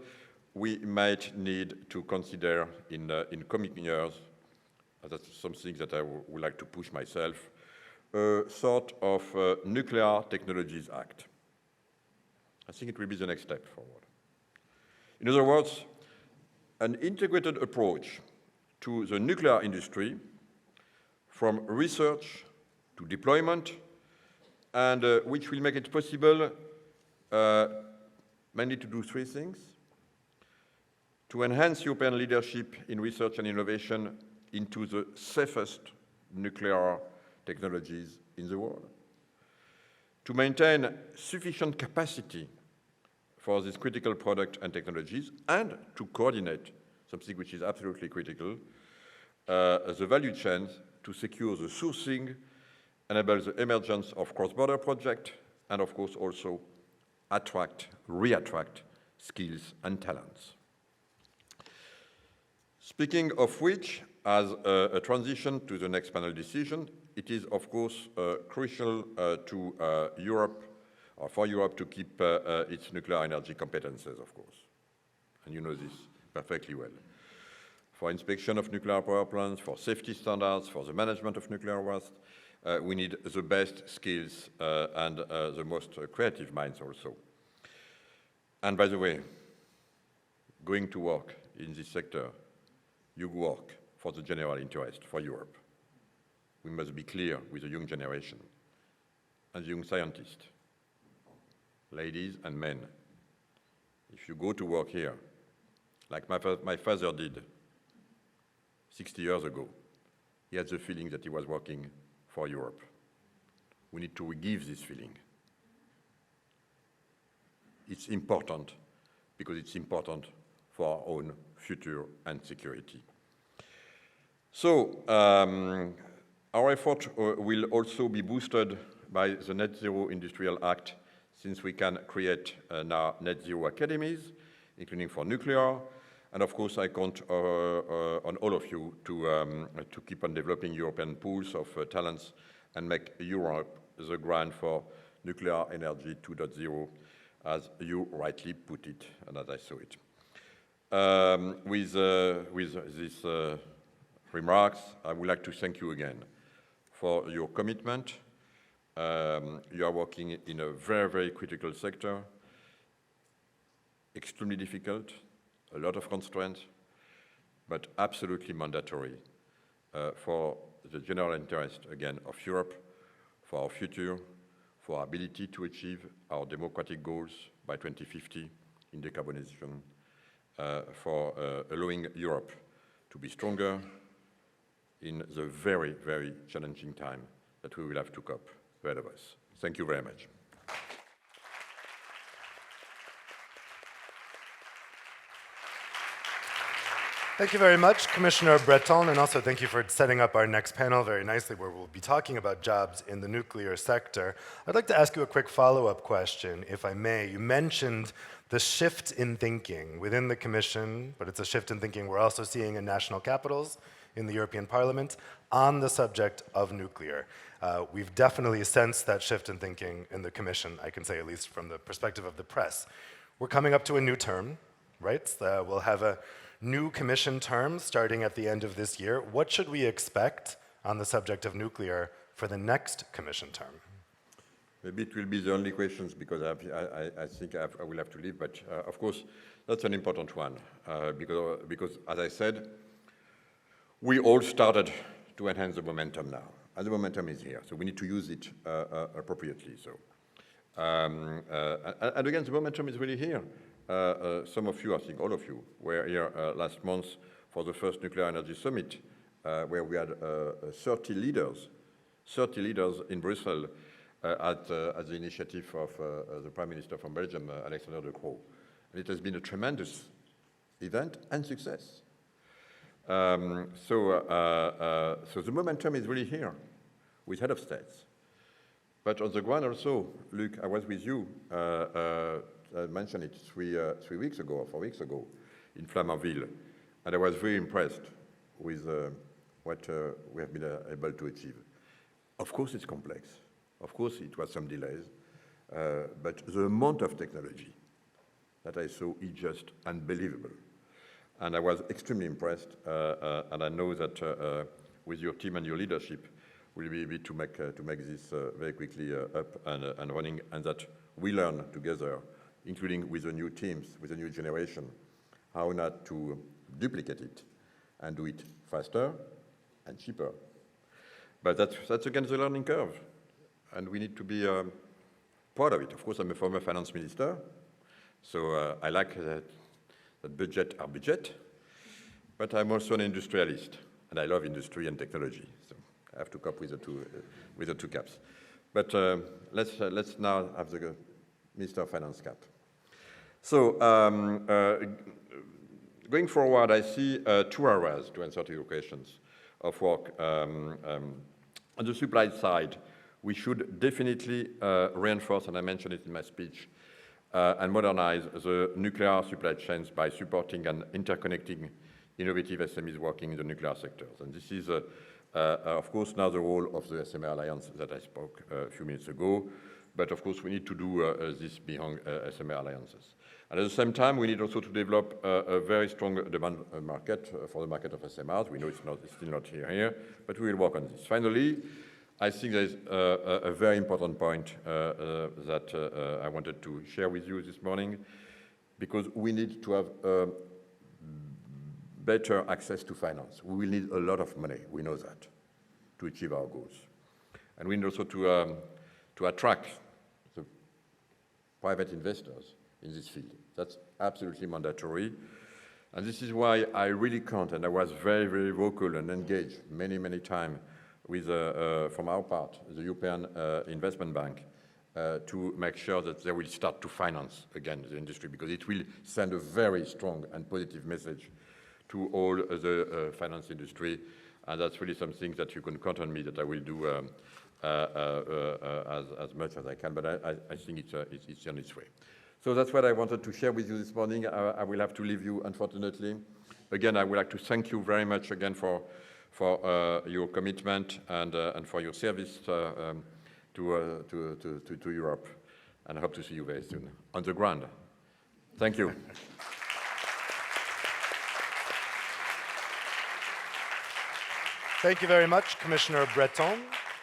Speaker 8: we might need to consider in coming years, that's something that I would like to push myself, a sort of Nuclear Technologies Act. I think it will be the next step forward. In other words, an integrated approach to the nuclear industry, from research to deployment, and which will make it possible mainly to do three things: to enhance European leadership in research and innovation into the safest nuclear technologies in the world, to maintain sufficient capacity for these critical products and technologies, and to coordinate something which is absolutely critical, the value chains, to secure the sourcing, enable the emergence of cross-border projects, and of course also re-attract skills and talents. Speaking of which, as a transition to the next panel decision, it is of course crucial to Europe, or for Europe, to keep its nuclear energy competences, of course. And you know this perfectly well. For inspection of nuclear power plants, for safety standards, for the management of nuclear waste, we need the best skills and the most creative minds also. And by the way, going to work in this sector, you work for the general interest, for Europe. We must be clear with the young generation and the young scientists. Ladies and men, if you go to work here, like my father did 60 years ago, he had the feeling that he was working for Europe. We need to re-give this feeling. It's important because it's important for our own future and security. So our effort will also be boosted by the Net Zero Industrial Act, since we can create now net zero academies, including for nuclear. And of course, I count on all of you to keep on developing European pools of talents and make Europe the ground for nuclear energy 2.0, as you rightly put it and as I saw it. With these remarks, I would like to thank you again for your commitment. You are working in a very, very critical sector, extremely difficult, a lot of constraints, but absolutely mandatory for the general interest, again, of Europe, for our future, for our ability to achieve our democratic goals by 2050 in decarbonization, for allowing Europe to be stronger in the very, very challenging time that we will have to cope ahead of us. Thank you very much.
Speaker 1: Thank you very much, Commissioner Breton, and also thank you for setting up our next panel very nicely, where we'll be talking about jobs in the nuclear sector. I'd like to ask you a quick follow-up question, if I may. You mentioned the shift in thinking within the Commission, but it's a shift in thinking we're also seeing in national capitals, in the European Parliament, on the subject of nuclear. We've definitely sensed that shift in thinking in the Commission, I can say, at least from the perspective of the press. We're coming up to a new term, right? We'll have a new Commission term starting at the end of this year. What should we expect on the subject of nuclear for the next Commission term?
Speaker 8: Maybe it will be the only questions, because I think I will have to leave, but of course, that's an important one, because as I said, we all started to enhance the momentum now, and the momentum is here, so we need to use it appropriately. So, and again, the momentum is really here. Some of you, I think all of you, were here last month for the first Nuclear Energy Summit, where we had 30 leaders in Brussels at the initiative of the Prime Minister from Belgium, Alexander De Croo. And it has been a tremendous event and success. So the momentum is really here with head of states. But on the ground also, Luc, I was with you, I mentioned it 3 weeks ago or 4 weeks ago in Flamanville, and I was very impressed with what we have been able to achieve. Of course, it's complex. Of course, it was some delays, but the amount of technology that I saw is just unbelievable. And I was extremely impressed, and I know that with your team and your leadership, we'll be able to make this very quickly up and running, and that we learn together, including with the new teams, with the new generation, how not to duplicate it and do it faster and cheaper. But that's again the learning curve, and we need to be proud of it. Of course, I'm a former finance minister, so I like that budget are budget, but I'm also an industrialist, and I love industry and technology, so I have to cope with the two caps. But let's now have the Minister of Finance cap. So going forward, I see 2 areas to answer to your questions of work. On the supply side, we should definitely reinforce, and I mentioned it in my speech, and modernize the nuclear supply chains by supporting and interconnecting innovative SMEs working in the nuclear sectors. And this is, of course, now the role of the SMA Alliance that I spoke a few minutes ago. But of course, we need to do this beyond SMA alliances. And at the same time, we need also to develop a very strong demand market for the market of SMRs. We know it's still not here, but we will work on this. Finally, I think there is a very important point that I wanted to share with you this morning, because we need to have better access to finance. We will need a lot of money, we know that, to achieve our goals. And we need also to attract the private investors in this field. That's absolutely mandatory. And this is why I really count, and I was very, very vocal and engaged many, many times with, from our part, the European Investment Bank, to make sure that they will start to finance again the industry, because it will send a very strong and positive message to all the finance industry, and that's really something that you can count on me that I will do as much as I can, but I think it's on its way. So that's what I wanted to share with you this morning. I will have to leave you, unfortunately. Again, I would like to thank you very much again for your commitment and for your service to Europe, and I hope to see you very soon on the ground. Thank you.
Speaker 1: Thank you very much, Commissioner Breton.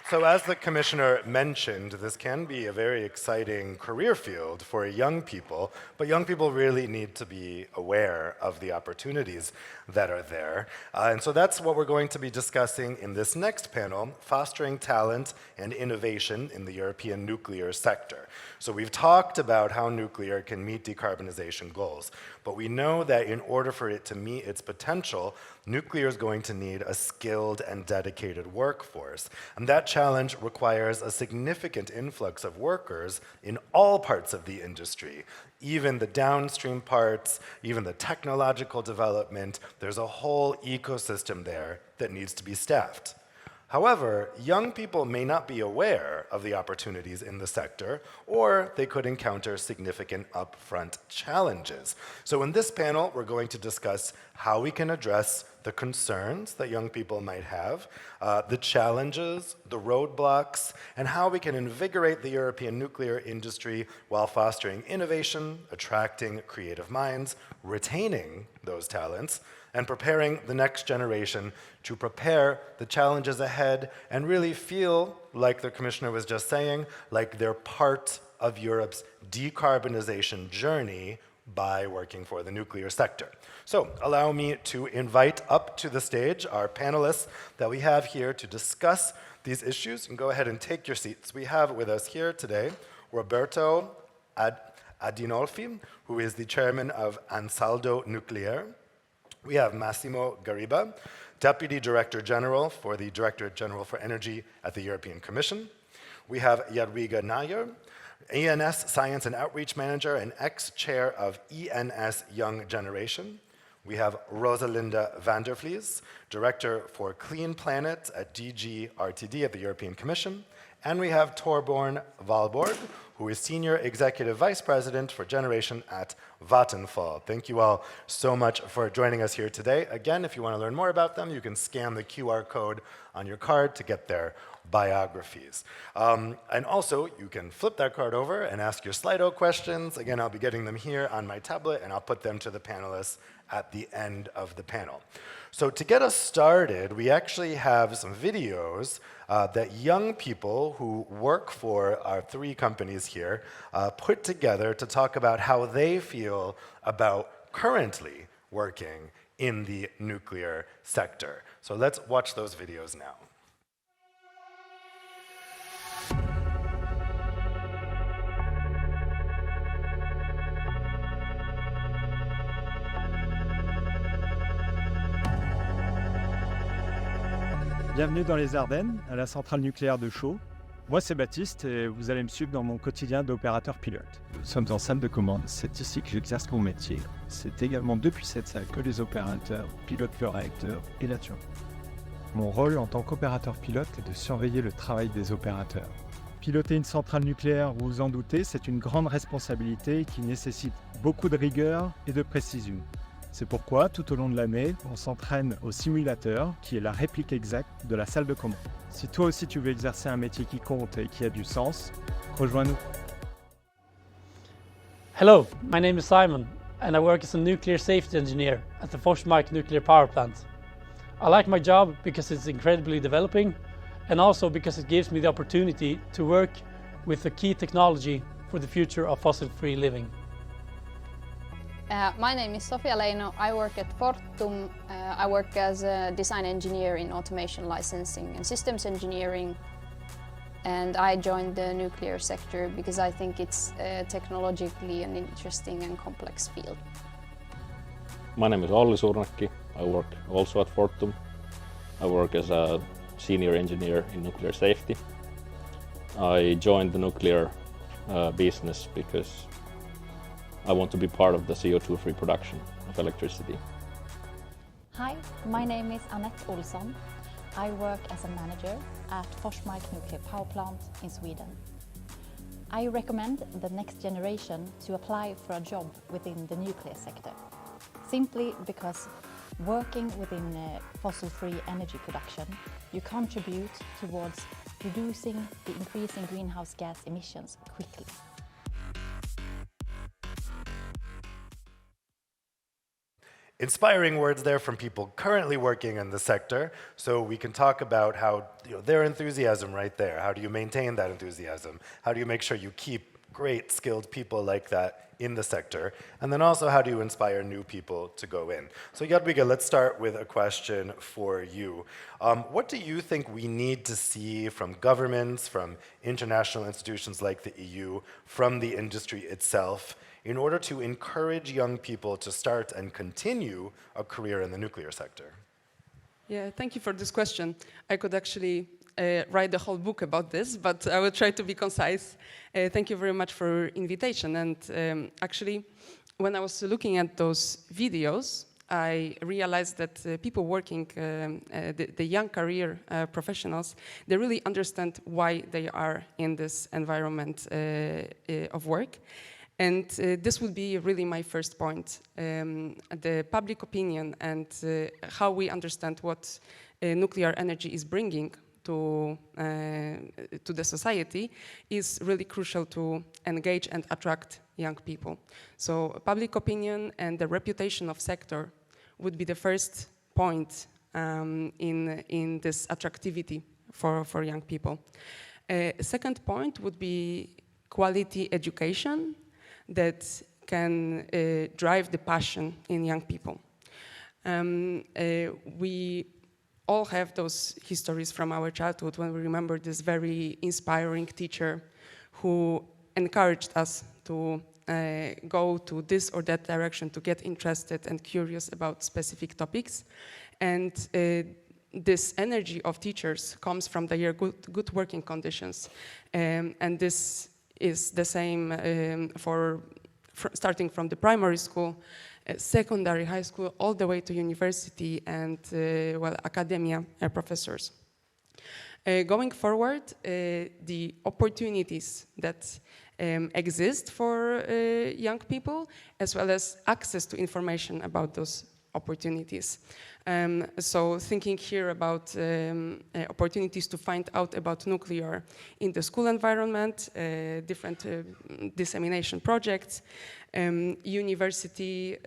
Speaker 1: So as the Commissioner mentioned, this can be a very exciting career field for young people, but young people really need to be aware of the opportunities that are there. And so that's what we're going to be discussing in this next panel, Fostering Talent and Innovation in the European Nuclear Sector. So we've talked about how nuclear can meet decarbonization goals, but we know that in order for it to meet its potential, nuclear is going to need a skilled and dedicated workforce. And that challenge requires a significant influx of workers in all parts of the industry, even the downstream parts, even the technological development. There's a whole ecosystem there that needs to be staffed. However, young people may not be aware of the opportunities in the sector, or they could encounter significant upfront challenges. So in this panel, we're going to discuss how we can address the concerns that young people might have, the challenges, the roadblocks, and how we can invigorate the European nuclear industry while fostering innovation, attracting creative minds, retaining those talents, and preparing the next generation to prepare the challenges ahead and really feel, like the Commissioner was just saying, like they're part of Europe's decarbonization journey by working for the nuclear sector. So allow me to invite up to the stage our panelists that we have here to discuss these issues, and go ahead and take your seats. We have with us here today Roberto Adinolfi, who is the chairman of Ansaldo Nuclear. We have Massimo Gariba, Deputy Director General for the Directorate General for Energy at the European Commission. We have Jadwiga Nayer, ENS Science and Outreach Manager and ex-chair of ENS Young Generation. We have Rosalinda van der Vlies, Director for Clean Planet at DG RTD at the European Commission. And we have Torborn Valborg, who is Senior Executive Vice President for Generation at Vattenfall. Thank you all so much for joining us here today. Again, if you want to learn more about them, you can scan the QR code on your card to get their biographies. And also, you can flip that card over and ask your Slido questions. Again, I'll be getting them here on my tablet, and I'll put them to the panelists at the end of the panel. So to get us started, we actually have some videos that young people who work for our three companies here put together to talk about how they feel about currently working in the nuclear sector. So let's watch those videos now.
Speaker 9: Bienvenue dans les Ardennes, à la centrale nucléaire de Chaux. Moi, c'est Baptiste et vous allez me suivre dans mon quotidien d'opérateur pilote. Nous sommes en salle de commande, c'est ici que j'exerce mon métier. C'est également depuis cette salle que les opérateurs pilotent le réacteur et la turbine. Mon rôle en tant qu'opérateur pilote est de surveiller le travail des opérateurs. Piloter une centrale nucléaire, vous vous en doutez, c'est une grande responsabilité qui nécessite beaucoup de rigueur et de précision. C'est pourquoi, tout au long de l'année, on s'entraîne au simulateur, qui est la réplique exacte de la salle de commande. Si toi aussi tu veux exercer un métier qui compte et qui a du sens, rejoins-nous.
Speaker 10: Hello, my name is Simon, and I work as a nuclear safety engineer at the Forsmark nuclear power plant. I like my job because it's incredibly developing, and also because it gives me the opportunity to work with the key technology for the future of fossil-free living.
Speaker 11: My name is Sofia Leino. I work at Fortum. I work as a design engineer in automation licensing and systems engineering. And I joined the nuclear sector because I think it's technologically an interesting and complex field.
Speaker 12: My name is Olli Surnakki. I work also at Fortum. I work as a senior engineer in nuclear safety. I joined the nuclear business because I want to be part of the CO2-free production of electricity.
Speaker 13: Hi, my name is Annette Olsson. I work as a manager at Forsmark nuclear power plant in Sweden. I recommend the next generation to apply for a job within the nuclear sector, simply because working within fossil-free energy production, you contribute towards reducing the increasing greenhouse gas emissions quickly.
Speaker 1: Inspiring words there from people currently working in the sector, so we can talk about how their enthusiasm right there. How do you maintain that enthusiasm? How do you make sure you keep great skilled people like that in the sector? And then also, how do you inspire new people to go in? So Jadwiga, let's start with a question for you. What do you think we need to see from governments, from international institutions like the EU, from the industry itself, in order to encourage young people to start and continue a career in the nuclear sector?
Speaker 14: Yeah, thank you for this question. I could actually write the whole book about this, but I will try to be concise. Thank you very much for your invitation. And actually, when I was looking at those videos, I realized that people working, the young career professionals, they really understand why they are in this environment of work. And this would be really my first point. The public opinion and how we understand what nuclear energy is bringing to the society is really crucial to engage and attract young people. So public opinion and the reputation of sector would be the first point in this attractivity for young people. Second point would be quality education that can drive the passion in young people. We all have those histories from our childhood when we remember this very inspiring teacher who encouraged us to go to this or that direction, to get interested and curious about specific topics. And this energy of teachers comes from their good working conditions. And this is the same starting from the primary school, secondary, high school, all the way to university and, academia professors. Going forward, the opportunities that exist for young people, as well as access to information about those opportunities. So thinking here about opportunities to find out about nuclear in the school environment, different dissemination projects, university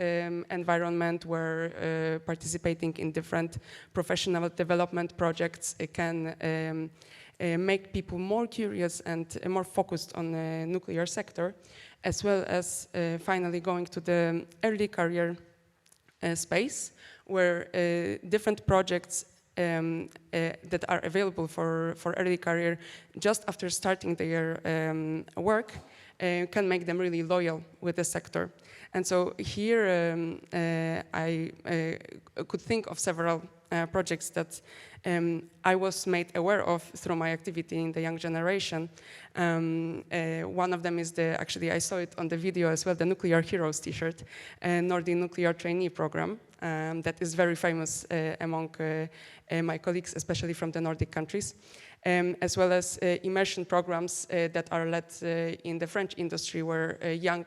Speaker 14: environment where participating in different professional development projects can make people more curious and more focused on the nuclear sector, as well as finally going to the early career space, where different projects that are available for early career just after starting their work can make them really loyal with the sector. And so here I could think of several projects that I was made aware of through my activity in the young generation. One of them is actually I saw it on the video as well, the Nuclear Heroes t-shirt, Nordic Nuclear Trainee Program, that is very famous among my colleagues, especially from the Nordic countries, as well as immersion programs that are led in the French industry, where young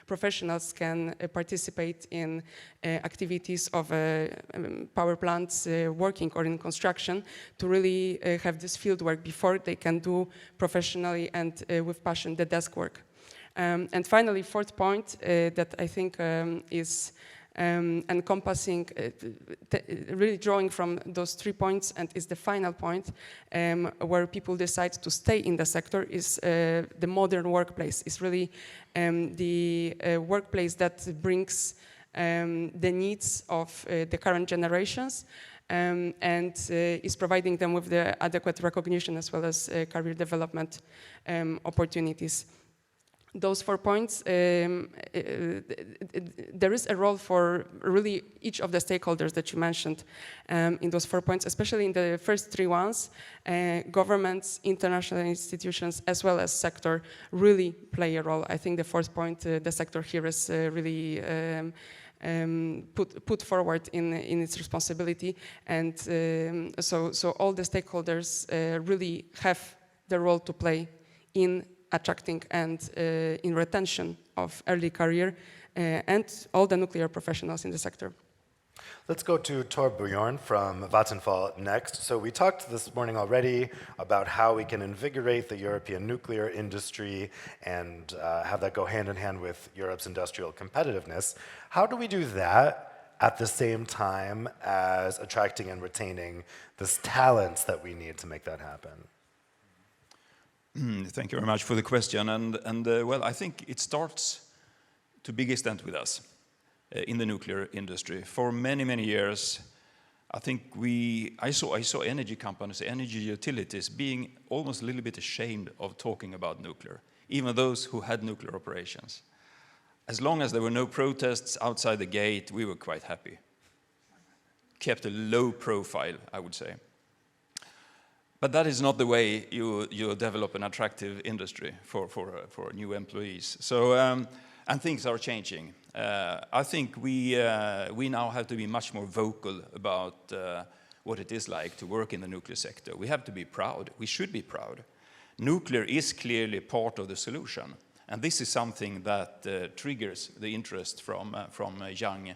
Speaker 14: professionals can participate in activities of power plants working or in construction to really have this field work before they can do professionally and with passion the desk work. And finally, fourth point that I think is encompassing, really drawing from those 3 points, and is the final point where people decide to stay in the sector, is the modern workplace. It's really the workplace that brings the needs of the current generations and is providing them with the adequate recognition as well as career development opportunities. those 4 points, there is a role for really each of the stakeholders that you mentioned in those 4 points, especially in the first 3 ones. Governments, international institutions, as well as sector really play a role. I think the 4th point, the sector here is really put forward in its responsibility, and so all the stakeholders really have the role to play in attracting and in retention of early career and all the nuclear professionals in the sector.
Speaker 1: Let's go to Torbjorn from Vattenfall next. So we talked this morning already about how we can invigorate the European nuclear industry and have that go hand in hand with Europe's industrial competitiveness. How do we do that at the same time as attracting and retaining this talents that we need to make that happen?
Speaker 15: Thank you very much for the question. Well, I think it starts to a big extent with us in the nuclear industry. For many, many years, I think I saw energy companies, energy utilities being almost a little bit ashamed of talking about nuclear, even those who had nuclear operations. As long as there were no protests outside the gate, we were quite happy. Kept a low profile, I would say. But that is not the way you develop an attractive industry for new employees. So, and things are changing. I think we now have to be much more vocal about what it is like to work in the nuclear sector. We have to be proud. We should be proud. Nuclear is clearly part of the solution. And this is something that triggers the interest from young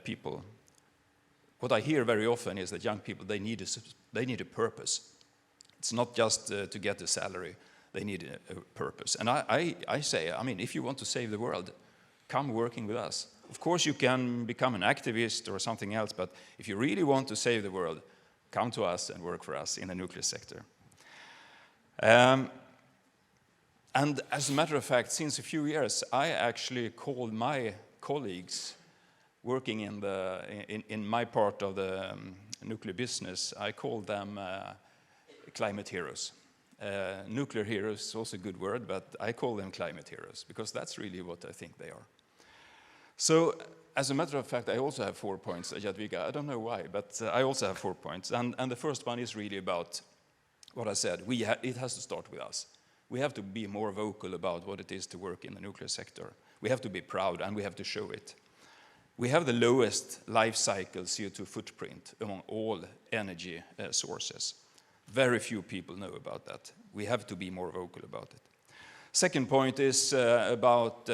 Speaker 15: people. What I hear very often is that young people, they need a purpose. It's not just to get a salary. They need a purpose. And I say, I mean, if you want to save the world, come working with us. Of course, you can become an activist or something else, but if you really want to save the world, come to us and work for us in the nuclear sector. And as a matter of fact, since a few years, I actually called my colleagues working in my part of the nuclear business, I call them climate heroes. Nuclear heroes is also a good word, but I call them climate heroes because that's really what I think they are. So, as a matter of fact, I also have 4 points, Jadwiga. I don't know why, but I also have 4 points. And the first one is really about what I said. It has to start with us. We have to be more vocal about what it is to work in the nuclear sector. We have to be proud, and we have to show it. We have the lowest life cycle CO2 footprint among all energy sources. Very few people know about that. We have to be more vocal about it. Second point is about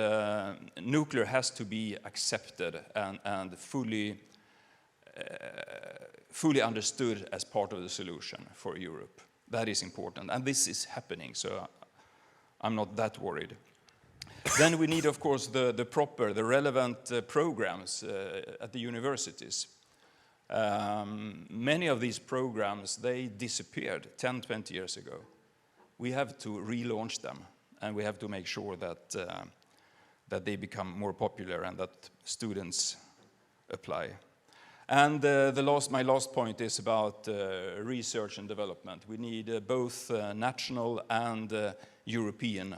Speaker 15: nuclear has to be accepted and fully understood as part of the solution for Europe. That is important, and this is happening, so I'm not that worried. Then we need, of course, the relevant programs at the universities. Many of these programs, they disappeared 10, 20 years ago. We have to relaunch them, and we have to make sure that they become more popular and that students apply. And my last point is about research and development. We need both national and European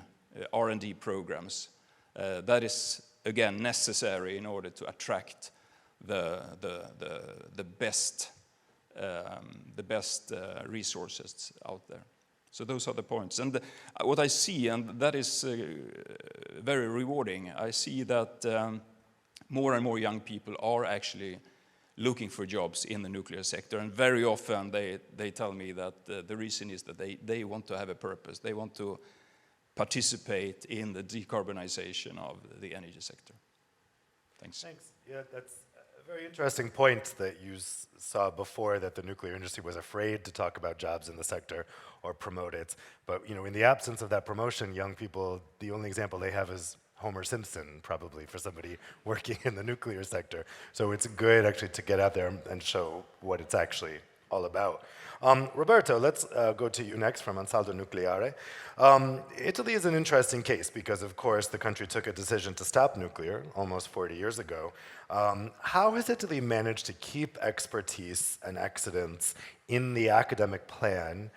Speaker 15: R&D programs. That is, again, necessary in order to attract the best resources out there. So those are the points. And what I see, and that is very rewarding, I see that more and more young people are actually looking for jobs in the nuclear sector. And very often they tell me that the reason is that they want to have a purpose. They want to participate in the decarbonization of the energy sector. Thanks.
Speaker 1: Thanks. Yeah, that's a very interesting point that you saw before, that the nuclear industry was afraid to talk about jobs in the sector or promote it. But in the absence of that promotion, young people, the only example they have is Homer Simpson, probably, for somebody working in the nuclear sector. So it's good, actually, to get out there and show what it's actually all about. Roberto, let's go to you next from Ansaldo Nucleare. Italy is an interesting case because, of course, the country took a decision to stop nuclear almost 40 years ago. How has Italy managed to keep expertise and excellence in the academic plan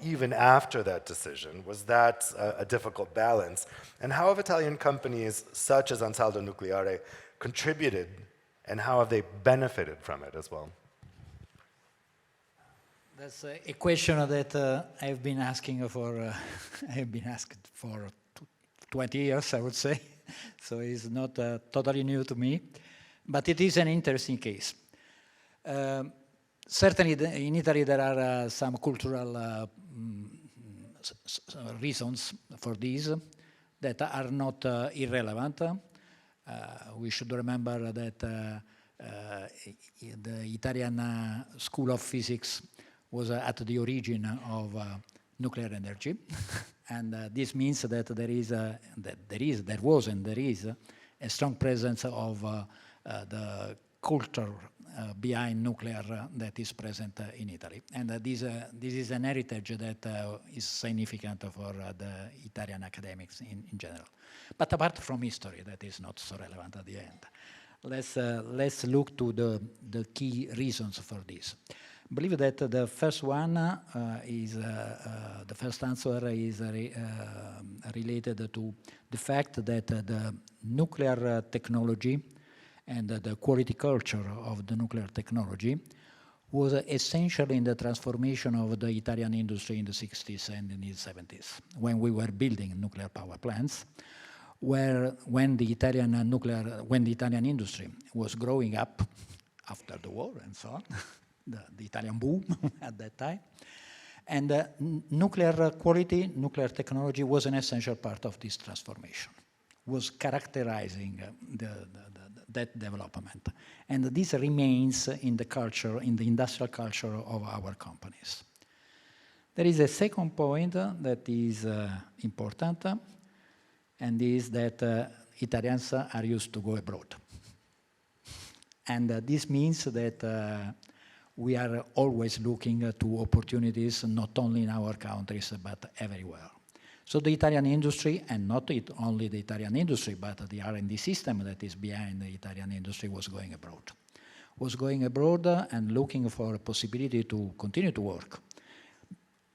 Speaker 1: even after that decision? Was that a difficult balance? And how have Italian companies such as Ansaldo Nucleare contributed, and how have they benefited from it as well?
Speaker 16: That's a question that I've been asking for. I've been asked for 20 years, I would say. So it's not totally new to me, but it is an interesting case. Certainly, in Italy, there are some cultural reasons for this that are not irrelevant. We should remember that the Italian School of Physics was at the origin of nuclear energy, and this means that there was a strong presence of the culture behind nuclear that is present in Italy. And this is an heritage that is significant for the Italian academics in general. But apart from history, that is not so relevant at the end. Let's look to the key reasons for this. I believe that the first one the first answer is related to the fact that the nuclear technology and the quality culture of the nuclear technology was essential in the transformation of the Italian industry in the 60s and in the 70s, when we were building nuclear power plants, when the Italian industry was growing up after the war and so on, the Italian boom at that time, and nuclear quality, nuclear technology was an essential part of this transformation, was characterizing that development. And this remains in the culture, in the industrial culture of our companies. There is a second point that is important, and is that Italians are used to go abroad. And this means that we are always looking to opportunities not only in our countries, but everywhere. So the Italian industry, and not only the Italian industry, but the R&D system that is behind the Italian industry was going abroad. Was going abroad and looking for a possibility to continue to work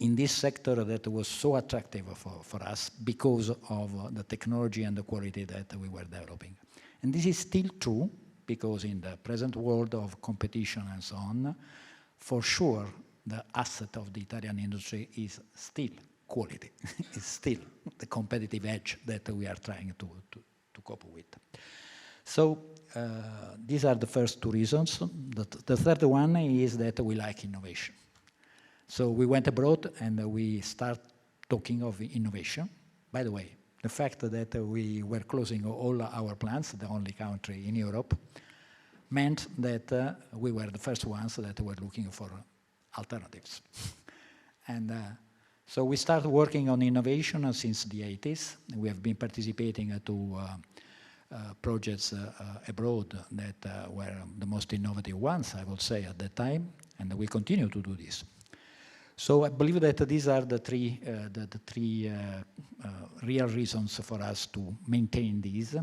Speaker 16: in this sector that was so attractive for us because of the technology and the quality that we were developing. And this is still true, because in the present world of competition and so on, for sure, the asset of the Italian industry is still quality. It's still the competitive edge that we are trying to cope with. So these are the first two reasons. The third one is that we like innovation. So we went abroad and we start talking of innovation. By the way, the fact that we were closing all our plants, the only country in Europe, meant that we were the first ones that were looking for alternatives. And so we started working on innovation since the 80s. We have been participating to projects abroad that were the most innovative ones, I would say, at that time, and we continue to do this. So I believe that these are the three real reasons for us to maintain these.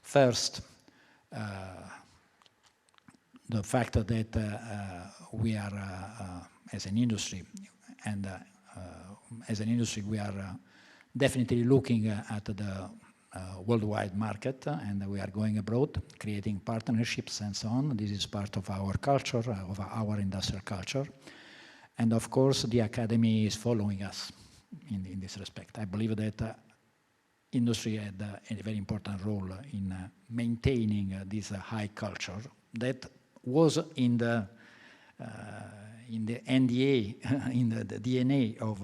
Speaker 16: First, the fact that we are, as an industry, and as an industry, we are definitely looking at the worldwide market, and we are going abroad, creating partnerships and so on. This is part of our culture, of our industrial culture. And of course, the academy is following us in this respect. I believe that industry had a very important role in maintaining this high culture that was in the NDA, in the DNA of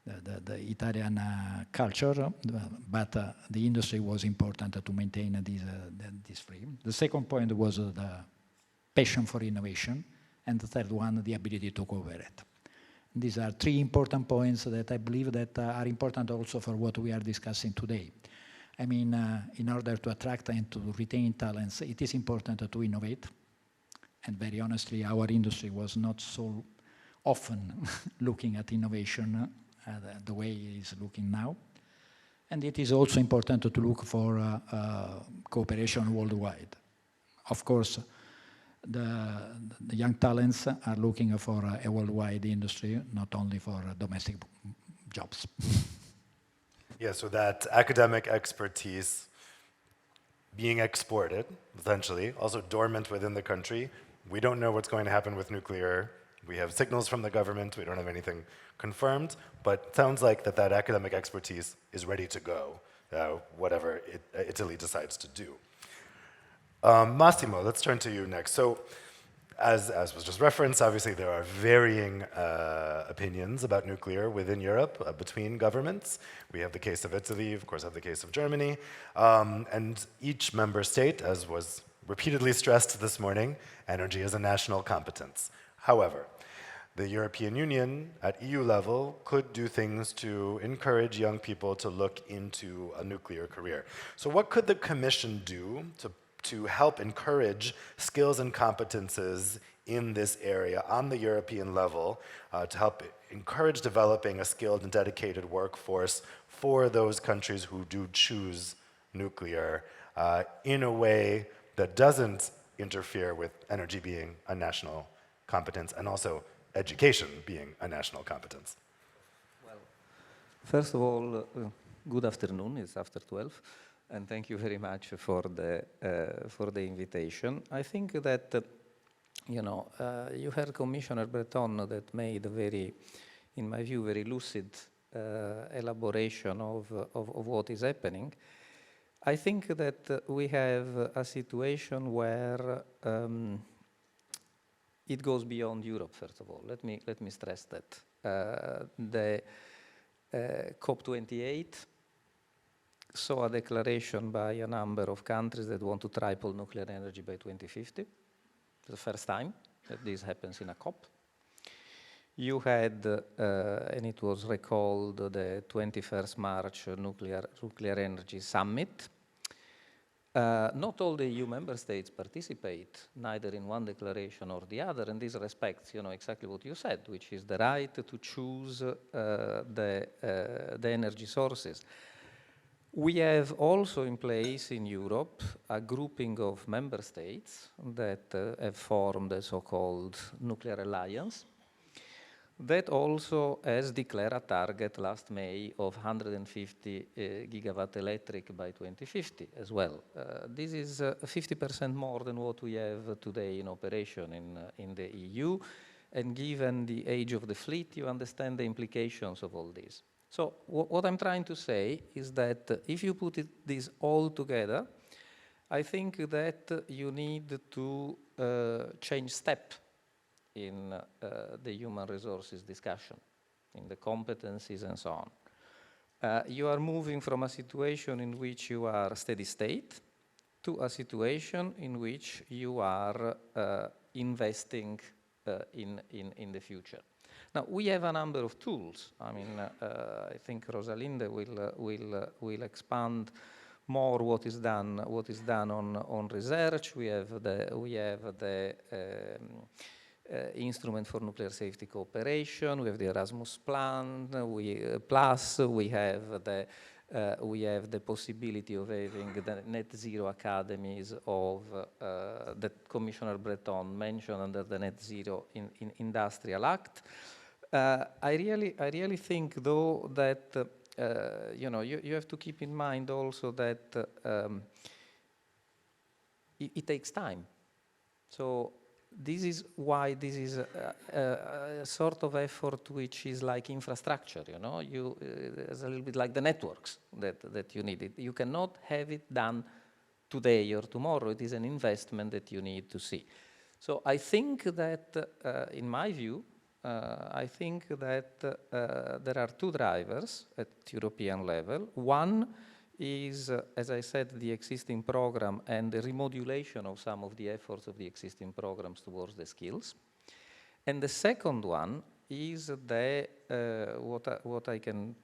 Speaker 16: the Italian culture, but the industry was important to maintain this frame. The second point was the passion for innovation, and the third one, the ability to cooperate. These are three important points that I believe that are important also for what we are discussing today. I mean, in order to attract and to retain talents, it is important to innovate. And very honestly, our industry was not so often looking at innovation the way it is looking now. And it is also important to look for cooperation worldwide. Of course, the young talents are looking for a worldwide industry, not only for domestic jobs.
Speaker 1: Yeah, so that academic expertise being exported, essentially, also dormant within the country. We don't know what's going to happen with nuclear. We have signals from the government. We don't have anything confirmed, but it sounds like that academic expertise is ready to go, whatever Italy decides to do. Massimo, let's turn to you next. So, as was just referenced, obviously there are varying opinions about nuclear within Europe between governments. We have the case of Italy, of course, have the case of Germany, and each member state, as was repeatedly stressed this morning, energy is a national competence. However, the European Union at EU level could do things to encourage young people to look into a nuclear career. So what could the Commission do to help encourage skills and competences in this area on the European level, to help encourage developing a skilled and dedicated workforce for those countries who do choose nuclear in a way that doesn't interfere with energy being a national competence and also education being a national competence?
Speaker 17: Well, first of all, good afternoon. It's after 12. And thank you very much for the invitation. I think that, you heard Commissioner Breton that made a very, in my view, very lucid elaboration of what is happening. I think that we have a situation where it goes beyond Europe, first of all. Let me stress that. The COP28 saw a declaration by a number of countries that want to triple nuclear energy by 2050. It's the first time that this happens in a COP. You had, and it was recalled, the 21st March Nuclear Energy Summit. Not all the EU member states participate, neither in one declaration or the other, and this respects, exactly what you said, which is the right to choose the energy sources. We have also in place in Europe a grouping of member states that have formed the so-called Nuclear Alliance that also has declared a target last May of 150 gigawatt electric by 2050 as well. This is 50% more than what we have today in operation in the EU, and given the age of the fleet, you understand the implications of all this. So what I'm trying to say is that if you put this all together, I think that you need to change step in the human resources discussion, in the competencies and so on. You are moving from a situation in which you are steady state to a situation in which you are investing in the future. Now, we have a number of tools. I mean, I think Rosalinde will expand more what is done on research. We have the instrument for nuclear safety cooperation. We have the Erasmus Plan. We have the possibility of having the net zero academies that Commissioner Breton mentioned under the Net Zero Industrial Act. I really think, though, that you have to keep in mind also that it takes time. So this is why this is a sort of effort which is like infrastructure. It's a little bit like the networks that you need. You cannot have it done today or tomorrow. It is an investment that you need to see. So I think that, in my view, I think that there are two drivers at European level. One is, as I said, the existing program and the remodulation of some of the efforts of the existing programs towards the skills. And the second one is what I can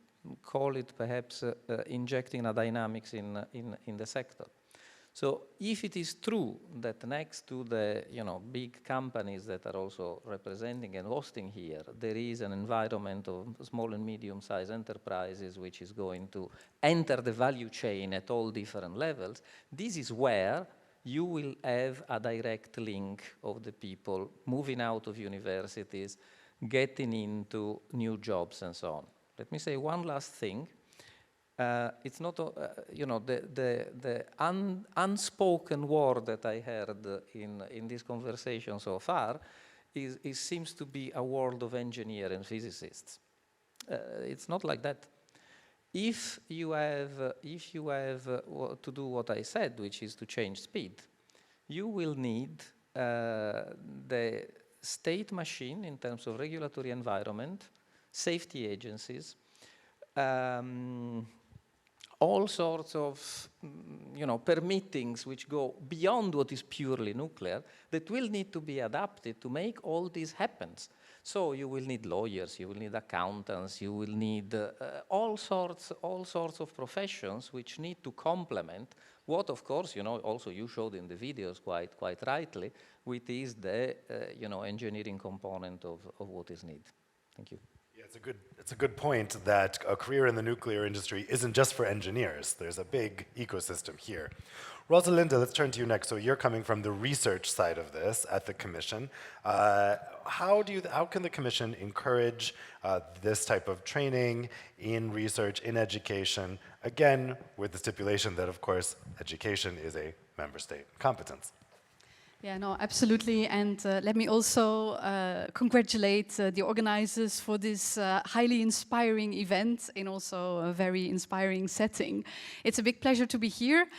Speaker 17: call it perhaps injecting a dynamics in the sector. So if it is true that next to the big companies that are also representing and hosting here, there is an environment of small and medium-sized enterprises which is going to enter the value chain at all different levels, this is where you will have a direct link of the people moving out of universities, getting into new jobs and so on. Let me say one last thing. It's not, the unspoken word that I heard in this conversation so far seems to be a world of engineers and physicists. It's not like that. If you have to do what I said, which is to change speed, you will need the state machine in terms of regulatory environment, safety agencies, all sorts of permittings which go beyond what is purely nuclear that will need to be adapted to make all this happen. So you will need lawyers, you will need accountants, you will need all sorts of professions which need to complement what, of course, also you showed in the videos quite rightly, which is the engineering component of what is needed. Thank you.
Speaker 1: Yeah, it's a good point that a career in the nuclear industry isn't just for engineers. There's a big ecosystem here. Rosalinda, let's turn to you next. So you're coming from the research side of this at the Commission. How can the Commission encourage this type of training in research, in education, again, with the stipulation that, of course, education is a member state competence?
Speaker 3: Yeah, no, absolutely. And let me also congratulate the organizers for this highly inspiring event in also a very inspiring setting. It's a big pleasure to be here.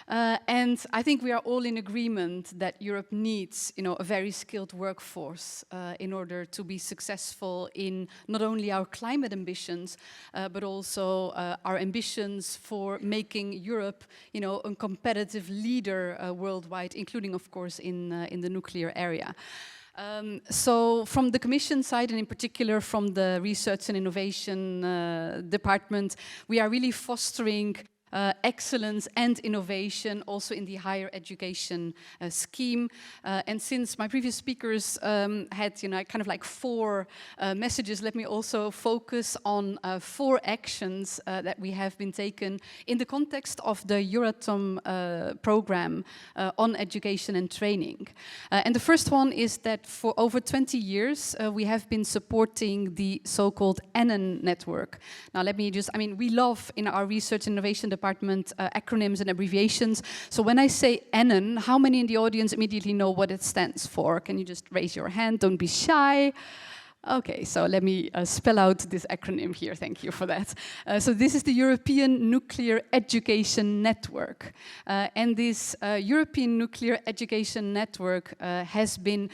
Speaker 3: And I think we are all in agreement that Europe needs, a very skilled workforce in order to be successful in not only our climate ambitions, but also our ambitions for making Europe, a competitive leader worldwide, including, of course, in the nuclear area. So from the Commission side, and in particular from the Research and Innovation Department, we are really fostering excellence and innovation also in the higher education scheme. And since my previous speakers had kind of like 4 messages, let me also focus on 4 actions that we have been taken in the context of the Euratom program on education and training. And the first one is that for over 20 years we have been supporting the so-called ENN network. Now let me just, we love in our Research and Innovation Department acronyms and abbreviations. So when I say ENN, how many in the audience immediately know what it stands for? Can you just raise your hand? Don't be shy. Okay, so let me spell out this acronym here. Thank you for that. So this is the European Nuclear Education Network. And this European Nuclear Education Network has been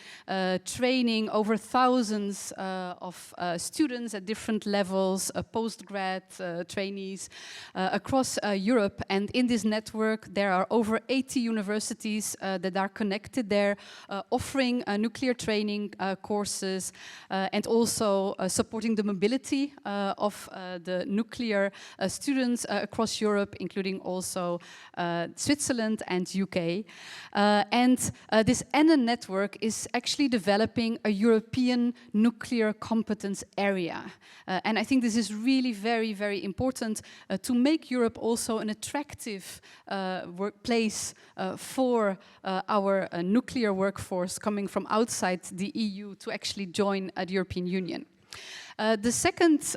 Speaker 3: training over thousands of students at different levels, postgrad trainees across Europe. And in this network, there are over 80 universities that are connected there, offering nuclear training courses, and also supporting the mobility of the nuclear students across Europe, including also Switzerland and UK. And this ENN network is actually developing a European nuclear competence area. And I think this is really very, very important to make Europe also an attractive workplace for our nuclear workforce coming from outside the EU to actually join the European Union. The second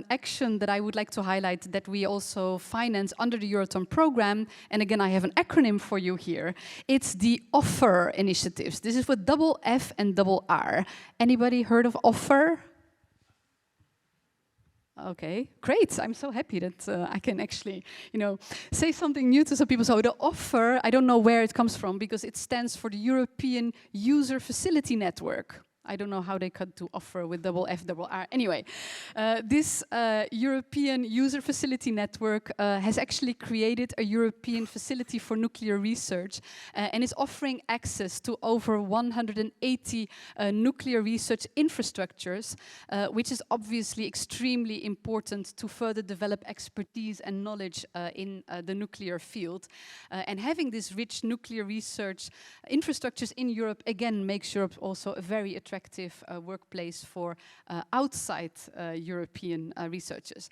Speaker 3: action that I would like to highlight that we also finance under the Euratom program, and again I have an acronym for you here, it's the OFFER initiatives. This is with double F and double R. Anybody heard of OFFER? Okay, great. I'm so happy that I can actually, say something new to some people. So the OFFER, I don't know where it comes from because it stands for the European User Facility Network. I don't know how they could do offer with double F, double R. Anyway, this European User Facility Network has actually created a European facility for nuclear research and is offering access to over 180 nuclear research infrastructures, which is obviously extremely important to further develop expertise and knowledge in the nuclear field. And having this rich nuclear research infrastructures in Europe, again, makes Europe also a very attractive
Speaker 18: attractive workplace for outside European researchers.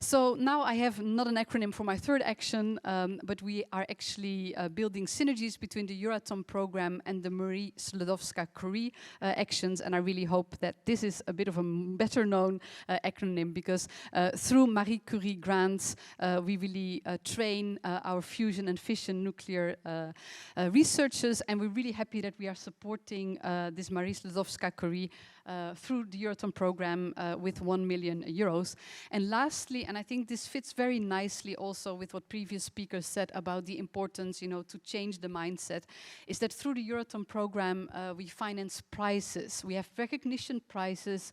Speaker 18: So now I have not an acronym for my third action, but we are actually building synergies between the Euratom program and the Marie Sklodowska-Curie actions, and I really hope that this is a bit of a better known acronym, because through Marie Curie grants we really train our fusion and fission nuclear researchers, and we're really happy that we are supporting this Marie Sklodowska-Curie through the Euratom program with 1 million euros. And lastly, and I think this fits very nicely also with what previous speakers said about the importance, to change the mindset, is that through the Euratom program we finance prizes. We have recognition prizes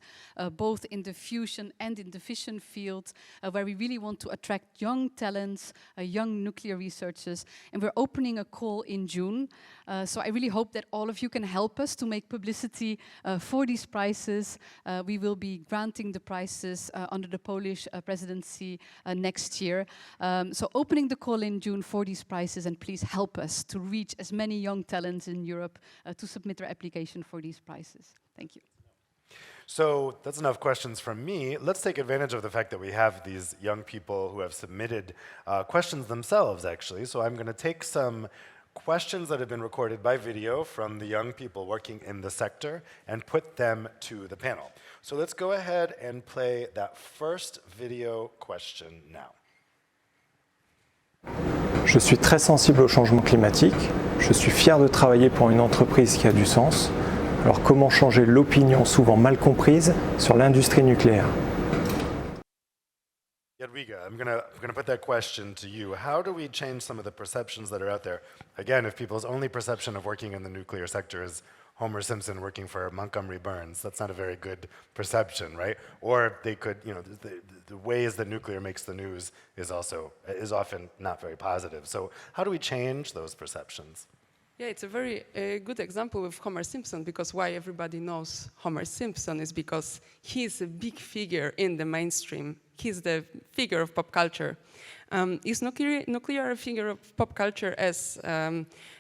Speaker 18: both in the fusion and in the fission field, where we really want to attract young talents, young nuclear researchers, and we're opening a call in June. So I really hope that all of you can help us to make publicity for these prizes. We will be granting the prizes under the Polish presidency next year. So opening the call in June for these prizes, and please help us to reach as many young talents in Europe to submit their application for these prizes. Thank you.
Speaker 1: So that's enough questions from me. Let's take advantage of the fact that we have these young people who have submitted questions themselves, actually. So I'm going to take some questions that have been recorded by video from the young people working in the sector and put them to the panel. So let's go ahead and play that first video question now.
Speaker 19: Je suis très sensible au changement climatique. Je suis fier de travailler pour une entreprise qui a du sens. Alors comment changer l'opinion souvent mal comprise sur l'industrie nucléaire?
Speaker 1: Jadwiga, I'm gonna put that question to you. How do we change some of the perceptions that are out there? Again, if people's only perception of working in the nuclear sector is Homer Simpson working for Montgomery Burns, that's not a very good perception, right? Or they could, the ways that nuclear makes the news is often not very positive. So how do we change those perceptions?
Speaker 14: Yeah, it's a very good example of Homer Simpson, because why everybody knows Homer Simpson is because he's a big figure in the mainstream. He's the figure of pop culture. Is nuclear a figure of pop culture as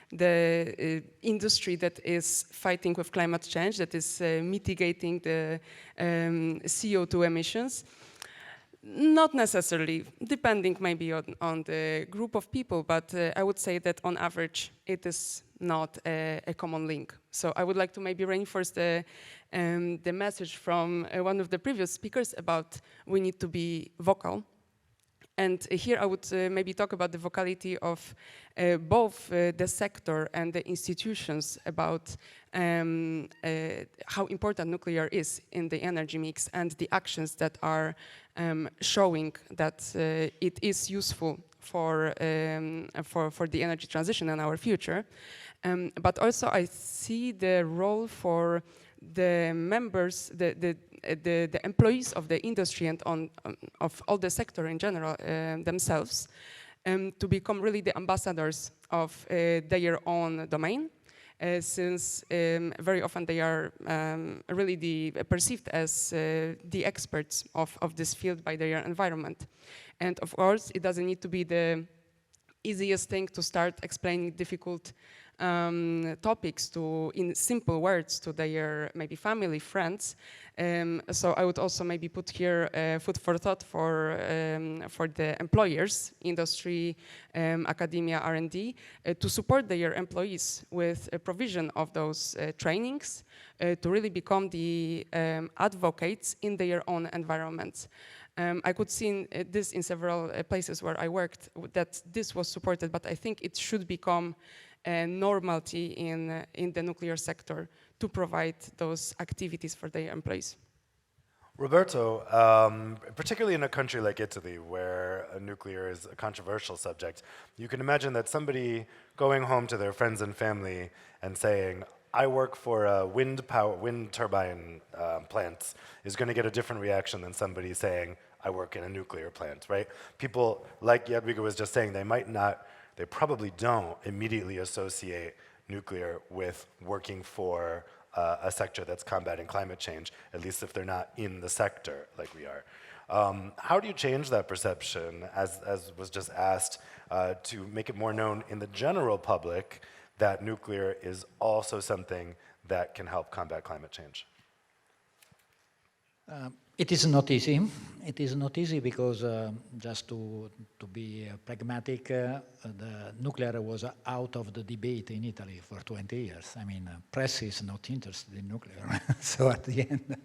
Speaker 14: the industry that is fighting with climate change, that is mitigating the CO2 emissions? Not necessarily, depending maybe on the group of people, but I would say that on average it is not a common link. So I would like to maybe reinforce the message from one of the previous speakers about we need to be vocal. And here I would maybe talk about the vocality of both the sector and the institutions about how important nuclear is in the energy mix, and the actions that are showing that it is useful for the energy transition and our future. But also I see the role for the members, the employees of the industry and of all the sector in general themselves, to become really the ambassadors of their own domain, since very often they are really perceived as the experts of this field by their environment. And of course, it doesn't need to be the easiest thing to start explaining difficult topics in simple words to their maybe family, friends. So I would also maybe put here food for thought for the employers, industry, academia, R&D, to support their employees with a provision of those trainings to really become the advocates in their own environments. I could see this in several places where I worked, that this was supported, but I think it should become a normality in the nuclear sector to provide those activities for their employees.
Speaker 1: Roberto, particularly in a country like Italy, where nuclear is a controversial subject, you can imagine that somebody going home to their friends and family and saying, I work for a wind turbine plant, is going to get a different reaction than somebody saying, I work in a nuclear plant, right? People, like Jadwiga was just saying, they probably don't immediately associate nuclear with working for a sector that's combating climate change, at least if they're not in the sector like we are. How do you change that perception, as was just asked, to make it more known in the general public that nuclear is also something that can help combat climate change?
Speaker 16: It is not easy. It is not easy because, just to be pragmatic, the nuclear was out of the debate in Italy for 20 years. I mean, press is not interested in nuclear. So at the end,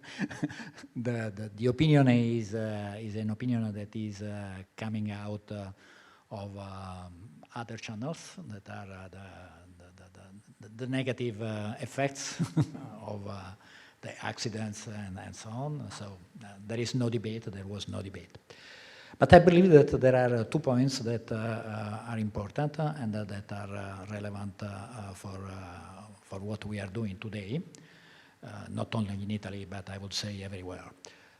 Speaker 16: the opinion is an opinion that is coming out of other channels that are the negative effects of the accidents and so on. So there is no debate, there was no debate. But I believe that there are 2 points that are important and that are relevant for what we are doing today, not only in Italy, but I would say everywhere.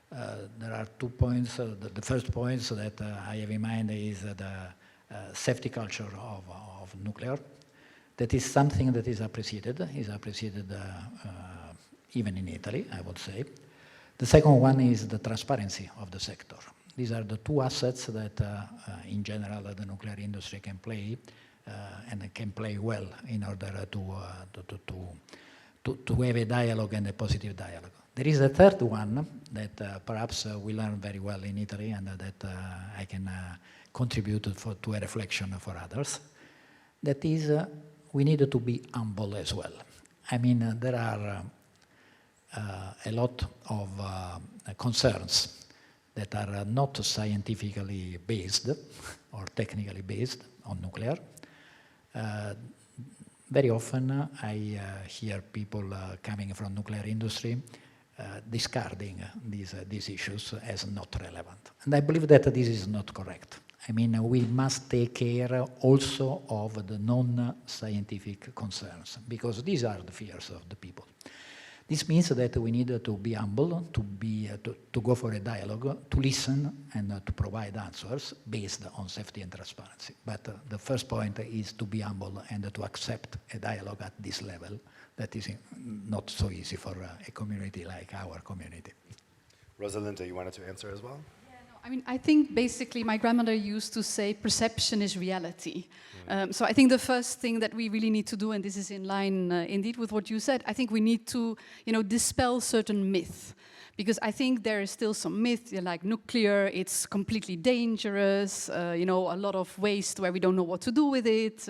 Speaker 16: There are 2 points. The first point that I have in mind is the safety culture of nuclear. That is something that is appreciated even in Italy, I would say. The second one is the transparency of the sector. These are the 2 assets that, in general, the nuclear industry can play, and can play well in order to have a dialogue and a positive dialogue. There is a third one that perhaps we learn very well in Italy and that I can contribute to a reflection for others. That is, we need to be humble as well. I mean, there are a lot of concerns that are not scientifically based or technically based on nuclear. Very often I hear people coming from nuclear industry discarding these issues as not relevant. And I believe that this is not correct. I mean, we must take care also of the non-scientific concerns, because these are the fears of the people. This means that we need to be humble, to go for a dialogue, to listen and to provide answers based on safety and transparency. But the first point is to be humble and to accept a dialogue at this level that is not so easy for a community like our community.
Speaker 1: Rosalinda, you wanted to answer as well?
Speaker 18: I mean, I think basically my grandmother used to say perception is reality. So I think the first thing that we really need to do, and this is in line indeed with what you said, I think we need to, dispel certain myths. Because I think there is still some myth, like nuclear, it's completely dangerous, a lot of waste where we don't know what to do with it,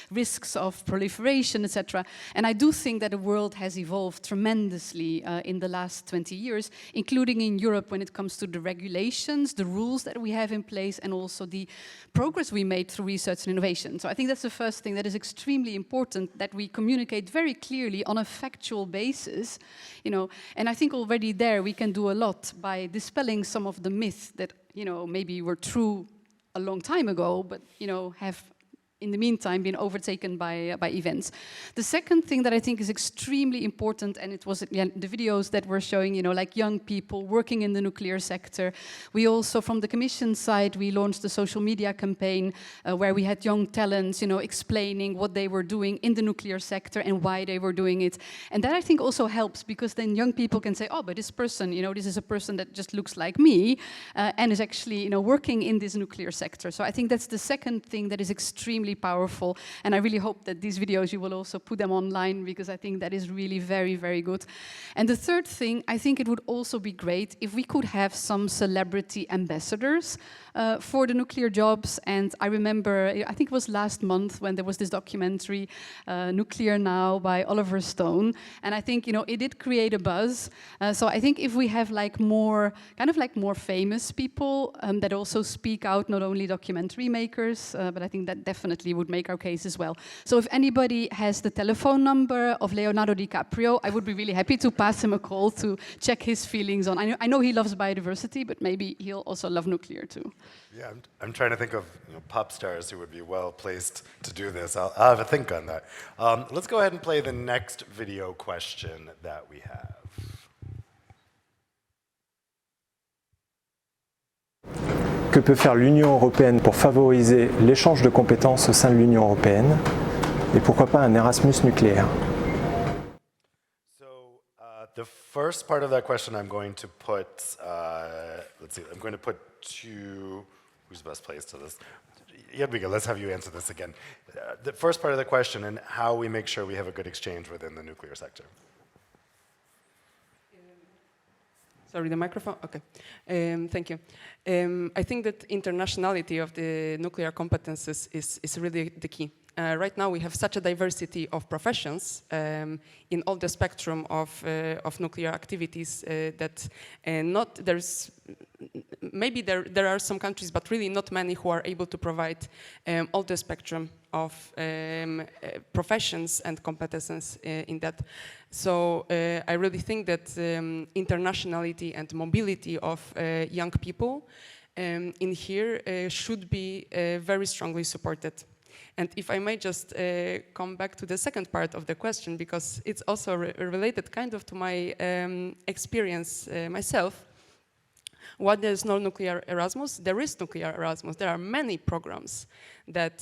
Speaker 18: risks of proliferation, etc. And I do think that the world has evolved tremendously in the last 20 years, including in Europe when it comes to the regulations, the rules that we have in place, and also the progress we made through research and innovation. So I think that's the first thing that is extremely important, that we communicate very clearly on a factual basis, and I think already there we can do a lot by dispelling some of the myths that maybe were true a long time ago, but have in the meantime been overtaken by events. The second thing that I think is extremely important, and it was the videos that were showing, like young people working in the nuclear sector. We also, from the Commission side, we launched a social media campaign where we had young talents, explaining what they were doing in the nuclear sector and why they were doing it. And that I think also helps, because then young people can say, oh, but this person, this is a person that just looks like me and is actually, working in this nuclear sector. So I think that's the second thing that is extremely powerful, and I really hope that these videos, you will also put them online, because I think that is really very, very good. And the third thing, I think it would also be great if we could have some celebrity ambassadors for the nuclear jobs. And I remember, I think it was last month when there was this documentary, Nuclear Now, by Oliver Stone, and I think, it did create a buzz. So I think if we have more famous people that also speak out, not only documentary makers, but I think that definitely would make our case as well. So if anybody has the telephone number of Leonardo DiCaprio, I would be really happy to pass him a call to check his feelings on. I know he loves biodiversity, but maybe he'll also love nuclear too.
Speaker 1: Yeah, I'm trying to think of pop stars who would be well placed to do this. I'll have a think on that. Let's go ahead and play the next video question that we have.
Speaker 19: Que peut faire l'Union européenne pour favoriser l'échange de compétences au sein de l'Union européenne? Et pourquoi pas un Erasmus nucléaire?
Speaker 1: So the first part of that question I'm going to put, let's see, I'm going to put to, who's best placed to this? Jadwiga, let's have you answer this again. The first part of the question, and how we make sure we have a good exchange within the nuclear sector.
Speaker 14: Sorry, the microphone? Okay. Thank you. I think that internationality of the nuclear competences is really the key. Right now we have such a diversity of professions in all the spectrum of nuclear activities that maybe there are some countries, but really not many who are able to provide all the spectrum of professions and competences in that. So I really think that internationality and mobility of young people in here should be very strongly supported. And if I may just come back to the second part of the question, because it's also related kind of to my experience myself. What is non-nuclear Erasmus? There is nuclear Erasmus. There are many programs that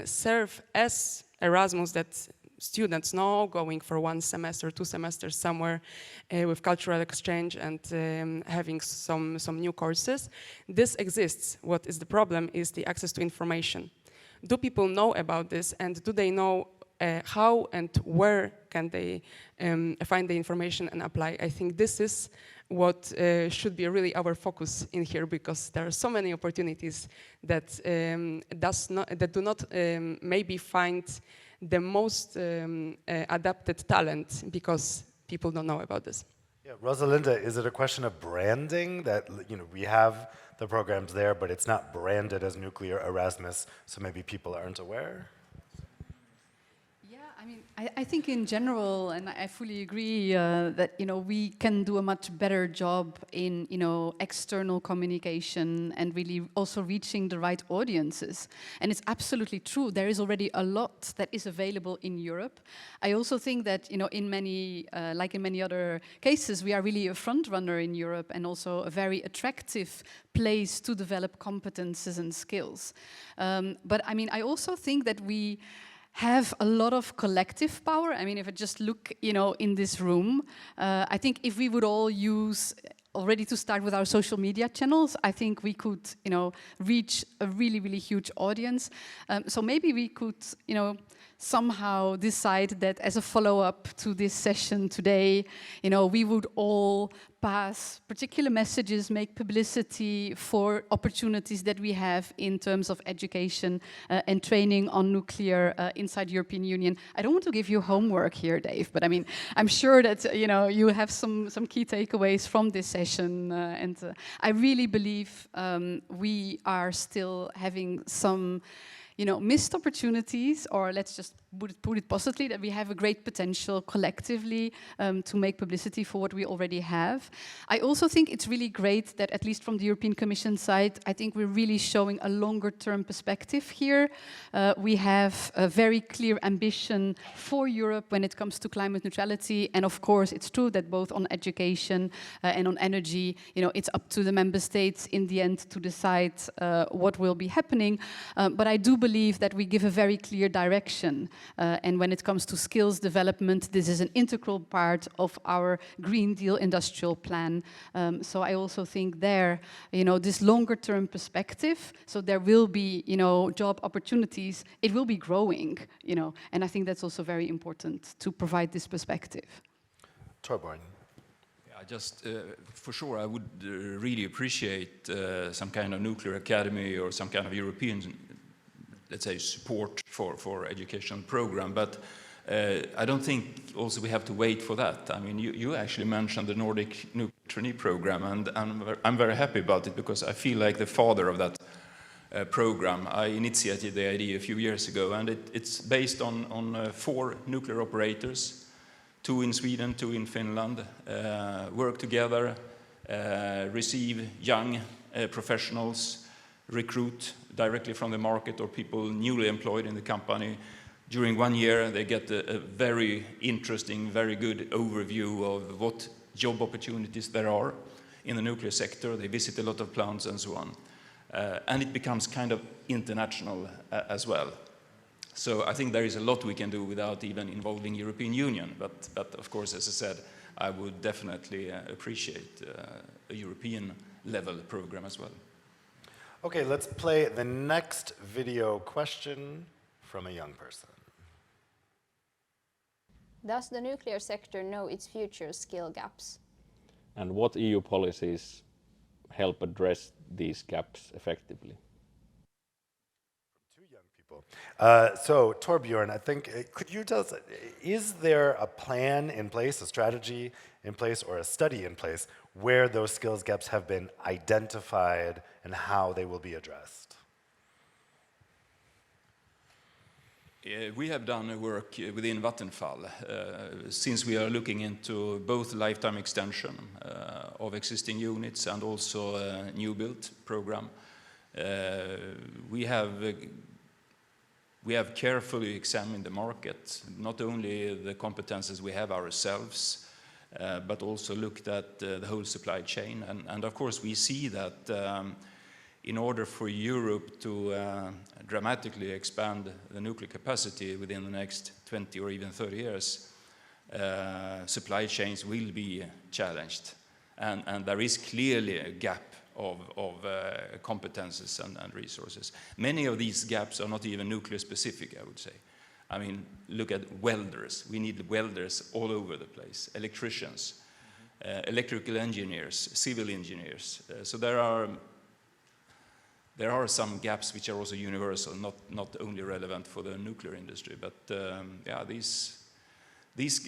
Speaker 14: serve as Erasmus that students know, going for 1 semester, 2 semesters somewhere with cultural exchange and having some new courses. This exists. What is the problem is the access to information. Do people know about this, and do they know how and where can they find the information and apply? I think this is what should be really our focus in here, because there are so many opportunities that do not maybe find the most adapted talent because people don't know about this.
Speaker 1: Yeah, Rosalinda, is it a question of branding that, you know, we have the programs there, but it's not branded as nuclear Erasmus, so maybe people aren't aware?
Speaker 18: I mean, I think in general, and I fully agree that, you know, we can do a much better job in, you know, external communication and really also reaching the right audiences. And it's absolutely true. There is already a lot that is available in Europe. I also think that, you know, in many, like in many other cases, we are really a front runner in Europe and also a very attractive place to develop competences and skills. But I mean, I also think that we have a lot of collective power. I mean, if I just look, you know, in this room, I think if we would all use, already to start with our social media channels, I think we could, you know, reach a really, really huge audience. So maybe we could, you know, somehow decide that as a follow-up to this session today, you know, we would all pass particular messages, make publicity for opportunities that we have in terms of education and training on nuclear inside European Union. I don't want to give you homework here, Dave, but I mean, I'm sure that, you know, you have some key takeaways from this session. And I really believe we are still having some, you know, missed opportunities, or let's just put it positively, that we have a great potential collectively to make publicity for what we already have. I also think it's really great that, at least from the European Commission side, I think we're really showing a longer term perspective here. We have a very clear ambition for Europe when it comes to climate neutrality. And of course, it's true that both on education and on energy, you know, it's up to the member states in the end to decide what will be happening. But I do believe that we give a very clear direction. And when it comes to skills development, this is an integral part of our Green Deal industrial plan. So I also think there, you know, this longer term perspective, so there will be, you know, job opportunities, it will be growing, you know, and I think that's also very important to provide this perspective.
Speaker 1: Torbjörn.
Speaker 15: Yeah, just for sure, I would really appreciate some kind of nuclear academy or some kind of European, let's say, support for education program, but I don't think also we have to wait for that. I mean, you actually mentioned the Nordic Nuclear Trainee Program, and I'm very happy about it because I feel like the father of that program. I initiated the idea a few years ago, and it's based on 4 nuclear operators, 2 in Sweden, 2 in Finland, work together, receive young professionals, recruit directly from the market or people newly employed in the company. During 1 year, they get a very interesting, very good overview of what job opportunities there are in the nuclear sector. They visit a lot of plants and so on. And it becomes kind of international as well. So I think there is a lot we can do without even involving European Union. But of course, as I said, I would definitely appreciate a European level program as well.
Speaker 1: Okay, let's play the next video question from a young person.
Speaker 11: Does the nuclear sector know its future skill gaps?
Speaker 12: and what EU policies help address these gaps effectively?
Speaker 1: Two young people. So Torbjorn, I think, could you tell us, is there a plan in place, a strategy in place, or a study in place where those skills gaps have been identified and how they will be addressed?
Speaker 15: We have done work within Vattenfall since we are looking into both lifetime extension of existing units and also a new build program. We have carefully examined the market, not only the competences we have ourselves, but also looked at the whole supply chain. And of course, we see that in order for Europe to dramatically expand the nuclear capacity within the next 20 or even 30 years, supply chains will be challenged. And there is clearly a gap of competences and resources. Many of these gaps are not even nuclear specific, I would say. I mean, look at welders. We need welders all over the place, electricians, electrical engineers, civil engineers. So there are some gaps which are also universal, not only relevant for the nuclear industry, but yeah, these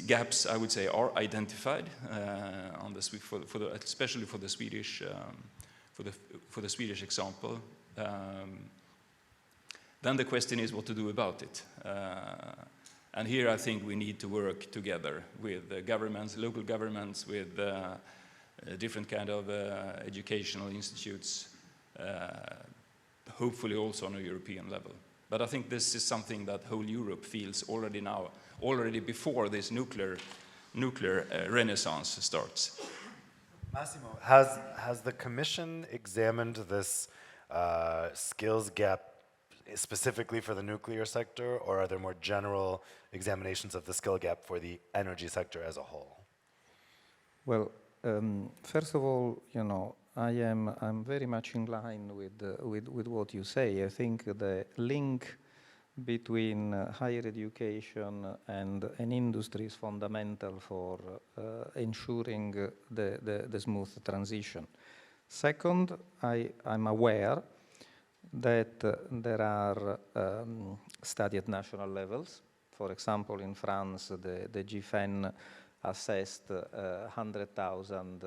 Speaker 15: gaps, I would say, are identified especially for the Swedish example. Then the question is what to do about it. And here I think we need to work together with governments, local governments, with different kind of educational institutes, hopefully also on a European level. But I think this is something that whole Europe feels already now, already before this nuclear renaissance starts.
Speaker 1: Massimo, has the Commission examined this skills gap specifically for the nuclear sector, or are there more general examinations of the skill gap for the energy sector as a whole?
Speaker 17: Well, first of all, you know, I'm very much in line with what you say. I think the link between higher education and an industry is fundamental for ensuring the smooth transition. Second, I'm aware that there are studies at national levels. For example, in France, the GFEN assessed 100,000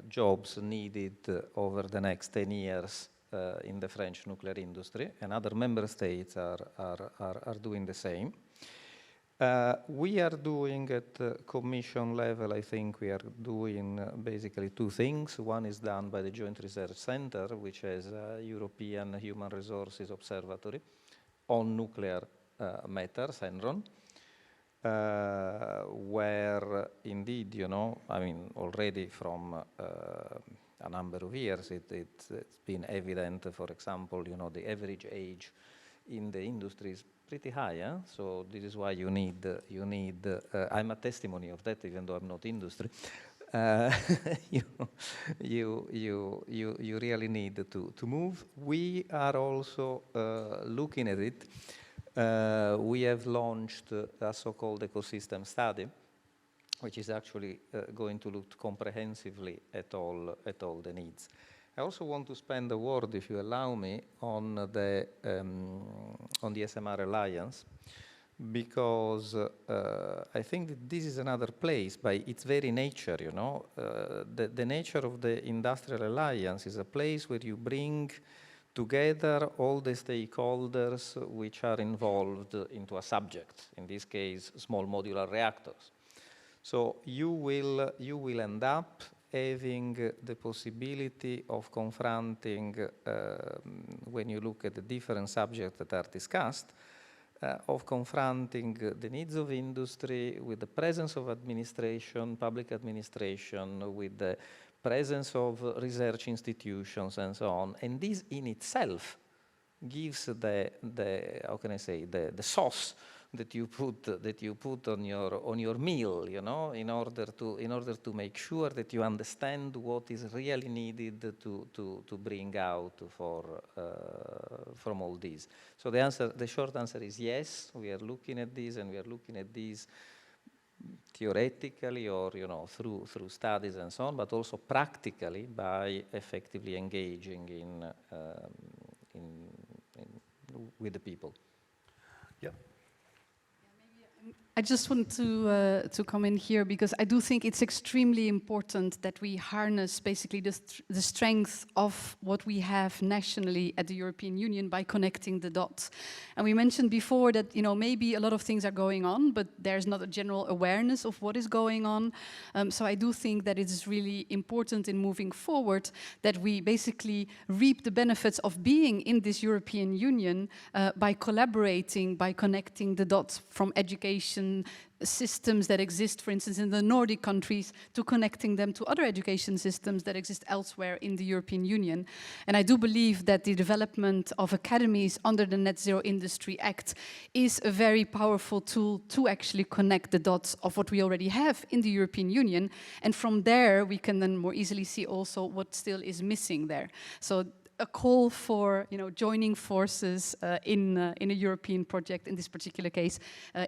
Speaker 17: jobs needed over the next 10 years in the French nuclear industry, and other member states are doing the same. We are doing at Commission level, I think we are doing basically two things. One is done by the Joint Research Center, which is a European Human Resources Observatory on nuclear matters, ENRON, where indeed, you know, I mean, already from a number of years, it's been evident, for example, you know, the average age in the industry is pretty high, eh? So this is why you need I'm a testimony of that, even though I'm not industry. You really need to move. We are also looking at it. We have launched a so-called ecosystem study, which is actually going to look comprehensively at all the needs. I also want to spend a word, if you allow me, on the SMR Alliance, because I think that this is another place by its very nature, you know. The nature of the Industrial Alliance is a place where you bring together all the stakeholders which are involved into a subject, in this case, small modular reactors. So you will end up having the possibility of confronting, when you look at the different subjects that are discussed, of confronting the needs of industry with the presence of administration, public administration, with the presence of research institutions and so on. And this in itself gives the how can I say, the sauce that you put on your meal, you know, in order to make sure that you understand what is really needed to bring out from all this. So the short answer is yes. We are looking at this, and we are looking at this theoretically or through studies and so on, but also practically by effectively engaging with the people.
Speaker 1: Yep.
Speaker 18: I just want to come in here because I do think it's extremely important that we harness basically the strength of what we have nationally at the European Union by connecting the dots. And we mentioned before that maybe a lot of things are going on, but there's not a general awareness of what is going on. So I do think that it is really important in moving forward that we basically reap the benefits of being in this European Union by collaborating, by connecting the dots from education systems that exist, for instance, in the Nordic countries, to connecting them to other education systems that exist elsewhere in the European Union. And I do believe that the development of academies under the Net Zero Industry Act is a very powerful tool to actually connect the dots of what we already have in the European Union. And from there, we can then more easily see also what still is missing there. So a call for joining forces in a European project, in this particular case,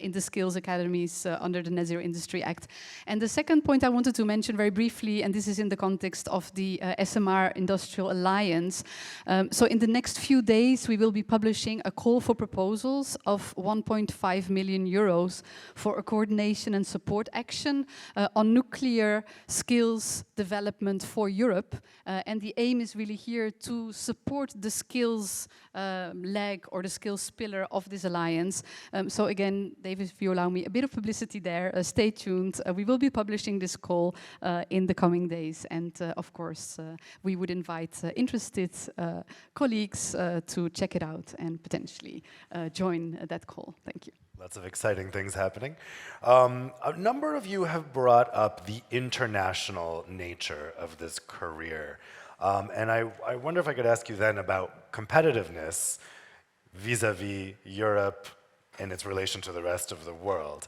Speaker 18: in the skills academies under the Net Zero Industry Act. And the second point I wanted to mention very briefly, and this is in the context of the SMR Industrial Alliance. So in the next few days, we will be publishing a call for proposals of 1.5 million euros for a coordination and support action on nuclear skills development for Europe. And the aim is really here to support the skills leg or the skills pillar of this alliance. So again, David, if you allow me a bit of publicity there, stay tuned. We will be publishing this call in the coming days. And of course, we would invite interested colleagues to check it out and potentially join that call. Thank you.
Speaker 1: Lots of exciting things happening. A number of you have brought up the international nature of this career. And I wonder if I could ask you then about competitiveness vis-a-vis Europe and its relation to the rest of the world.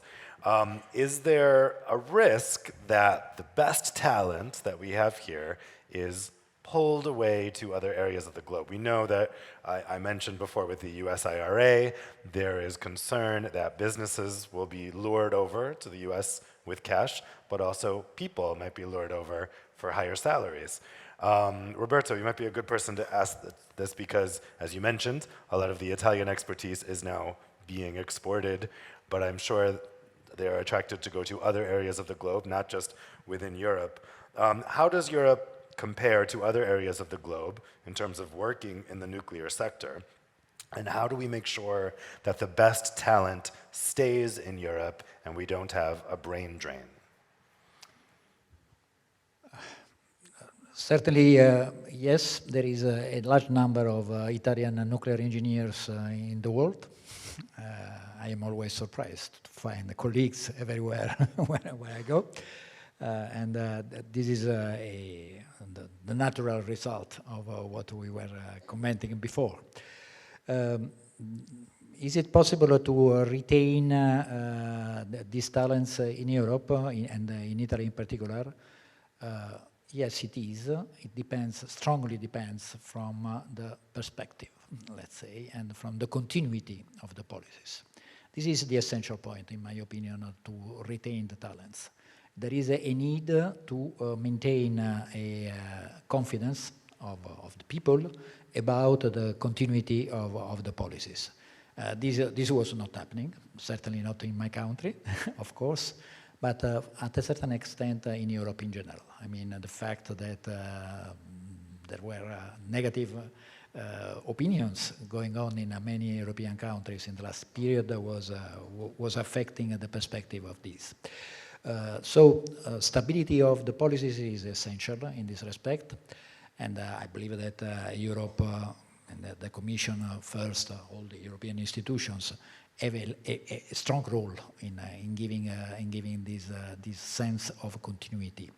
Speaker 1: Is there a risk that the best talent that we have here is pulled away to other areas of the globe? We know that, I mentioned before with the US IRA, there is concern that businesses will be lured over to the US with cash, but also people might be lured over for higher salaries. Roberto, you might be a good person to ask this because, as you mentioned, a lot of the Italian expertise is now being exported, but I'm sure they're attracted to go to other areas of the globe, not just within Europe. How does Europe compare to other areas of the globe in terms of working in the nuclear sector? And how do we make sure that the best talent stays in Europe and we don't have a brain drain?
Speaker 16: Certainly, yes, there is a large number of Italian nuclear engineers in the world. I am always surprised to find colleagues everywhere where I go. And this is the natural result of what we were commenting before. Is it possible to retain these talents in Europe, and in Italy in particular? Yes, it is. It depends, strongly depends from the perspective, let's say, and from the continuity of the policies. This is the essential point, in my opinion, to retain the talents. There is a need to maintain a confidence of the people about the continuity of the policies. This was not happening, certainly not in my country, of course, but at a certain extent in Europe in general. I mean, the fact that there were negative opinions going on in many European countries in the last period was affecting the perspective of this. So stability of the policies is essential in this respect, and I believe that Europe and the Commission first, all the European institutions have a strong role in giving this sense of continuity,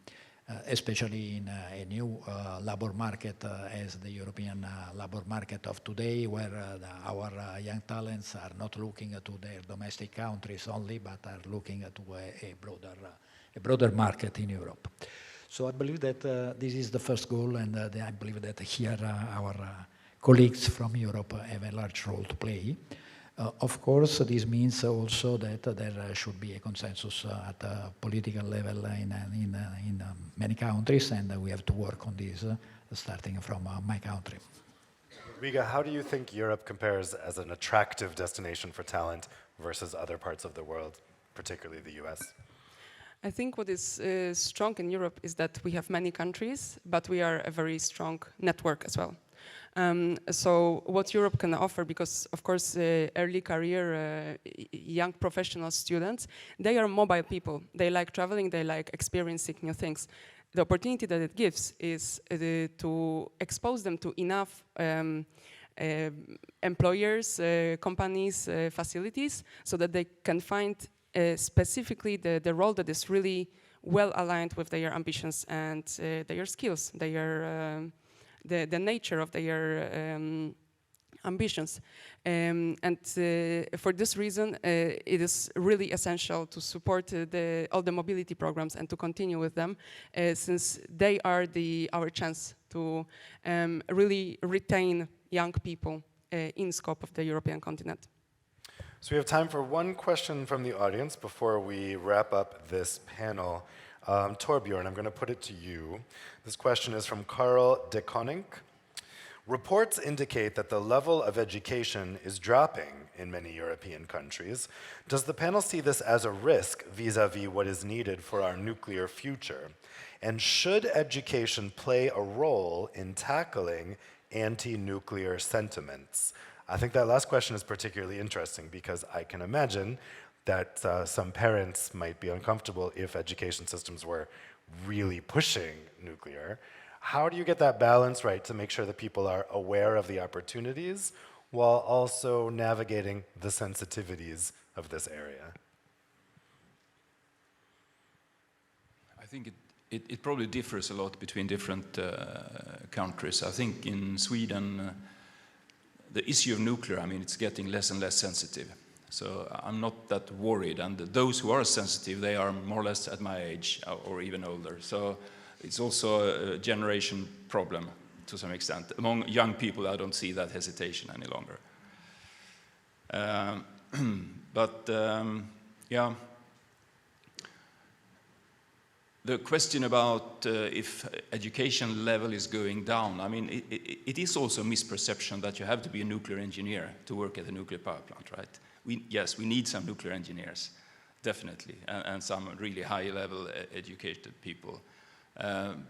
Speaker 16: especially in a new labor market as the European labor market of today, where our young talents are not looking to their domestic countries only, but are looking to a broader market in Europe. So I believe that this is the first goal, and I believe that here our colleagues from Europe have a large role to play. Of course, this means also that there should be a consensus at a political level in many countries, and we have to work on this, starting from my country.
Speaker 1: Riga, how do you think Europe compares as an attractive destination for talent versus other parts of the world, particularly the US?
Speaker 14: I think what is strong in Europe is that we have many countries, but we are a very strong network as well. So what Europe can offer, because of course early career young professional students, they are mobile people. They like traveling, they like experiencing new things. The opportunity that it gives is to expose them to enough employers, companies, facilities, so that they can find specifically the role that is really well aligned with their ambitions and their skills, the nature of their ambitions. And for this reason, it is really essential to support all the mobility programs and to continue with them, since they are our chance to really retain young people in scope of the European continent.
Speaker 1: So we have time for one question from the audience before we wrap up this panel. Torbjorn, I'm going to put it to you. This question is from Karl de Koning. Reports indicate that the level of education is dropping in many European countries. Does the panel see this as a risk vis-à-vis what is needed for our nuclear future? And should education play a role in tackling anti-nuclear sentiments? I think that last question is particularly interesting because I can imagine that some parents might be uncomfortable if education systems were really pushing nuclear. How do you get that balance right to make sure that people are aware of the opportunities while also navigating the sensitivities of this area?
Speaker 15: I think it probably differs a lot between different countries. I think in Sweden, the issue of nuclear, I mean, it's getting less and less sensitive. So I'm not that worried. And those who are sensitive, they are more or less at my age or even older. So it's also a generation problem to some extent. Among young people, I don't see that hesitation any longer. Yeah. The question about if education level is going down, I mean, it is also a misperception that you have to be a nuclear engineer to work at a nuclear power plant, right? Yes, we need some nuclear engineers, definitely, and some really high-level educated people.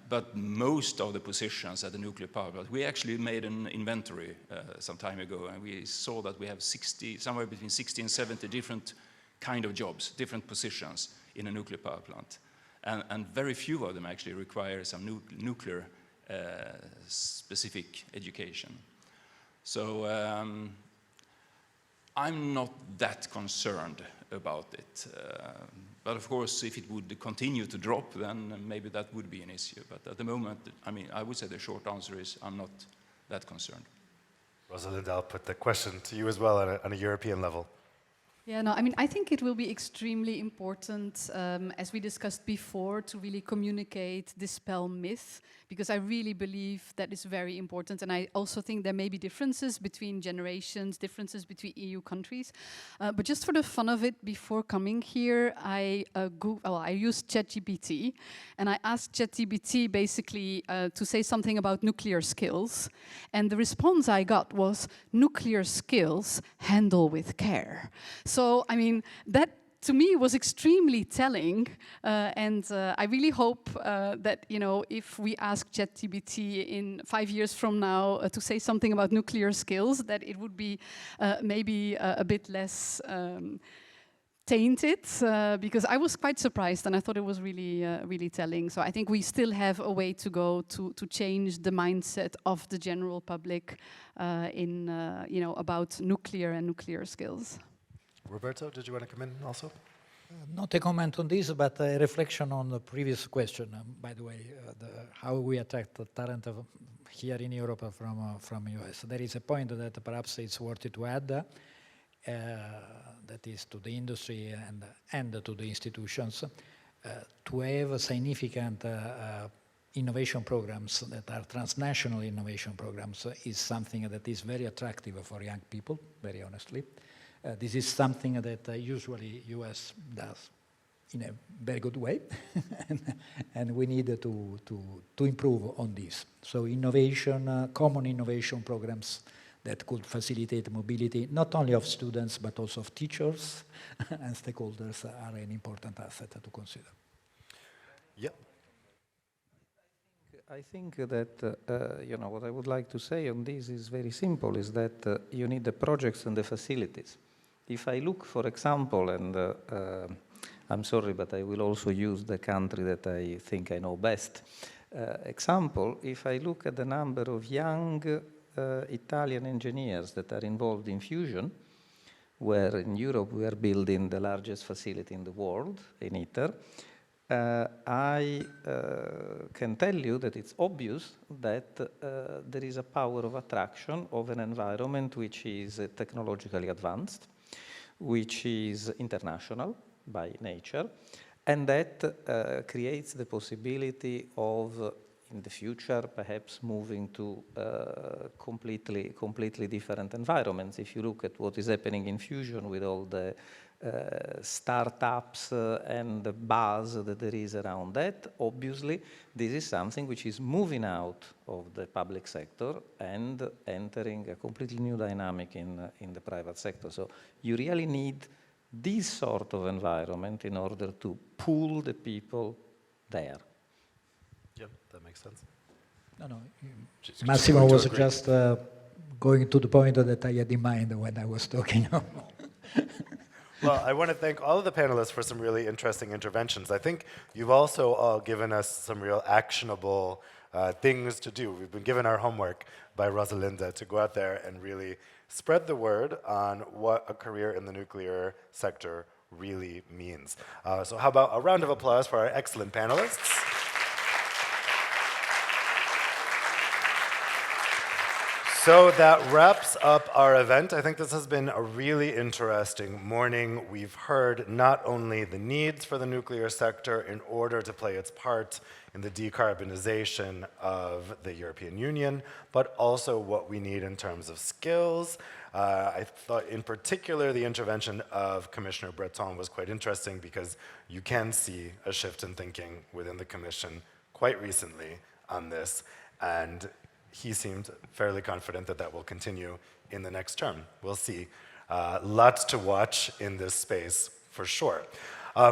Speaker 15: But most of the positions at the nuclear power plant, we actually made an inventory some time ago, and we saw that we have somewhere between 60 and 70 different kind of jobs, different positions in a nuclear power plant. And very few of them actually require some nuclear specific education. So I'm not that concerned about it. But of course, if it would continue to drop, then maybe that would be an issue. But at the moment, I mean, I would say the short answer is I'm not that concerned.
Speaker 1: Rosalind, I'll put the question to you as well on a European level.
Speaker 18: Yeah, no, I mean, I think it will be extremely important, as we discussed before, to really communicate, dispel myth, because I really believe that is very important. And I also think there may be differences between generations, differences between EU countries. But just for the fun of it, before coming here, I used ChatGPT, and I asked ChatGPT basically to say something about nuclear skills. And the response I got was, nuclear skills handle with care. So, I mean, that to me was extremely telling, and I really hope that, you know, if we ask ChatGPT in 5 years from now to say something about nuclear skills, that it would be maybe a bit less tainted, because I was quite surprised and I thought it was really, really telling. So I think we still have a way to go to change the mindset of the general public you know, about nuclear and nuclear skills.
Speaker 1: Roberto, did you want to come in also?
Speaker 16: Not a comment on this, but a reflection on the previous question. By the way, how we attract the talent here in Europe from US. There is a point that perhaps it's worth it to add, that is to the industry and to the institutions, to have significant innovation programs that are transnational innovation programs is something that is very attractive for young people, very honestly. This is something that usually US does in a very good way, and we need to improve on this. So innovation, common innovation programs that could facilitate mobility, not only of students, but also of teachers and stakeholders are an important asset to consider.
Speaker 1: Yeah.
Speaker 17: I think that, you know, what I would like to say on this is very simple, is that you need the projects and the facilities. If I look, for example, and I'm sorry, but I will also use the country that I think I know best. Example, if I look at the number of young Italian engineers that are involved in fusion, where in Europe we are building the largest facility in the world, in ITER, I can tell you that it's obvious that there is a power of attraction of an environment which is technologically advanced, which is international by nature, and that creates the possibility of, in the future, perhaps moving to completely different environments. If you look at what is happening in fusion with all the startups and the buzz that there is around that, obviously this is something which is moving out of the public sector and entering a completely new dynamic in the private sector. So you really need this sort of environment in order to pull the people there.
Speaker 1: Yep, that makes sense.
Speaker 16: No. Massimo was just going to the point that I had in mind when I was talking.
Speaker 1: Well, I want to thank all of the panelists for some really interesting interventions. I think you've also all given us some real actionable things to do. We've been given our homework by Rosalinda to go out there and really spread the word on what a career in the nuclear sector really means. So how about a round of applause for our excellent panelists? So that wraps up our event. I think this has been a really interesting morning. We've heard not only the needs for the nuclear sector in order to play its part in the decarbonization of the European Union, but also what we need in terms of skills. I thought in particular the intervention of Commissioner Breton was quite interesting because you can see a shift in thinking within the Commission quite recently on this, and he seemed fairly confident that that will continue in the next term. We'll see. Lots to watch in this space, for sure.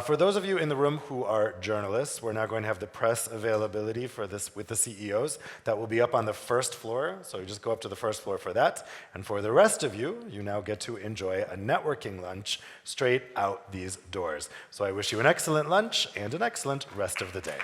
Speaker 1: For those of you in the room who are journalists, we're now going to have the press availability for this with the CEOs. That will be up on the first floor, so you just go up to the first floor for that. And for the rest of you, you now get to enjoy a networking lunch straight out these doors. So I wish you an excellent lunch and an excellent rest of the day.